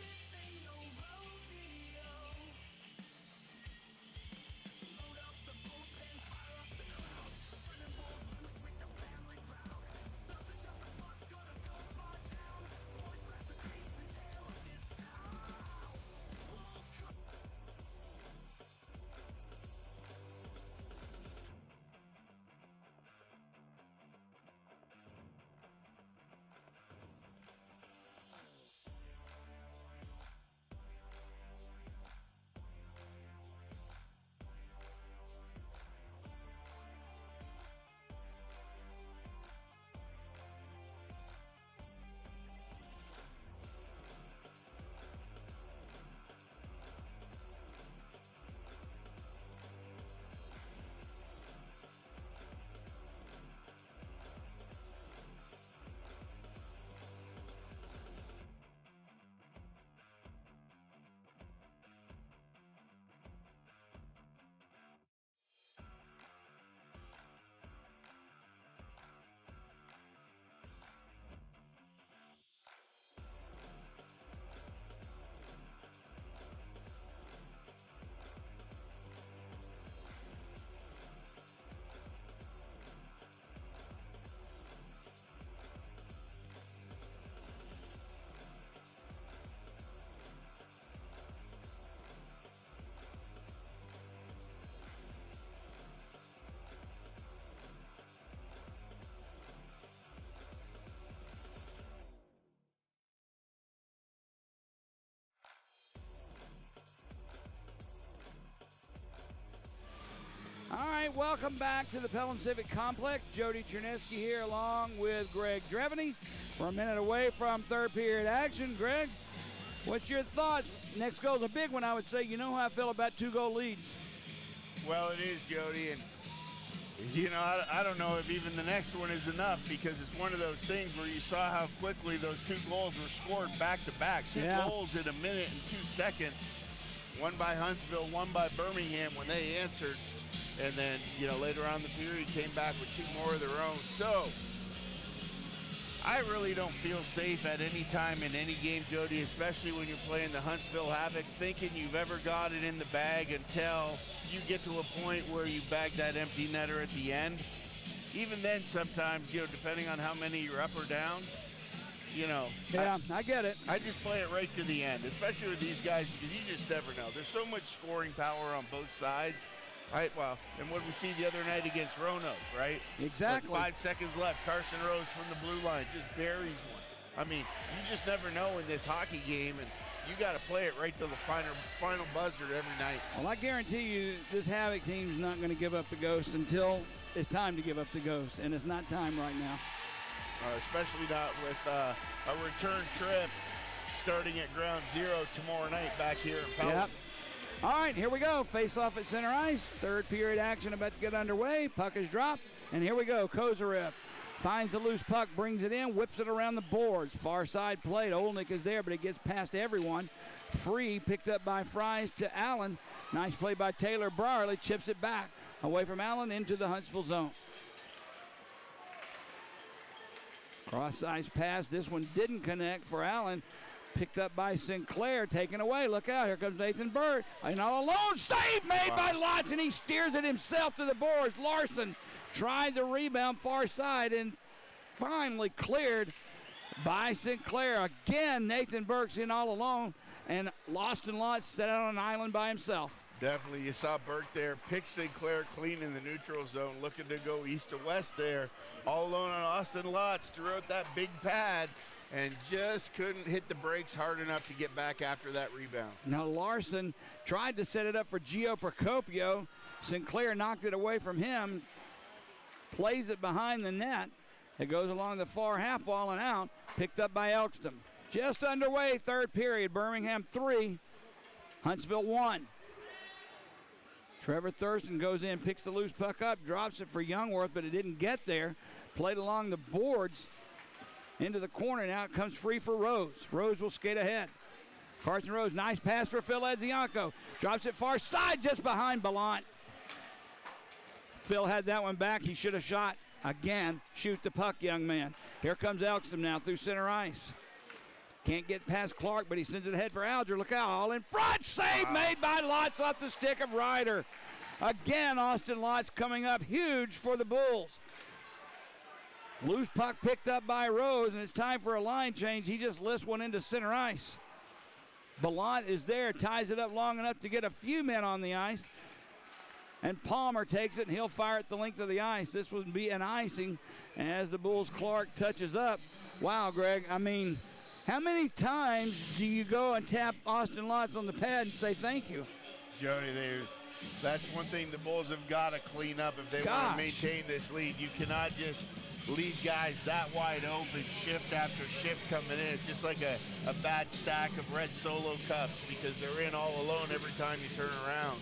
right, welcome back to the Pelham Civic Complex. Jody Chernesky here along with Greg Drevany. We're a minute away from third period action. Greg, what's your thoughts? Next goal's a big one, I would say. You know how I feel about 2-goal leads. Well, it is, Jody, and you know, I don't know if even the next one is enough, because it's one of those things where you saw how quickly those 2 goals were scored back-to-back. 2 goals in a minute and 2 seconds. One by Huntsville, one by Birmingham when they answered. And then, you know, later on in the period came back with 2 more of their own. So, I really don't feel safe at any time in any game, Jody, especially when you're playing the Huntsville Havoc, thinking you've ever got it in the bag until you get to a point where you bag that empty netter at the end. Even then, sometimes, you know, depending on how many you're up or down, you know. Yeah, I get it. I just play it right to the end, especially with these guys, because you just never know. There's so much scoring power on both sides. Right, well, and what we see the other night against Roanoke, right? Exactly. Like 5 seconds left, Carson Rose from the blue line just buries one. I mean, you just never know in this hockey game, and you got to play it right to the final buzzer every night. Well, I guarantee you this Havoc team's not going to give up the ghost until it's time to give up the ghost, and it's not time right now. Especially not with a return trip starting at ground zero tomorrow night back here in Pelham. Yep. All right, here we go. Face off at center ice. Third period action about to get underway. Puck is dropped, and here we go. Kozarev finds the loose puck, brings it in, whips it around the boards. Far side plate. Olnick is there, but it gets past everyone. Free, picked up by Fries to Allen. Nice play by Taylor Brierly. Chips it back away from Allen into the Huntsville zone. Cross-ice pass. This one didn't connect for Allen. Picked up by Sinclair, taken away. Look out, here comes Nathan Bird. And all alone, save made by Lotz, and he steers it himself to the boards. Larson tried the rebound far side and finally cleared by Sinclair. Again, Nathan Burke's in all alone, and Austin Lotz set out on an island by himself. Definitely, you saw Burke there, pick Sinclair clean in the neutral zone, looking to go east to west there. All alone on Austin Lotz, threw out that big pad, and just couldn't hit the brakes hard enough to get back after that rebound. Now Larson tried to set it up for Gio Procopio. Sinclair knocked it away from him, plays it behind the net. It goes along the far half wall and out, picked up by Elkston. Just underway, third period. Birmingham 3, Huntsville 1. Trevor Thurston goes in, picks the loose puck up, drops it for Youngworth, but it didn't get there. Played along the boards into the corner. Now it comes free for Rose. Rose will skate ahead. Carson Rose, nice pass for Phil Edzianko. Drops it far side just behind Ballant. Phil had that one back. He should have shot again. Shoot the puck, young man. Here comes Elkston now through center ice. Can't get past Clark, but he sends it ahead for Alger. Look out, all in front. Save made by Lotz off the stick of Ryder. Again, Austin Lotz coming up huge for the Bulls. Loose puck picked up by Rose, and it's time for a line change. He just lifts one into center ice. Ballant is there, ties it up long enough to get a few men on the ice. And Palmer takes it, and he'll fire it the length of the ice. This would be an icing. And as the Bulls' Clark touches up, wow, Greg, I mean, how many times do you go and tap Austin Lotz on the pad and say thank you? Jody, that's one thing the Bulls have got to clean up if they want to maintain this lead. You cannot just leave guys that wide open shift after shift coming in. It's just like a bad stack of red Solo cups because they're in all alone every time you turn around.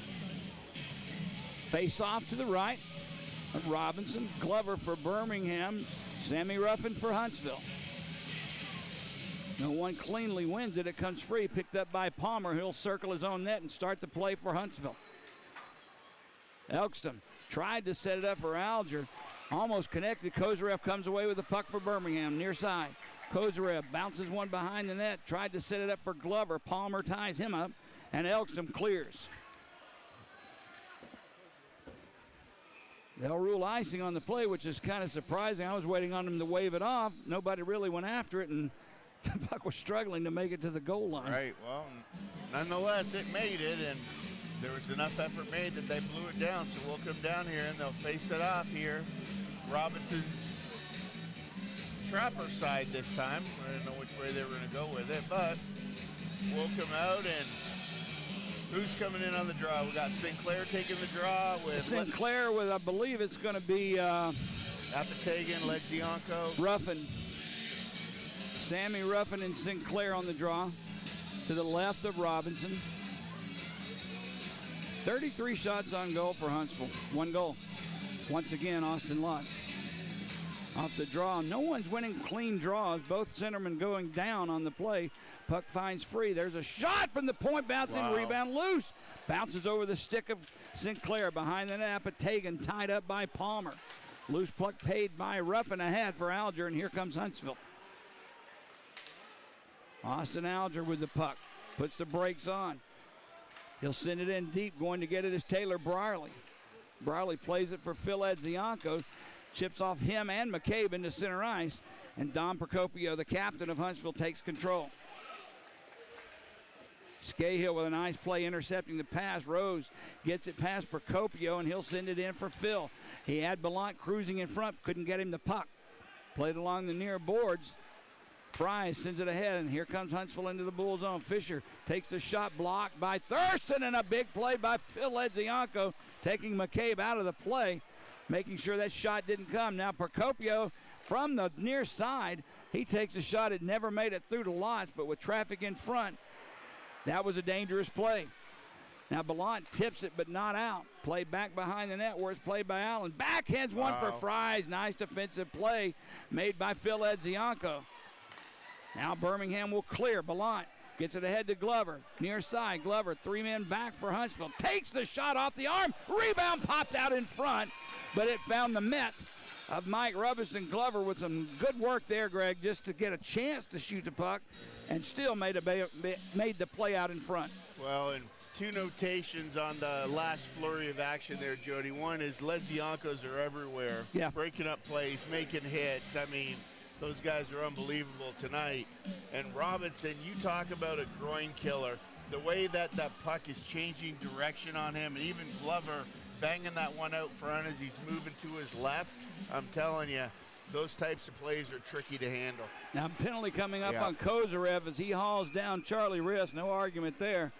Face off to the right. Robinson, Glover for Birmingham, Sammy Ruffin for Huntsville. No one cleanly wins it. It comes free, picked up by Palmer. He'll circle his own net and start the play for Huntsville. Elkston tried to set it up for Alger. Almost connected. Kozarev comes away with the puck for Birmingham, near side. Kozarev bounces one behind the net, tried to set it up for Glover. Palmer ties him up, and Elkston clears. They'll rule icing on the play, which is kind of surprising. I was waiting on them to wave it off. Nobody really went after it, and the puck was struggling to make it to the goal line. Right, well, nonetheless, it made it, and there was enough effort made that they blew it down, so we'll come down here, and they'll face it off here. Robinson's trapper side this time. I didn't know which way they were going to go with it, but we'll come out, and Who's coming in on the draw? We got Sinclair taking the draw with Sinclair with, I believe it's going to be Apatagan, Ledzianko. Ruffin. Sammy Ruffin and Sinclair on the draw. To the left of Robinson. 33 shots on goal for Huntsville. 1 goal. Once again, Austin Lutz. Off the draw. No one's winning clean draws. Both centermen going down on the play. Puck finds free. There's a shot from the point, bouncing, rebound loose. Bounces over the stick of Sinclair. Behind the net, Apatagan tied up by Palmer. Loose puck paid by Ruffin ahead for Alger, and here comes Huntsville. Austin Alger with the puck. Puts the brakes on. He'll send it in deep. Going to get it is Taylor Brierly. Brierly plays it for Phil Edzianko. Chips off him and McCabe into center ice. And Don Procopio, the captain of Huntsville, takes control. Scahill with a nice play intercepting the pass. Rose gets it past Procopio, and he'll send it in for Phil. He had Ballant cruising in front, couldn't get him the puck. Played along the near boards. Fry sends it ahead, and here comes Huntsville into the Bull zone. Fisher takes the shot, blocked by Thurston, and a big play by Phil Edzianko, taking McCabe out of the play, making sure that shot didn't come. Now Procopio from the near side, he takes a shot. It never made it through to Lotz, but with traffic in front, that was a dangerous play. Now Ballant tips it, but not out. Play back behind the net where it's played by Allen. Backhands one for Fries. Nice defensive play made by Phil Edzianko. Now Birmingham will clear. Ballant gets it ahead to Glover. Near side, Glover, 3 men back for Huntsville. Takes the shot off the arm. Rebound popped out in front, but it found the net of Mike Robinson. Glover with some good work there, Greg, just to get a chance to shoot the puck, and still made the play out in front. Well, and 2 notations on the last flurry of action there, Jody. One is Ledziankos are everywhere. Yeah. Breaking up plays, making hits. I mean, those guys are unbelievable tonight. And Robinson, you talk about a groin killer. The way that puck is changing direction on him, and even Glover banging that one out front as he's moving to his left, I'm telling you, those types of plays are tricky to handle. Now penalty coming up on Kozarev as he hauls down Charlie Riss. No argument there.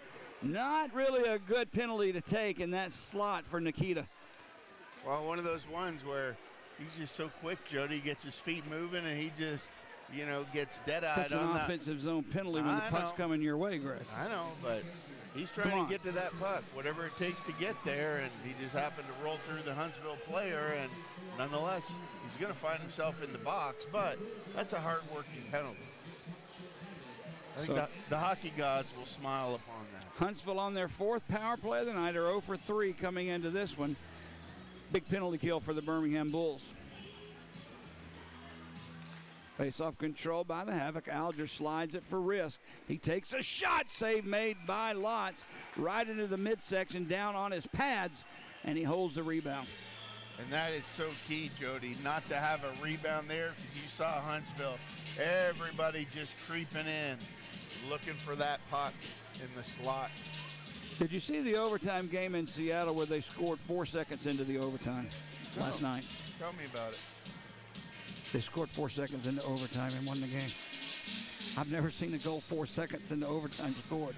Not really a good penalty to take in that slot for Nikita. Well, one of those ones where he's just so quick, Jody. He gets his feet moving, and he just, gets dead-eyed. That's an offensive zone penalty when the puck's coming your way, Greg. I know, but he's trying to get to that puck, whatever it takes to get there, and he just happened to roll through the Huntsville player, and nonetheless, he's going to find himself in the box, but that's a hard-working penalty. I think the hockey gods will smile upon that. Huntsville on their 4th power play of the night are 0 for 3 coming into this one. Big penalty kill for the Birmingham Bulls. Face-off control by the Havoc. Alger slides it for Risk. He takes a shot. Save made by Lotz. Right into the midsection, down on his pads, and he holds the rebound. And that is so key, Jody, not to have a rebound there, because you saw Huntsville, everybody just creeping in, looking for that puck in the slot. Did you see the overtime game in Seattle where they scored 4 seconds into the overtime last night? Tell me about it. They scored 4 seconds into overtime and won the game. I've never seen a goal 4 seconds into overtime scored.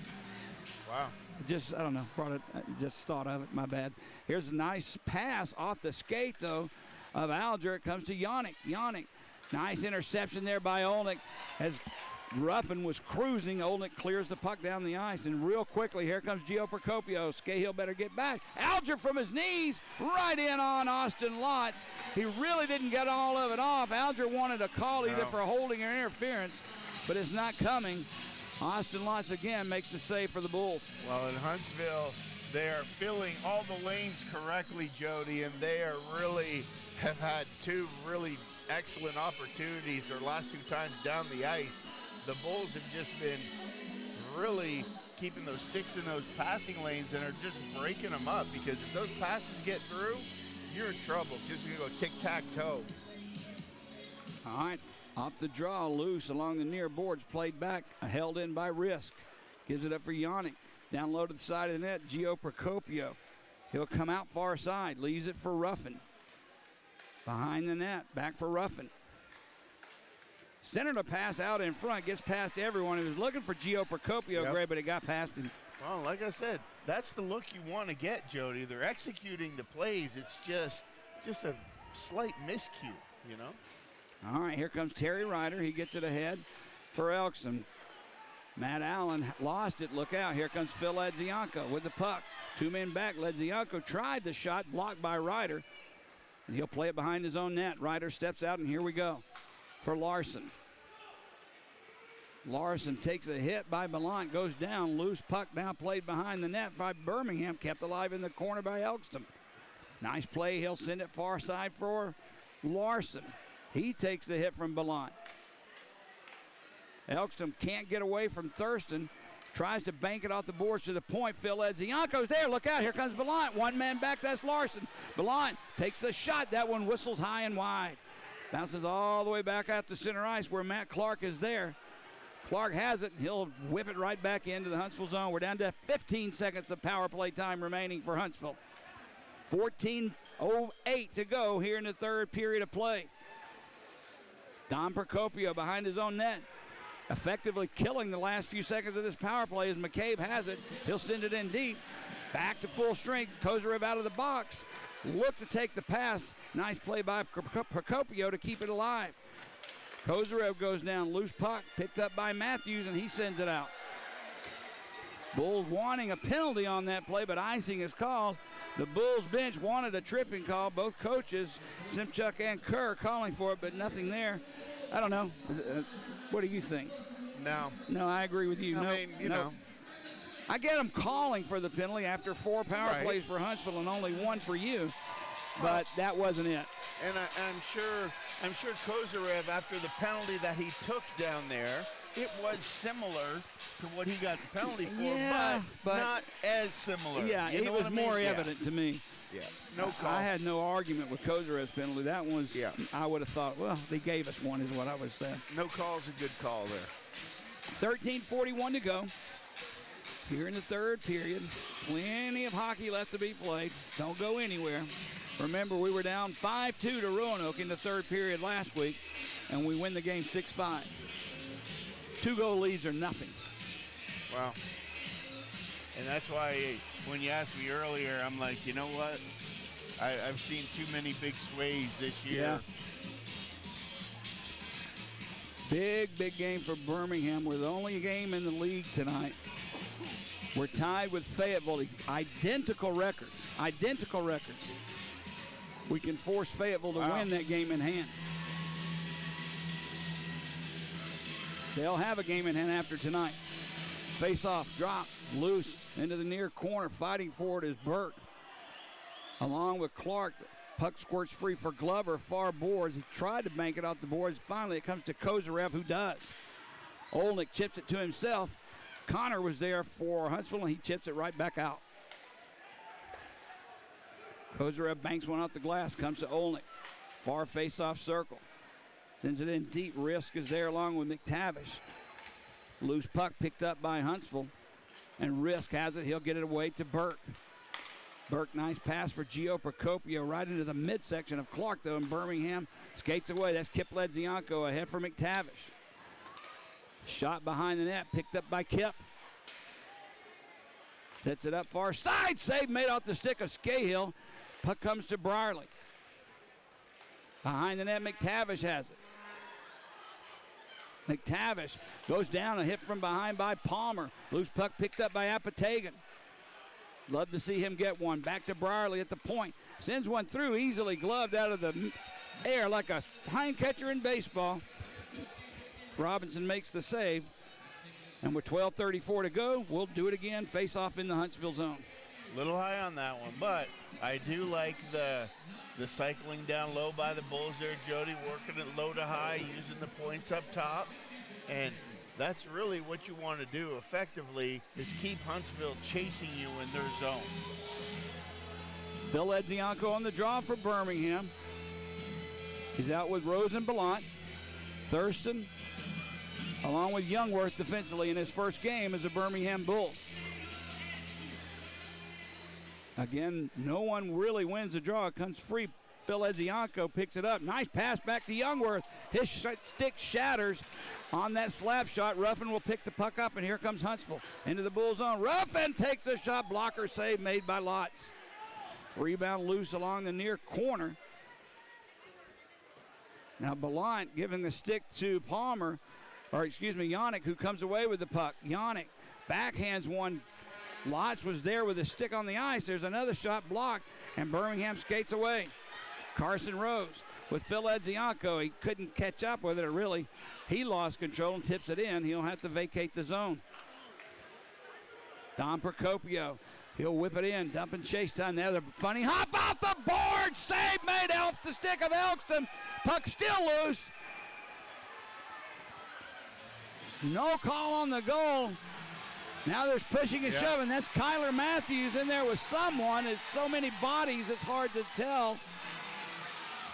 Wow. I don't know, just thought of it, my bad. Here's a nice pass off the skate, though, of Alger. It comes to Yannick. Yannick, nice interception there by Olnick as Ruffin was cruising. Olnick clears the puck down the ice, and real quickly, here comes Gio Procopio. Scahill better get back. Alger from his knees, right in on Austin Lotz. He really didn't get all of it off. Alger wanted a call either for holding or interference, but it's not coming. Austin Lotz again makes the save for the Bulls. Well, in Huntsville, they are filling all the lanes correctly, Jody, and they are have had 2 really excellent opportunities their last 2 times down the ice. The Bulls have just been really keeping those sticks in those passing lanes and are just breaking them up, because if those passes get through, you're in trouble. It's just going to go tic-tac-toe. All right. Off the draw, loose along the near boards, played back, held in by Risk. Gives it up for Yannick. Down low to the side of the net, Gio Procopio. He'll come out far side, leaves it for Ruffin. Behind the net, back for Ruffin. Centered a pass out in front, gets past everyone. He was looking for Gio Procopio, Greg, but it got past him. Well, like I said, that's the look you want to get, Jody. They're executing the plays. It's just a slight miscue, you know? All right, here comes Terry Ryder. He gets it ahead for Elkston. Matt Allen lost it. Look out. Here comes Phil Ledzianko with the puck. 2 men back. Ledzianko tried the shot, blocked by Ryder. And he'll play it behind his own net. Ryder steps out, and here we go for Larson. Larson takes a hit by Bellant, goes down. Loose puck now played behind the net by Birmingham, kept alive in the corner by Elkston. Nice play. He'll send it far side for Larson. He takes the hit from Bellant. Elkston can't get away from Thurston. Tries to bank it off the boards to the point. Phil Ledzianko's there. Look out. Here comes Bellant. 1 man back. That's Larson. Bellant takes the shot. That one whistles high and wide. Bounces all the way back out to center ice where Matt Clark is there. Clark has it. He'll whip it right back into the Huntsville zone. We're down to 15 seconds of power play time remaining for Huntsville. 14:08 to go here in the third period of play. Don Procopio behind his own net, effectively killing the last few seconds of this power play as McCabe has it. He'll send it in deep. Back to full strength. Kozarev out of the box. Look to take the pass. Nice play by Procopio to keep it alive. Kozarev goes down. Loose puck picked up by Matthews, and he sends it out. Bulls wanting a penalty on that play, but icing is called. The Bulls bench wanted a tripping call. Both coaches, Simchuk and Kerr, calling for it, but nothing there. I don't know. What do you think? No, I agree with you. I mean, you know. I get them calling for the penalty after 4 power plays for Huntsville and only 1 for you, but that wasn't it. And I'm sure Kozarev, after the penalty that he took down there, it was similar to what he got the penalty for, but not as similar. Yeah, you know it was more evident to me. Yeah, no call. I had no argument with Kozarev's penalty. That one was, I would have thought, well, they gave us one is what I was saying. No call's a good call there. 13:41 to go. Here in the third period. Plenty of hockey left to be played. Don't go anywhere. Remember, we were down 5-2 to Roanoke in the third period last week, and we win the game 6-5. 2-goal leads are nothing. Wow. And that's why when you asked me earlier, I'm like, you know what? I've seen too many big sways this year. Yeah. Big game for Birmingham. We're the only game in the league tonight. We're tied with Fayetteville. Identical records. We can force Fayetteville to win that game in hand. They'll have a game in hand after tonight. Face-off, drop, loose, into the near corner. Fighting for it is Burke. Along with Clark, puck squirts free for Glover, far boards. He tried to bank it off the boards. Finally, it comes to Kozarev, who does. Olnick chips it to himself. Connor was there for Huntsville, and he chips it right back out. Kozarev banks one off the glass, comes to Olnick. Far face-off circle. Sends it in deep. Risk is there along with McTavish. Loose puck picked up by Huntsville. And Risk has it. He'll get it away to Burke. Burke, nice pass for Gio Procopio right into the midsection of Clark, though, and Birmingham skates away. That's Kip Ledzianko ahead for McTavish. Shot behind the net, picked up by Kip. Sets it up far side. Save made off the stick of Scahill. Puck comes to Brierly. Behind the net, McTavish has it. McTavish goes down, a hit from behind by Palmer. Loose puck picked up by Apatagan. Love to see him get one. Back to Brierly at the point. Sends one through, easily gloved out of the air like a hind catcher in baseball. Robinson makes the save. And with 12:34 to go, we'll do it again. Face off in the Huntsville zone. A little high on that one, but I do like the cycling down low by the Bulls there, Jody, working it low to high, using the points up top. And that's really what you want to do effectively, is keep Huntsville chasing you in their zone. Phil Ledzianko on the draw for Birmingham. He's out with Rose and Bellant. Thurston, along with Youngworth defensively in his first game as a Birmingham Bull. Again, no one really wins the draw. It comes free Phil Edzianko picks it up. Nice pass back to Youngworth. His stick shatters on that slap shot. Ruffin will pick the puck up, and here comes Huntsville into the Bull zone. Ruffin takes a shot. Blocker save made by Lotz. Rebound loose along the near corner. Now Ballant giving the stick to Palmer, Yannick, who comes away with the puck. Yannick backhands one. Lotz was there with a stick on the ice. There's another shot blocked, and Birmingham skates away. Carson Rose with Phil Edzianko. He couldn't catch up with it, really. He lost control and tips it in. He'll have to vacate the zone. Don Procopio. He'll whip it in. Dumping chase time. There's a funny hop off the board. Save made off the stick of Elkston. Puck still loose. No call on the goal. Now there's pushing and shoving. That's Kyler Matthews in there with someone. It's so many bodies, it's hard to tell.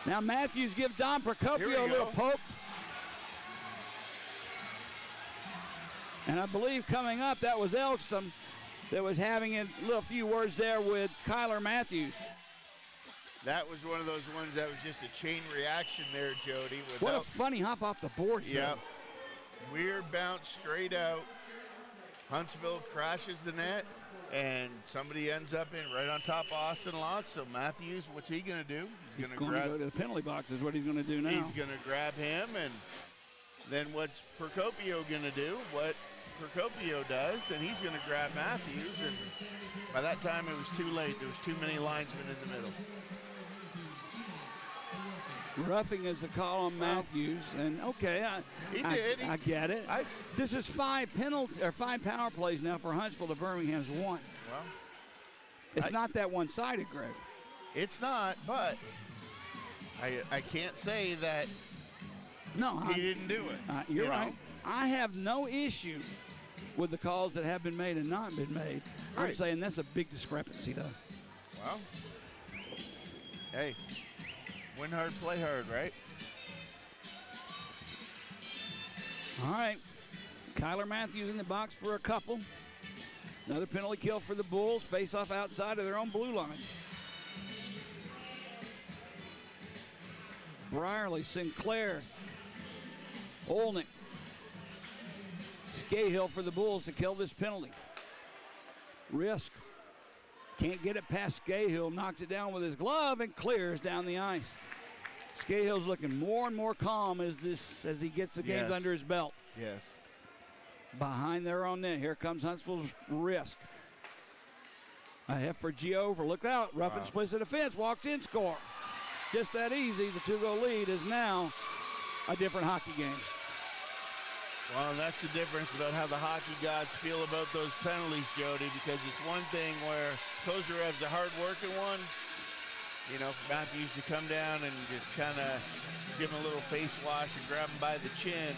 Now Matthews gives Don Procopio a little poke. And I believe coming up, that was Elkston that was having a little few words there with Kyler Matthews. That was one of those ones that was just a chain reaction there, Jody. What a funny hop off the board. Yep. Weird bounce straight out. Huntsville crashes the net, and somebody ends up in right on top of Austin Lotz. So Matthews, what's he going to do? He's going to go to the penalty box is what he's going to do now. He's going to grab him, and then what's Procopio going to do? What Procopio does, and he's going to grab Matthews, and by that time it was too late. There was too many linesmen in the middle. Roughing is the call on Matthews, and okay, I get it. This is 5 power plays now for Huntsville to Birmingham's 1. Well, it's not that one-sided, Greg. It's not, but I can't say that he didn't do it. You're right. I have no issue with the calls that have been made and not been made. Right. I'm saying that's a big discrepancy, though. Well, hey. Win hard, play hard, right? All right. Kyler Matthews in the box for a couple. Another penalty kill for the Bulls. Face off outside of their own blue line. Brierly, Sinclair, Olnick. Scahill for the Bulls to kill this penalty. Risk. Can't get it past Scahill. Knocks it down with his glove and clears down the ice. Scahill's looking more and more calm as he gets the games under his belt. Yes. Behind their own net. Here comes Huntsville's Risk. A hit for Giover. Look out. Ruffin splits the defense. Walks in, score. Just that easy. The 2-goal lead is now a different hockey game. Well, and that's the difference about how the hockey gods feel about those penalties, Jody, because it's one thing where Kozarev's a hard-working one, you know, for Matthews to come down and just kind of give him a little face wash and grab him by the chin.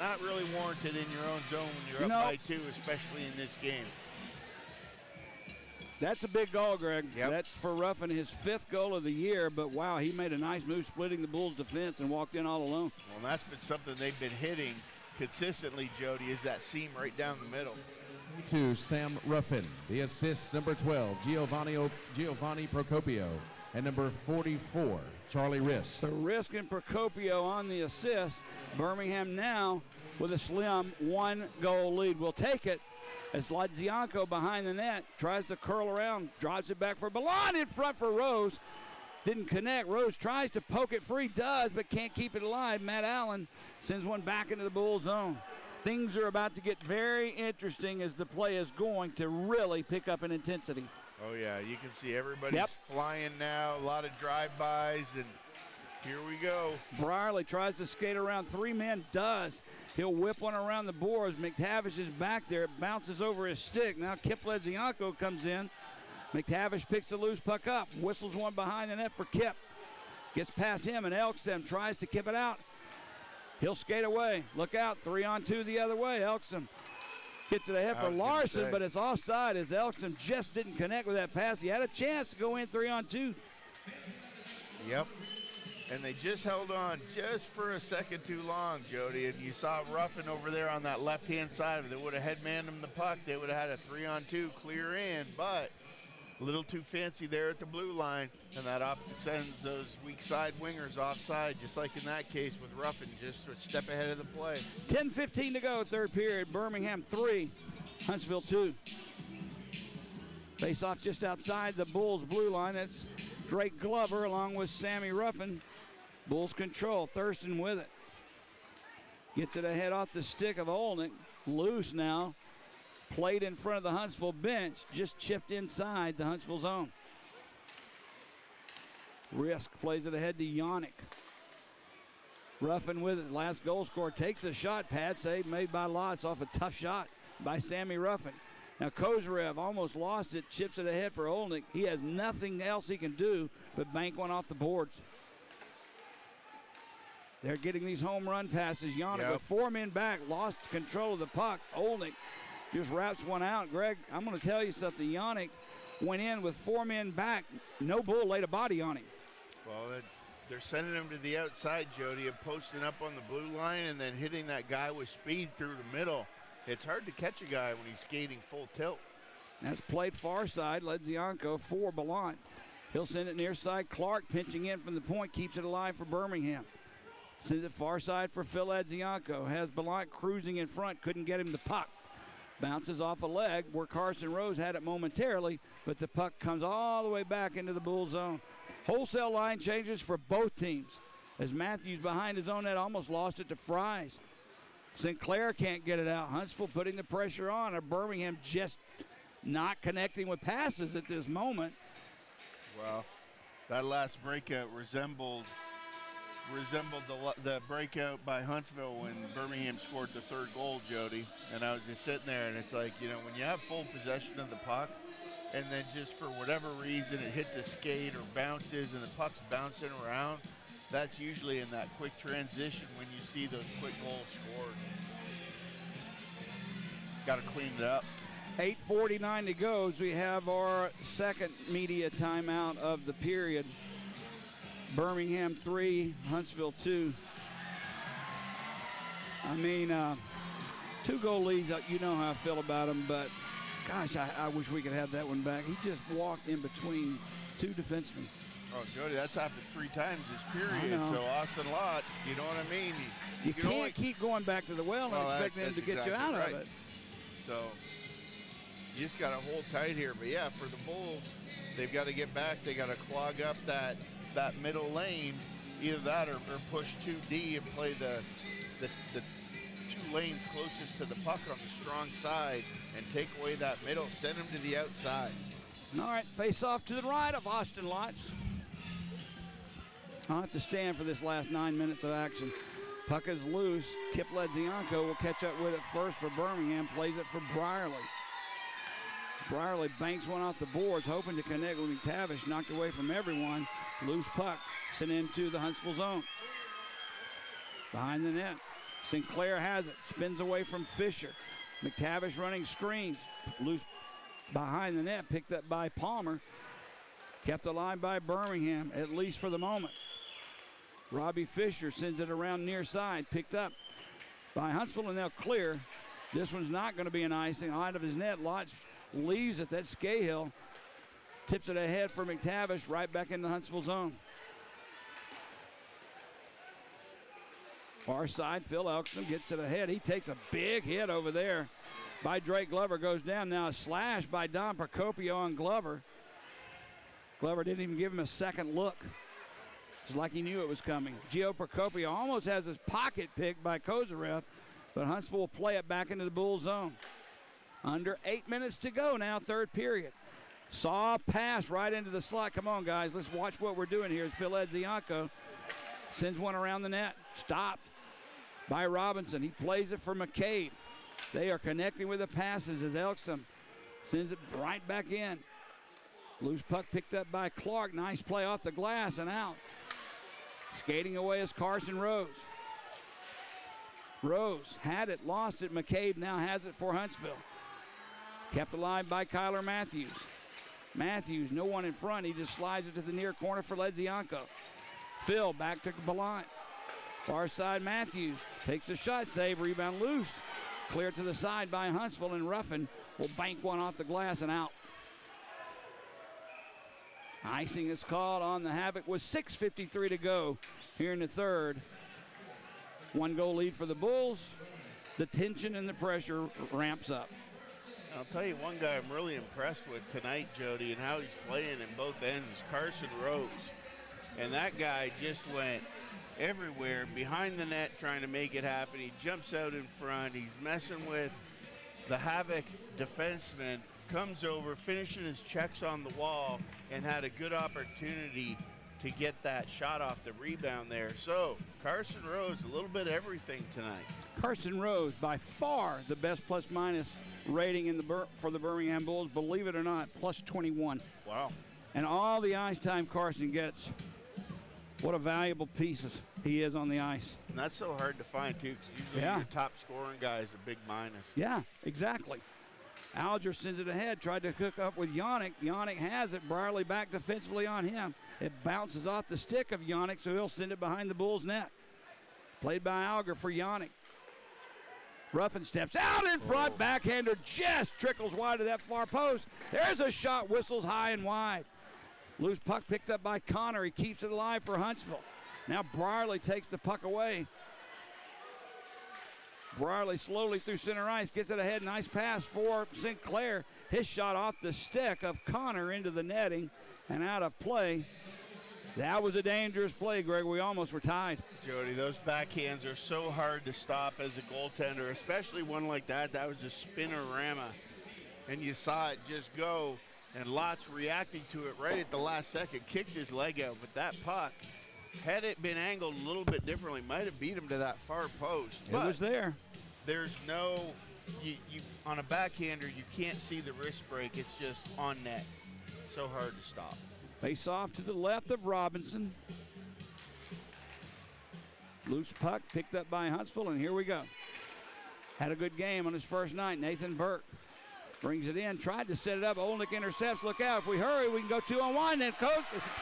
Not really warranted in your own zone when you're up by 2, especially in this game. That's a big goal, Greg. Yep. That's for Ruffin, his 5th goal of the year, but wow, he made a nice move splitting the Bulls' defense and walked in all alone. Well, that's been something they've been hitting consistently, Jody, is that seam right down the middle. To Sam Ruffin, the assist, number 12, Giovanni Procopio, and number 44, Charlie Risk. So Risk and Procopio on the assist. Birmingham now with a slim 1-goal lead. We'll take it as Ladzianko behind the net tries to curl around, drives it back for Ballant in front for Rose. Didn't connect. Rose tries to poke it free, does, but can't keep it alive. Matt Allen sends one back into the Bull zone. Things are about to get very interesting as the play is going to really pick up in intensity. Oh, yeah, you can see everybody's flying now, a lot of drive-bys, and here we go. Brierly tries to skate around 3 men, does. He'll whip one around the boards. McTavish is back there. It bounces over his stick. Now Kip Ledzianko comes in. McTavish picks the loose puck up, whistles one behind the net for Kip. Gets past him, and Elkston tries to kip it out. He'll skate away. Look out, 3-on-2 the other way. Elkston gets it ahead for Larson, but it's offside as Elkston just didn't connect with that pass. He had a chance to go in 3-on-2. Yep. And they just held on just for a second too long, Jody. And you saw Ruffin over there on that left-hand side. If they would have headmanned him the puck, they would have had a 3-on-2 clear in, but A little too fancy there at the blue line, and that sends those weak side wingers offside, just like in that case with Ruffin, just a step ahead of the play. 10:15 to go, third period. Birmingham 3, Huntsville 2. Face off just outside the Bulls' blue line. That's Drake Glover along with Sammy Ruffin. Bulls control. Thurston with it. Gets it ahead off the stick of Olnick. Loose now. Played in front of the Huntsville bench. Just chipped inside the Huntsville zone. Risk plays it ahead to Yannick. Ruffin with it. Last goal scorer takes a shot. Pad save made by Lotz off a tough shot by Sammy Ruffin. Now Kozarev almost lost it. Chips it ahead for Olnick. He has nothing else he can do but bank one off the boards. They're getting these home run passes. Yannick with 4 men back, lost control of the puck. Olnick just wraps one out. Greg, I'm going to tell you something. Yannick went in with 4 men back. No Bull laid a body on him. Well, they're sending him to the outside, Jody, and posting up on the blue line and then hitting that guy with speed through the middle. It's hard to catch a guy when he's skating full tilt. That's played far side. Ledzianko for Ballant. He'll send it near side. Clark pinching in from the point, keeps it alive for Birmingham. Sends it far side for Phil Ledzianko. Has Ballant cruising in front, couldn't get him the puck. Bounces off a leg where Carson Rose had it momentarily, but the puck comes all the way back into the Bull zone. Wholesale line changes for both teams as Matthews behind his own net almost lost it to Fries. Sinclair can't get it out. Huntsville putting the pressure on, or Birmingham just not connecting with passes at this moment. Well, that last breakout resembled the breakout by Huntsville when Birmingham scored the third goal, Jody. And I was just sitting there, and it's like, when you have full possession of the puck, and then just for whatever reason it hits a skate or bounces and the puck's bouncing around, that's usually in that quick transition when you see those quick goals scored. Got to clean it up. 8:49 to go as we have our second media timeout of the period. Birmingham 3, Huntsville 2. I mean, 2-goal leads, you know how I feel about them, but gosh, I wish we could have that one back. He just walked in between 2 defensemen. Oh, Jody, that's happened 3 times this period. So Austin Lott, you know what I mean? You can't keep going back to the well and expecting him to get you out of it. So you just got to hold tight here. But yeah, for the Bulls, they've got to get back. They got to clog up that middle lane, either that or push 2D and play the 2 lanes closest to the puck on the strong side and take away that middle, send them to the outside. All right, face off to the right of Austin Lotz. I'll have to stand for this last 9 minutes of action. Puck is loose. Kip Ledzianko will catch up with it first for Birmingham, plays it for Brierly. Brierly banks one off the boards, hoping to connect with McTavish, knocked away from everyone. Loose puck sent into the Huntsville zone. Behind the net, Sinclair has it, spins away from Fisher. McTavish running screens, loose behind the net, picked up by Palmer. Kept alive by Birmingham, at least for the moment. Robbie Fisher sends it around near side, picked up by Huntsville, and they'll clear. This one's not going to be an icing. Out of his net, Lotz leaves it. That's Scahill. Tips it ahead for McTavish, right back in the Huntsville zone. Far side, Phil Elkson gets it ahead. He takes a big hit over there by Drake Glover. Goes down now. A slash by Don Procopio on Glover. Glover didn't even give him a second look. It's like he knew it was coming. Gio Procopio almost has his pocket picked by Kozarev, but Huntsville will play it back into the Bull zone. Under 8 minutes to go now, third period. Saw a pass right into the slot. Come on, guys. Let's watch what we're doing here. As Phil Ledzianko sends one around the net. Stopped by Robinson. He plays it for McCabe. They are connecting with the passes as Elkson sends it right back in. Loose puck picked up by Clark. Nice play off the glass and out. Skating away is Carson Rose. Rose had it, lost it. McCabe now has it for Huntsville. Kept alive by Kyler Matthews. Matthews, no one in front. He just slides it to the near corner for Ledzianko. Phil back to Ballant. Far side Matthews takes a shot, save, rebound loose. Clear to the side by Huntsville, and Ruffin will bank one off the glass and out. Icing is called on the Havoc with 6:53 to go here in the third. 1-goal lead for the Bulls. The tension and the pressure ramps up. I'll tell you one guy I'm really impressed with tonight, Jody, and how he's playing in both ends is Carson Rose. And that guy just went everywhere behind the net trying to make it happen. He jumps out in front. He's messing with the Havoc defenseman, comes over, finishing his checks on the wall, and had a good opportunity to get that shot off the rebound there. So Carson Rose, a little bit of everything tonight. Carson Rose, by far the best plus-minus rating in for the Birmingham Bulls, believe it or not, plus 21. Wow. And all the ice time Carson gets, what a valuable piece he is on the ice. And that's so hard to find, too, because usually your top scoring guy is a big minus. Yeah, exactly. Alger sends it ahead, tried to hook up with Yannick. Yannick has it. Brierly back defensively on him. It bounces off the stick of Yannick, so he'll send it behind the Bulls' net. Played by Alger for Yannick. Ruffin steps out in front. Backhander just trickles wide of that far post. There's a shot, whistles high and wide. Loose puck picked up by Connor. He keeps it alive for Huntsville. Now Brierly takes the puck away. Brierly slowly through center ice, gets it ahead. Nice pass for Sinclair. His shot off the stick of Connor into the netting and out of play. That was a dangerous play, Greg. We almost were tied. Jody, those backhands are so hard to stop as a goaltender, especially one like that. That was a spinnerama, and you saw it just go, and Lotz reacting to it right at the last second, kicked his leg out, but that puck, had it been angled a little bit differently, might have beat him to that far post. It was there. There's no, you on a backhander, you can't see the wrist break. It's just on net. So hard to stop. Face off to the left of Robinson. Loose puck picked up by Huntsville, and here we go. Had a good game on his first night. Nathan Burke brings it in, tried to set it up. Olnick intercepts. Look out. If we hurry, we can go 2-on-1. Then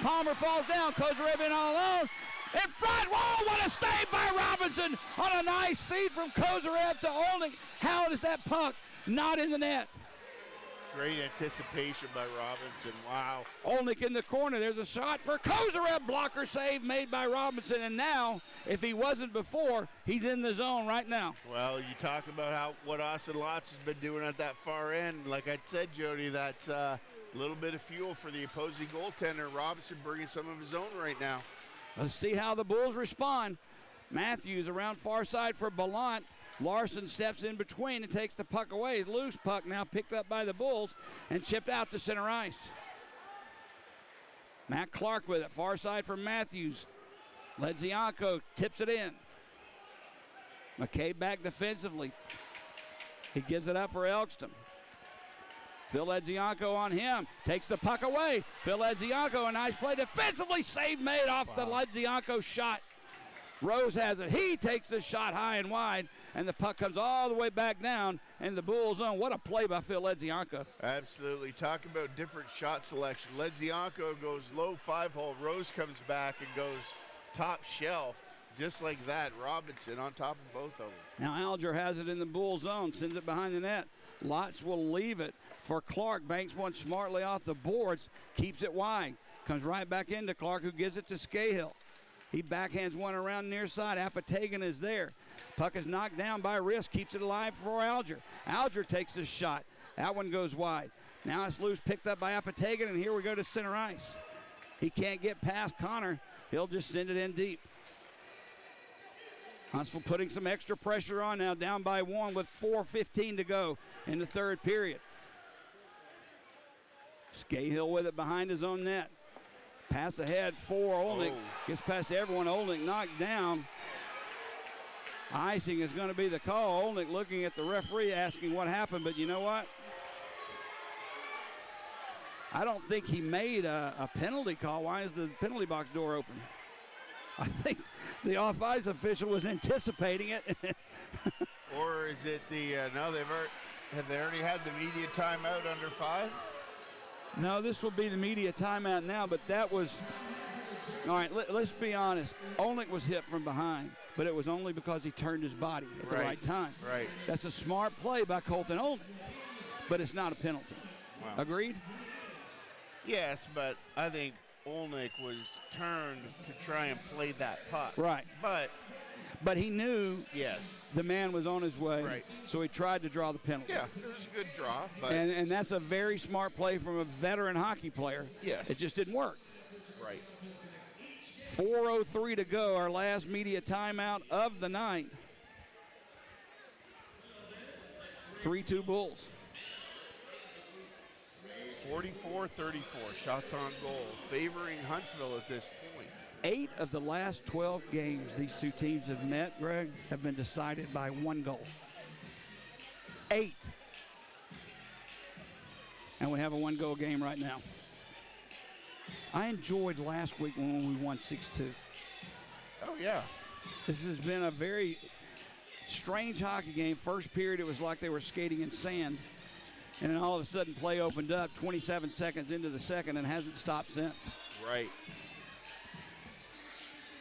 Palmer falls down. Kozarev in all alone. In front. Whoa, what a save by Robinson on a nice feed from Kozarev to Olnick. How is that puck not in the net? Great anticipation by Robinson. Wow. Olnick in the corner. There's a shot for Kozarev. Blocker save made by Robinson. And now, if he wasn't before, he's in the zone right now. Well, you talk about what Austin Lotz has been doing at that far end. Like I said, Jody, that's a little bit of fuel for the opposing goaltender. Robinson bringing some of his own right now. Let's see how the Bulls respond. Matthews around far side for Ballant. Larson steps in between and takes the puck away. Loose puck now picked up by the Bulls and chipped out to center ice. Matt Clark with it. Far side for Matthews. Ledzianko tips it in. McKay back defensively. He gives it up for Elkston. Phil Ledzianko on him. Takes the puck away. Phil Ledzianko, a nice play defensively. Save made off the Ledzianko shot. Rose has it. He takes the shot high and wide, and the puck comes all the way back down in the Bulls' zone. What a play by Phil Ledzianko. Absolutely. Talk about different shot selection. Ledzianko goes low 5-hole. Rose comes back and goes top shelf. Just like that, Robinson on top of both of them. Now Alger has it in the Bulls' zone, sends it behind the net. Lotz will leave it for Clark. Banks one smartly off the boards, keeps it wide. Comes right back into Clark, who gives it to Scahill. He backhands one around near side. Apatagan is there. Puck is knocked down by wrist, keeps it alive for Alger. Alger takes the shot. That one goes wide. Now it's loose, picked up by Apatagan, and here we go to center ice. He can't get past Connor. He'll just send it in deep. Huntsville putting some extra pressure on now, down by one with 4:15 to go in the third period. Scahill with it behind his own net. Pass ahead for Olnick. Gets past everyone. Olnick knocked down. Icing is going to be the call. Olnick looking at the referee asking what happened, but you know what? I don't think he made a penalty call. Why is the penalty box door open? I think the off-ice official was anticipating it. Or is it no, have they already had the media timeout under 5? No, this will be the media timeout now, but that was, all right, let's be honest. Olnick was hit from behind, but it was only because he turned his body at the right time. Right. That's a smart play by Colton Olnick, but it's not a penalty. Wow. Agreed? Yes, but I think Olnick was turned to try and play that puck. Right. But he knew Yes. the man was on his way, Right. so he tried to draw the penalty. Yeah, it was a good draw. But And that's a very smart play from a veteran hockey player. Yes. It just didn't work. Right. 4:03 to go, our last media timeout of the night. 3-2 Bulls. 44-34, shots on goal, favoring Huntsville at this point. 8 of the last 12 games these two teams have met, Greg, have been decided by 1 goal. 8. And we have a 1-goal game right now. I enjoyed last week when we won 6-2. Oh, yeah. This has been a very strange hockey game. First period, it was like they were skating in sand. And then all of a sudden, play opened up 27 seconds into the second and hasn't stopped since. Right.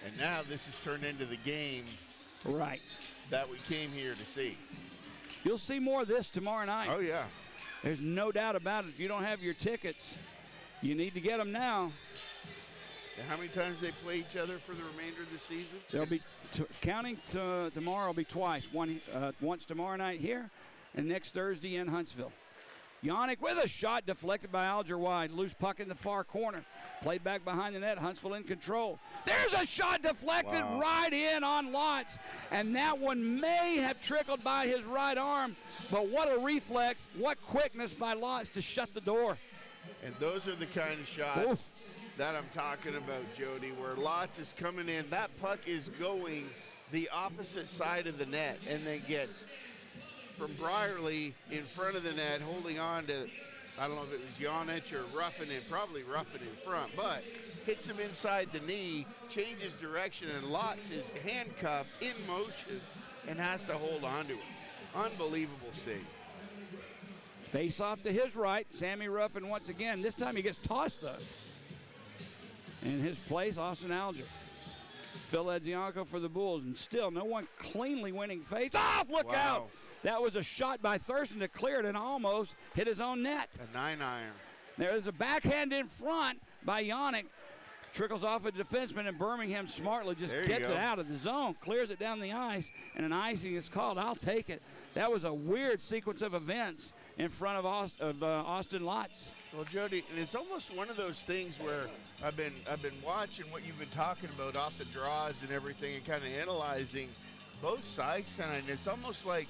And now this has turned into the game Right. that we came here to see. You'll see more of this tomorrow night. Oh, yeah. There's no doubt about it. If you don't have your tickets, you need to get them now. And how many times they play each other for the remainder of the season? They'll be counting to tomorrow will be twice. Once tomorrow night here and next Thursday in Huntsville. Yannick with a shot deflected by Alger wide. Loose puck in the far corner. Played back behind the net. Huntsville in control. There's a shot deflected right in on Lotz. And that one may have trickled by his right arm. But what a reflex. What quickness by Lotz to shut the door. And those are the kind of shots that I'm talking about, Jody, where Lotz is coming in. That puck is going the opposite side of the net. And then gets from Brierly in front of the net, holding on to, I don't know if it was Janich or Ruffin, probably Ruffin in front, but hits him inside the knee, changes direction, and Lotz is handcuffed in motion and has to hold on to it. Unbelievable save. Face off to his right. Sammy Ruffin once again. This time he gets tossed though. In his place, Austin Alger. Phil Edzianko for the Bulls, and still no one cleanly winning face off. Look out. That was a shot by Thurston to clear it and almost hit his own net. A 9-iron. There's a backhand in front by Yannick. Trickles off a defenseman, and Birmingham smartly just gets it out of the zone, clears it down the ice, and an icing is called. I'll take it. That was a weird sequence of events in front of Austin Lotz. Well, Jody, and it's almost one of those things where I've been watching what you've been talking about off the draws and everything, and kind of analyzing both sides tonight. And it's almost like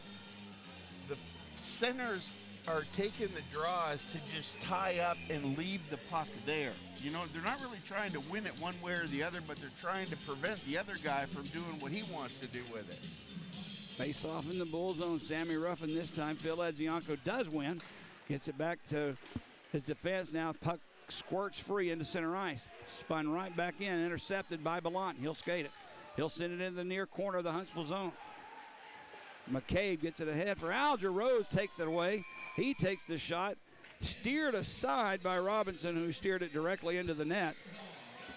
the centers are taking the draws to just tie up and leave the puck there. You know, they're not really trying to win it one way or the other, but they're trying to prevent the other guy from doing what he wants to do with it. Face off in the Bull zone. Sammy Ruffin this time. Phil Edzianko does win. Gets it back to his defense. Now puck squirts free into center ice. Spun right back in. Intercepted by Ballant. He'll skate it. He'll send it into the near corner of the Huntsville zone. McCabe gets it ahead for Alger. Rose takes it away. He takes the shot. Steered aside by Robinson, who steered it directly into the net.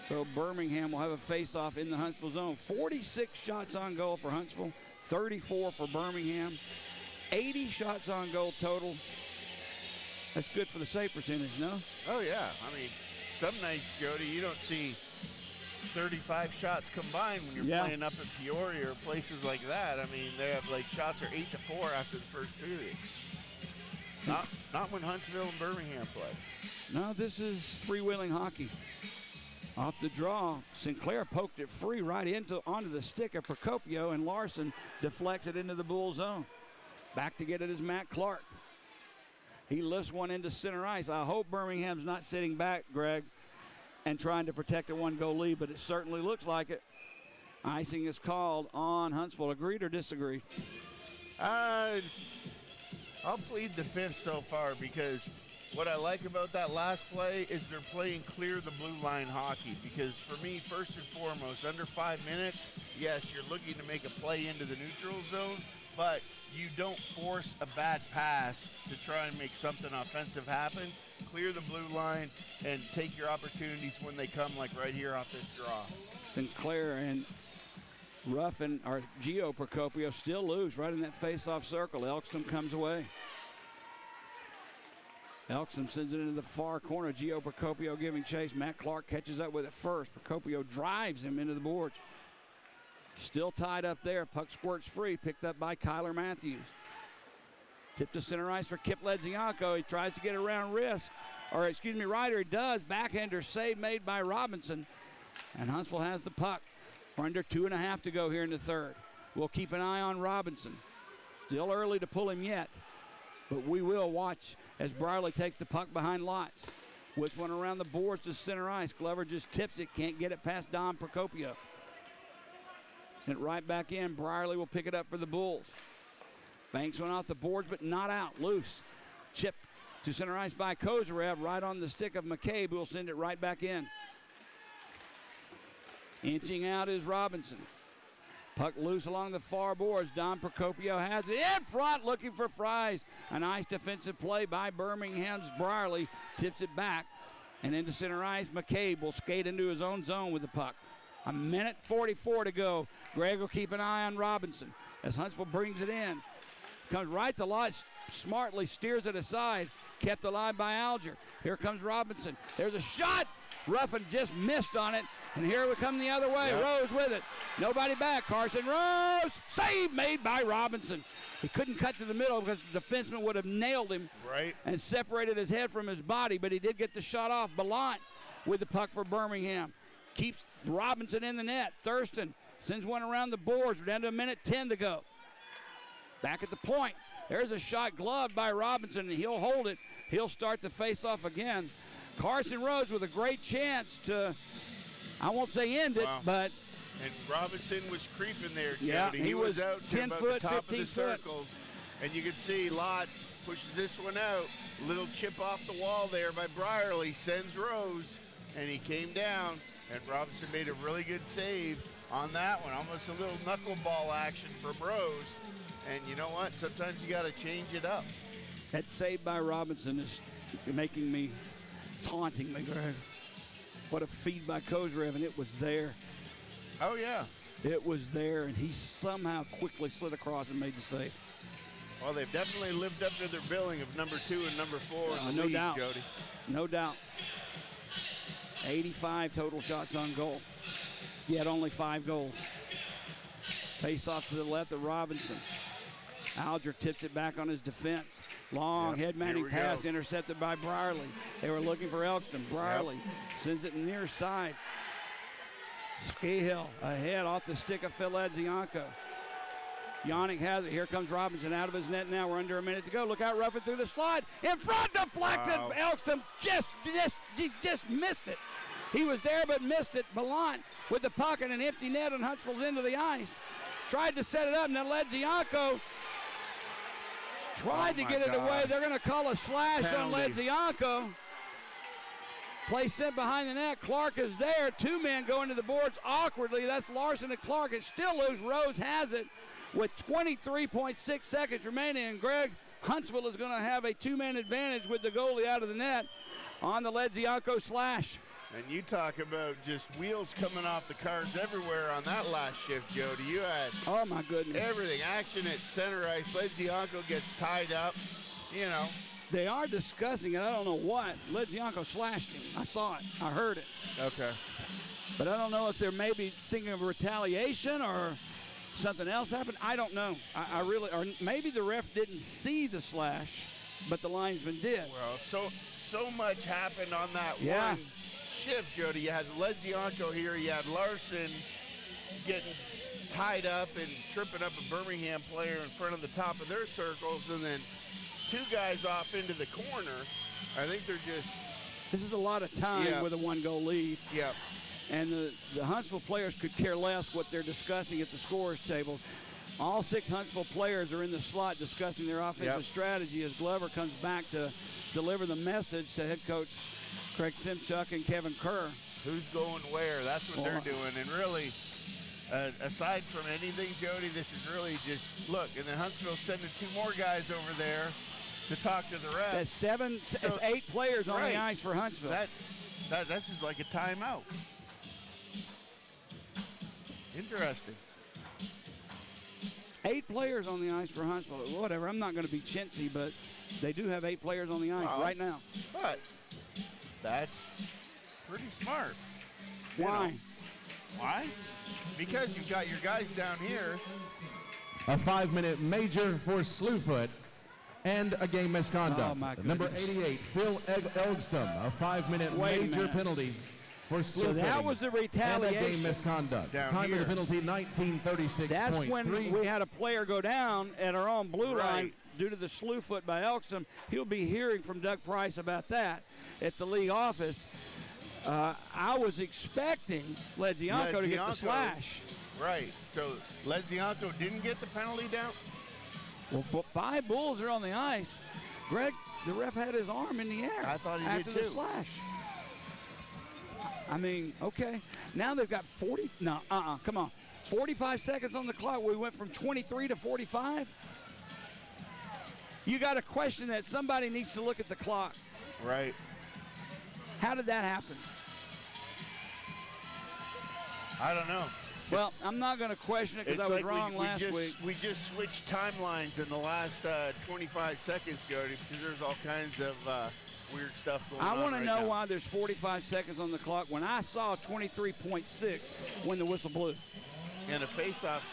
So Birmingham will have a face-off in the Huntsville zone. 46 shots on goal for Huntsville. 34 for Birmingham. 80 shots on goal total. That's good for the save percentage, no? Oh, yeah. I mean, some nights, Jody, you don't see 35 shots combined when you're playing up in Peoria or places like that. I mean, they have, like, shots are 8-4 after the first period. Not when Huntsville and Birmingham play. No, this is freewheeling hockey. Off the draw, Sinclair poked it free right onto the stick of Procopio, and Larson deflects it into the Bull zone. Back to get it is Matt Clark. He lifts one into center ice. I hope Birmingham's not sitting back, Greg, and trying to protect a one-goal lead, but it certainly looks like it. Icing is called on Huntsville. Agreed or disagreed? I'll plead the fifth so far, because what I like about that last play is they're playing clear the blue line hockey. Because for me, first and foremost, under 5 minutes, yes, you're looking to make a play into the neutral zone, but you don't force a bad pass to try and make something offensive happen. Clear the blue line and take your opportunities when they come, like right here off this draw. Sinclair and Ruffin, or Gio Procopio, still loose right in that face-off circle. Elkston comes away. Elkson sends it into the far corner. Gio Procopio giving chase. Matt Clark catches up with it first. Procopio drives him into the boards. Still tied up there. Puck squirts free. Picked up by Kyler Matthews. Tip to center ice for Kip Ledzianko. He tries to get around Ryder. He does. Backhander save made by Robinson. And Huntsville has the puck. We're under 2.5 to go here in the third. We'll keep an eye on Robinson. Still early to pull him yet. But we will watch as Brierly takes the puck behind Lots. Whips one around the boards to center ice. Glover just tips it. Can't get it past Don Procopio. Sent right back in. Brierly will pick it up for the Bulls. Banks one off the boards, but not out. Loose. Chip to center ice by Kozarev. Right on the stick of McCabe, who will send it right back in. Inching out is Robinson. Puck loose along the far boards. Don Procopio has it in front, looking for Fries. A nice defensive play by Birmingham's Brierly. Tips it back. And into center ice, McCabe will skate into his own zone with the puck. 1:44 to go. Greg will keep an eye on Robinson as Huntsville brings it in. Comes right to Lot, smartly steers it aside. Kept alive by Alger. Here comes Robinson. There's a shot. Ruffin just missed on it. And here we come the other way. Yep. Rose with it. Nobody back. Carson Rose. Save made by Robinson. He couldn't cut to the middle because the defenseman would have nailed him. Right. And separated his head from his body, but he did get the shot off. Ballant with the puck for Birmingham. Keeps Robinson in the net. Thurston sends one around the boards. We're down to 1:10 to go. Back at the point. There's a shot gloved by Robinson, and he'll hold it. He'll start the face-off again. Carson Rose with a great chance to, I won't say end it, but. And Robinson was creeping there, Jody. Yeah, he was out 10 about foot, the top 15 of the foot. circles. And you can see Lott pushes this one out. Little chip off the wall there by Brierly. Sends Rose, and he came down. And Robinson made a really good save on that one. Almost a little knuckleball action from Rose. And you know what? Sometimes you got to change it up. That save by Robinson is making me, taunting me, Greg. What a feed by Kozarev, and it was there. Oh, yeah. It was there, and he somehow quickly slid across and made the save. Well, they've definitely lived up to their billing of number 2 and number 4 in the no league, doubt. Jody. No doubt. 85 total shots on goal, yet only 5 goals. Face off to the left of Robinson. Alger tips it back on his defense. Long head manning pass intercepted by Brierly. They were looking for Elkston. Brierly sends it near side. Scahill ahead off the stick of Phil Ledzianko. Yannick has it. Here comes Robinson out of his net now. We're under a minute to go. Look out, Ruffin through the slide. In front, deflected. Wow. Elkston just missed it. He was there but missed it. Ballant with the puck and an empty net on Huntsville's into the ice. Tried to set it up, and then Ledzianko tried to get it away. They're going to call a slash on Ledzianko. Play sent behind the net. Clark is there. 2 men go into the boards awkwardly. That's Larson and Clark. It's still loose. Rose has it with 23.6 seconds remaining. And Greg, Huntsville is going to have a 2-man advantage with the goalie out of the net on the Ledzianko slash. And you talk about just wheels coming off the cars everywhere on that last shift, Jody. You had oh my goodness, everything. Action at center ice. Ledzianko gets tied up, you know. They are discussing it. I don't know what. Ledzianko slashed him. I saw it. I heard it. Okay. But I don't know if they're maybe thinking of retaliation or something else happened. I don't know. I really, or maybe the ref didn't see the slash, but the linesman did. Well, so much happened on that one shift, Jody. You had Ledzianko here. You had Larson getting tied up and tripping up a Birmingham player in front of the top of their circles, and then 2 guys off into the corner. I think they're just... This is a lot of time with a 1-goal lead. Yep. And the Huntsville players could care less what they're discussing at the scorer's table. All 6 Huntsville players are in the slot discussing their offensive strategy as Glover comes back to deliver the message to head coach Craig Simchuk and Kevin Kerr. Who's going where? That's what they're doing. And really, aside from anything, Jody, this is really just, look, and then Huntsville sending 2 more guys over there to talk to the refs. That's 8 players on the ice for Huntsville. This is like a timeout. Interesting. 8 players on the ice for Huntsville. Whatever, I'm not going to be chintzy, but They do have 8 players on the ice right now. But that's pretty smart. Why? Why? Because you've got your guys down here. A 5-minute major for Slewfoot and a game misconduct. Oh, my Number goodness. 88, Phil Elgston, a 5-minute major penalty for Slewfoot. So that was the retaliation. And a game misconduct. Down Time here. of the penalty, 1936.3. That's when we had a player go down at our own blue line Right. due to the Slewfoot by Elkston. He'll be hearing from Doug Price about that at the league office. I was expecting Lezianko to get the slash. Right. So Lezianko didn't get the penalty down? Well, 5 Bulls are on the ice. Greg, the ref had his arm in the air I thought he after did the too. slash. I mean, okay. Now they've got 40. No, come on. 45 seconds on the clock. We went from 23 to 45. You got a question that somebody needs to look at the clock. Right. How did that happen? I don't know. Well, I'm not going to question it because I was wrong last week. We just switched timelines in the last 25 seconds, Jody, because there's all kinds of weird stuff going on. I want to right know now. why there's 45 seconds on the clock when I saw 23.6 when the whistle blew. And a face-off.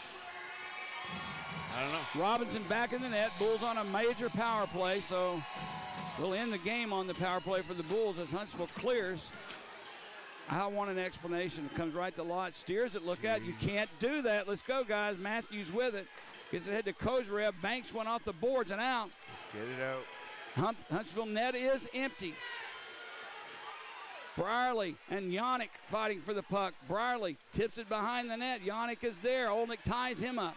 I don't know. Robinson back in the net. Bulls on a major power play, so we'll end the game on the power play for the Bulls as Huntsville clears. I want an explanation. It comes right to Lott. Steers it. Look out. You can't do that. Let's go, guys. Matthews with it. Gets it ahead to Kozarev. Banks went off the boards and out. Get it out. Huntsville net is empty. Brierly and Yannick fighting for the puck. Brierly tips it behind the net. Yannick is there. Olnick ties him up.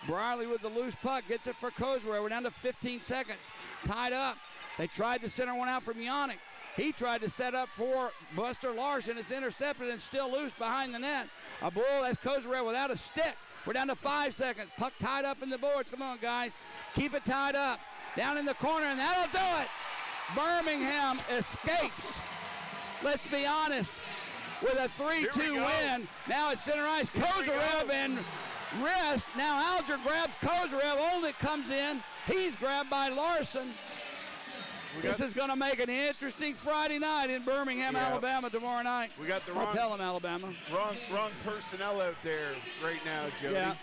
Brierly with the loose puck. Gets it for Kozarev. We're down to 15 seconds. Tied up. They tried to center one out from Yannick. He tried to set up for Buster Larson. It's intercepted and still loose behind the net. A Bull, that's Kozarev without a stick. We're down to 5 seconds. Puck tied up in the boards. Come on, guys. Keep it tied up. Down in the corner, and that'll do it. Birmingham escapes. Let's be honest. With a 3-2 win. Now it's center ice. Kozarev and wrist. Now Alger grabs Kozarev. Olnick comes in. He's grabbed by Larson. This is going to make an interesting Friday night in Birmingham, Alabama tomorrow night. We got the or Pelham, Alabama. Wrong personnel out there right now, Jody. Yeah.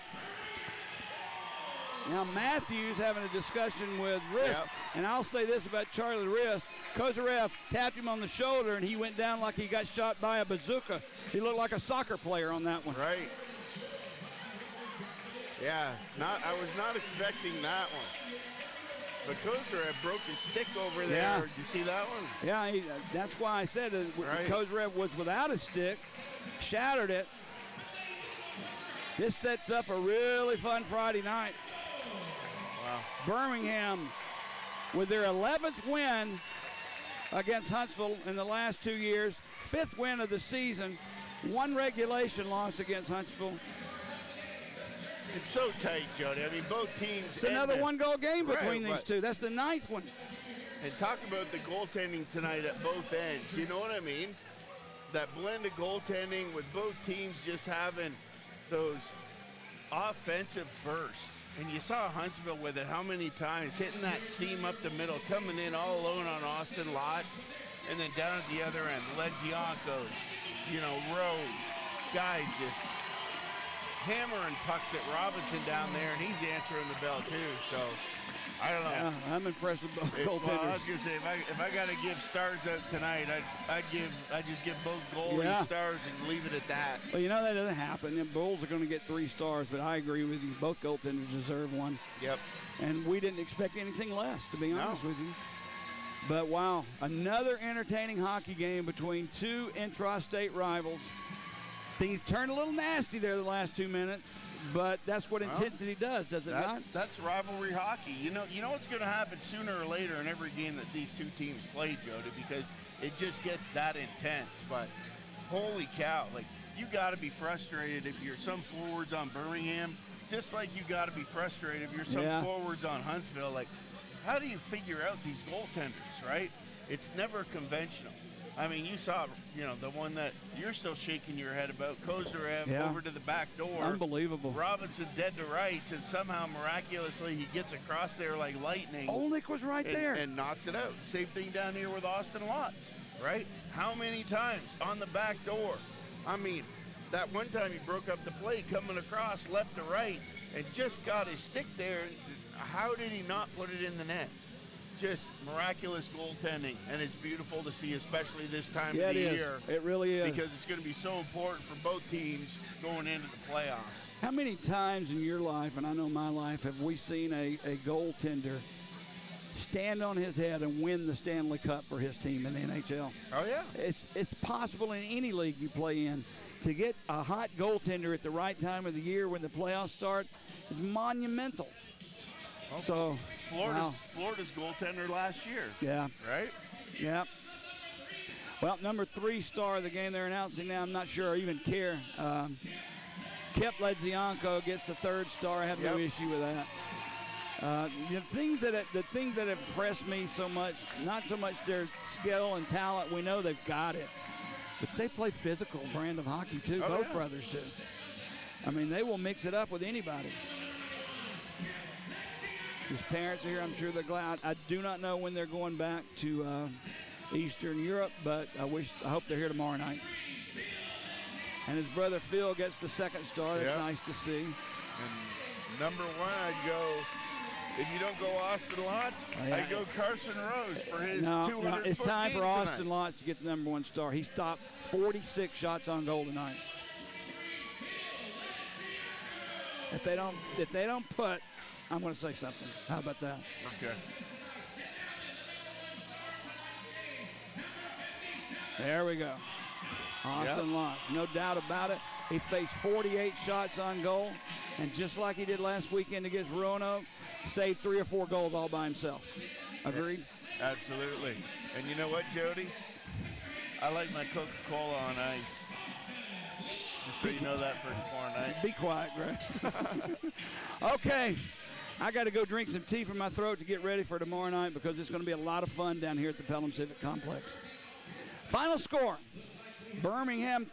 Now Matthews having a discussion with Wrist, and I'll say this about Charlie Wrist. Kozarev tapped him on the shoulder, and he went down like he got shot by a bazooka. He looked like a soccer player on that one. Right. Yeah, I was not expecting that one. But Kozarev broke his stick over there. Yeah. Did you see that one? Yeah, that's why I said that Kozarev was without a stick, shattered it. This sets up a really fun Friday night. Wow. Birmingham, with their 11th win against Huntsville in the last 2 years, 5th win of the season, 1 regulation loss against Huntsville. It's so tight, Jody. I mean, both teams. It's another 1-goal game between these two. That's the 9th one. And talk about the goaltending tonight at both ends. You know what I mean? That blend of goaltending with both teams just having those offensive bursts. And you saw Huntsville with it how many times, hitting that seam up the middle, coming in all alone on Austin Lott, and then down at the other end, Lezianko, Rose, guys just hammering pucks at Robinson down there, and he's answering the bell too. So I don't know. Yeah, I'm impressed with both goaltenders. Well, I was gonna say if I got to give stars out tonight, I just give both goalies stars and leave it at that. Well, that doesn't happen. The Bulls are going to get 3 stars, but I agree with you. Both goaltenders deserve 1. Yep. And we didn't expect anything less, to be honest with you. But wow, another entertaining hockey game between 2 intrastate rivals. Things turned a little nasty there the last 2 minutes, but that's what intensity does it not? That's rivalry hockey. You know what's going to happen sooner or later in every game that these 2 teams play, Jody, because it just gets that intense. But holy cow, you got to be frustrated if you're some forwards on Birmingham, just like you got to be frustrated if you're some forwards on Huntsville. How do you figure out these goaltenders, right? It's never conventional. I mean, you saw, the one that you're still shaking your head about, Kozarev over to the back door. Unbelievable. Robinson dead to rights, and somehow miraculously he gets across there like lightning. Olnick was right there. And knocks it out. Same thing down here with Austin Lotz, right? How many times on the back door? I mean, that one time he broke up the play coming across left to right and just got his stick there. How did he not put it in the net? Just miraculous goaltending, and it's beautiful to see, especially this time of the year. It really is. Because it's going to be so important for both teams going into the playoffs. How many times in your life, and I know my life, have we seen a goaltender stand on his head and win the Stanley Cup for his team in the NHL? Oh, yeah. It's possible in any league you play in. To get a hot goaltender at the right time of the year when the playoffs start is monumental. Okay. So, Florida's goaltender last year. Yeah. Right? Yeah. Well, number 3 star of the game they're announcing now, I'm not sure I even care. Kep Ledzianko gets the 3rd star. I have no issue with that. The thing that impressed me so much, not so much their skill and talent, we know they've got it, but they play physical brand of hockey too. Both brothers do. I mean, they will mix it up with anybody. His parents are here. I'm sure they're glad. I do not know when they're going back to Eastern Europe, but I hope they're here tomorrow night. And his brother Phil gets the 2nd star. That's nice to see. And number 1, I'd go. If you don't go Austin Lotz, I'd go Carson Rose for his 200. No, it's time for Austin Lotz to get the number 1 star. He stopped 46 shots on goal tonight. If they don't put, I'm going to say something. How about that? Okay. There we go. Austin Lotz, no doubt about it. He faced 48 shots on goal, and just like he did last weekend against Roanoke, saved 3 or 4 goals all by himself. Agreed? Absolutely. And you know what, Jody? I like my Coca-Cola on ice. Just so you know that for tomorrow night. Be quiet, Greg. Okay. I got to go drink some tea from my throat to get ready for tomorrow night because it's going to be a lot of fun down here at the Pelham Civic Complex. Final score, Birmingham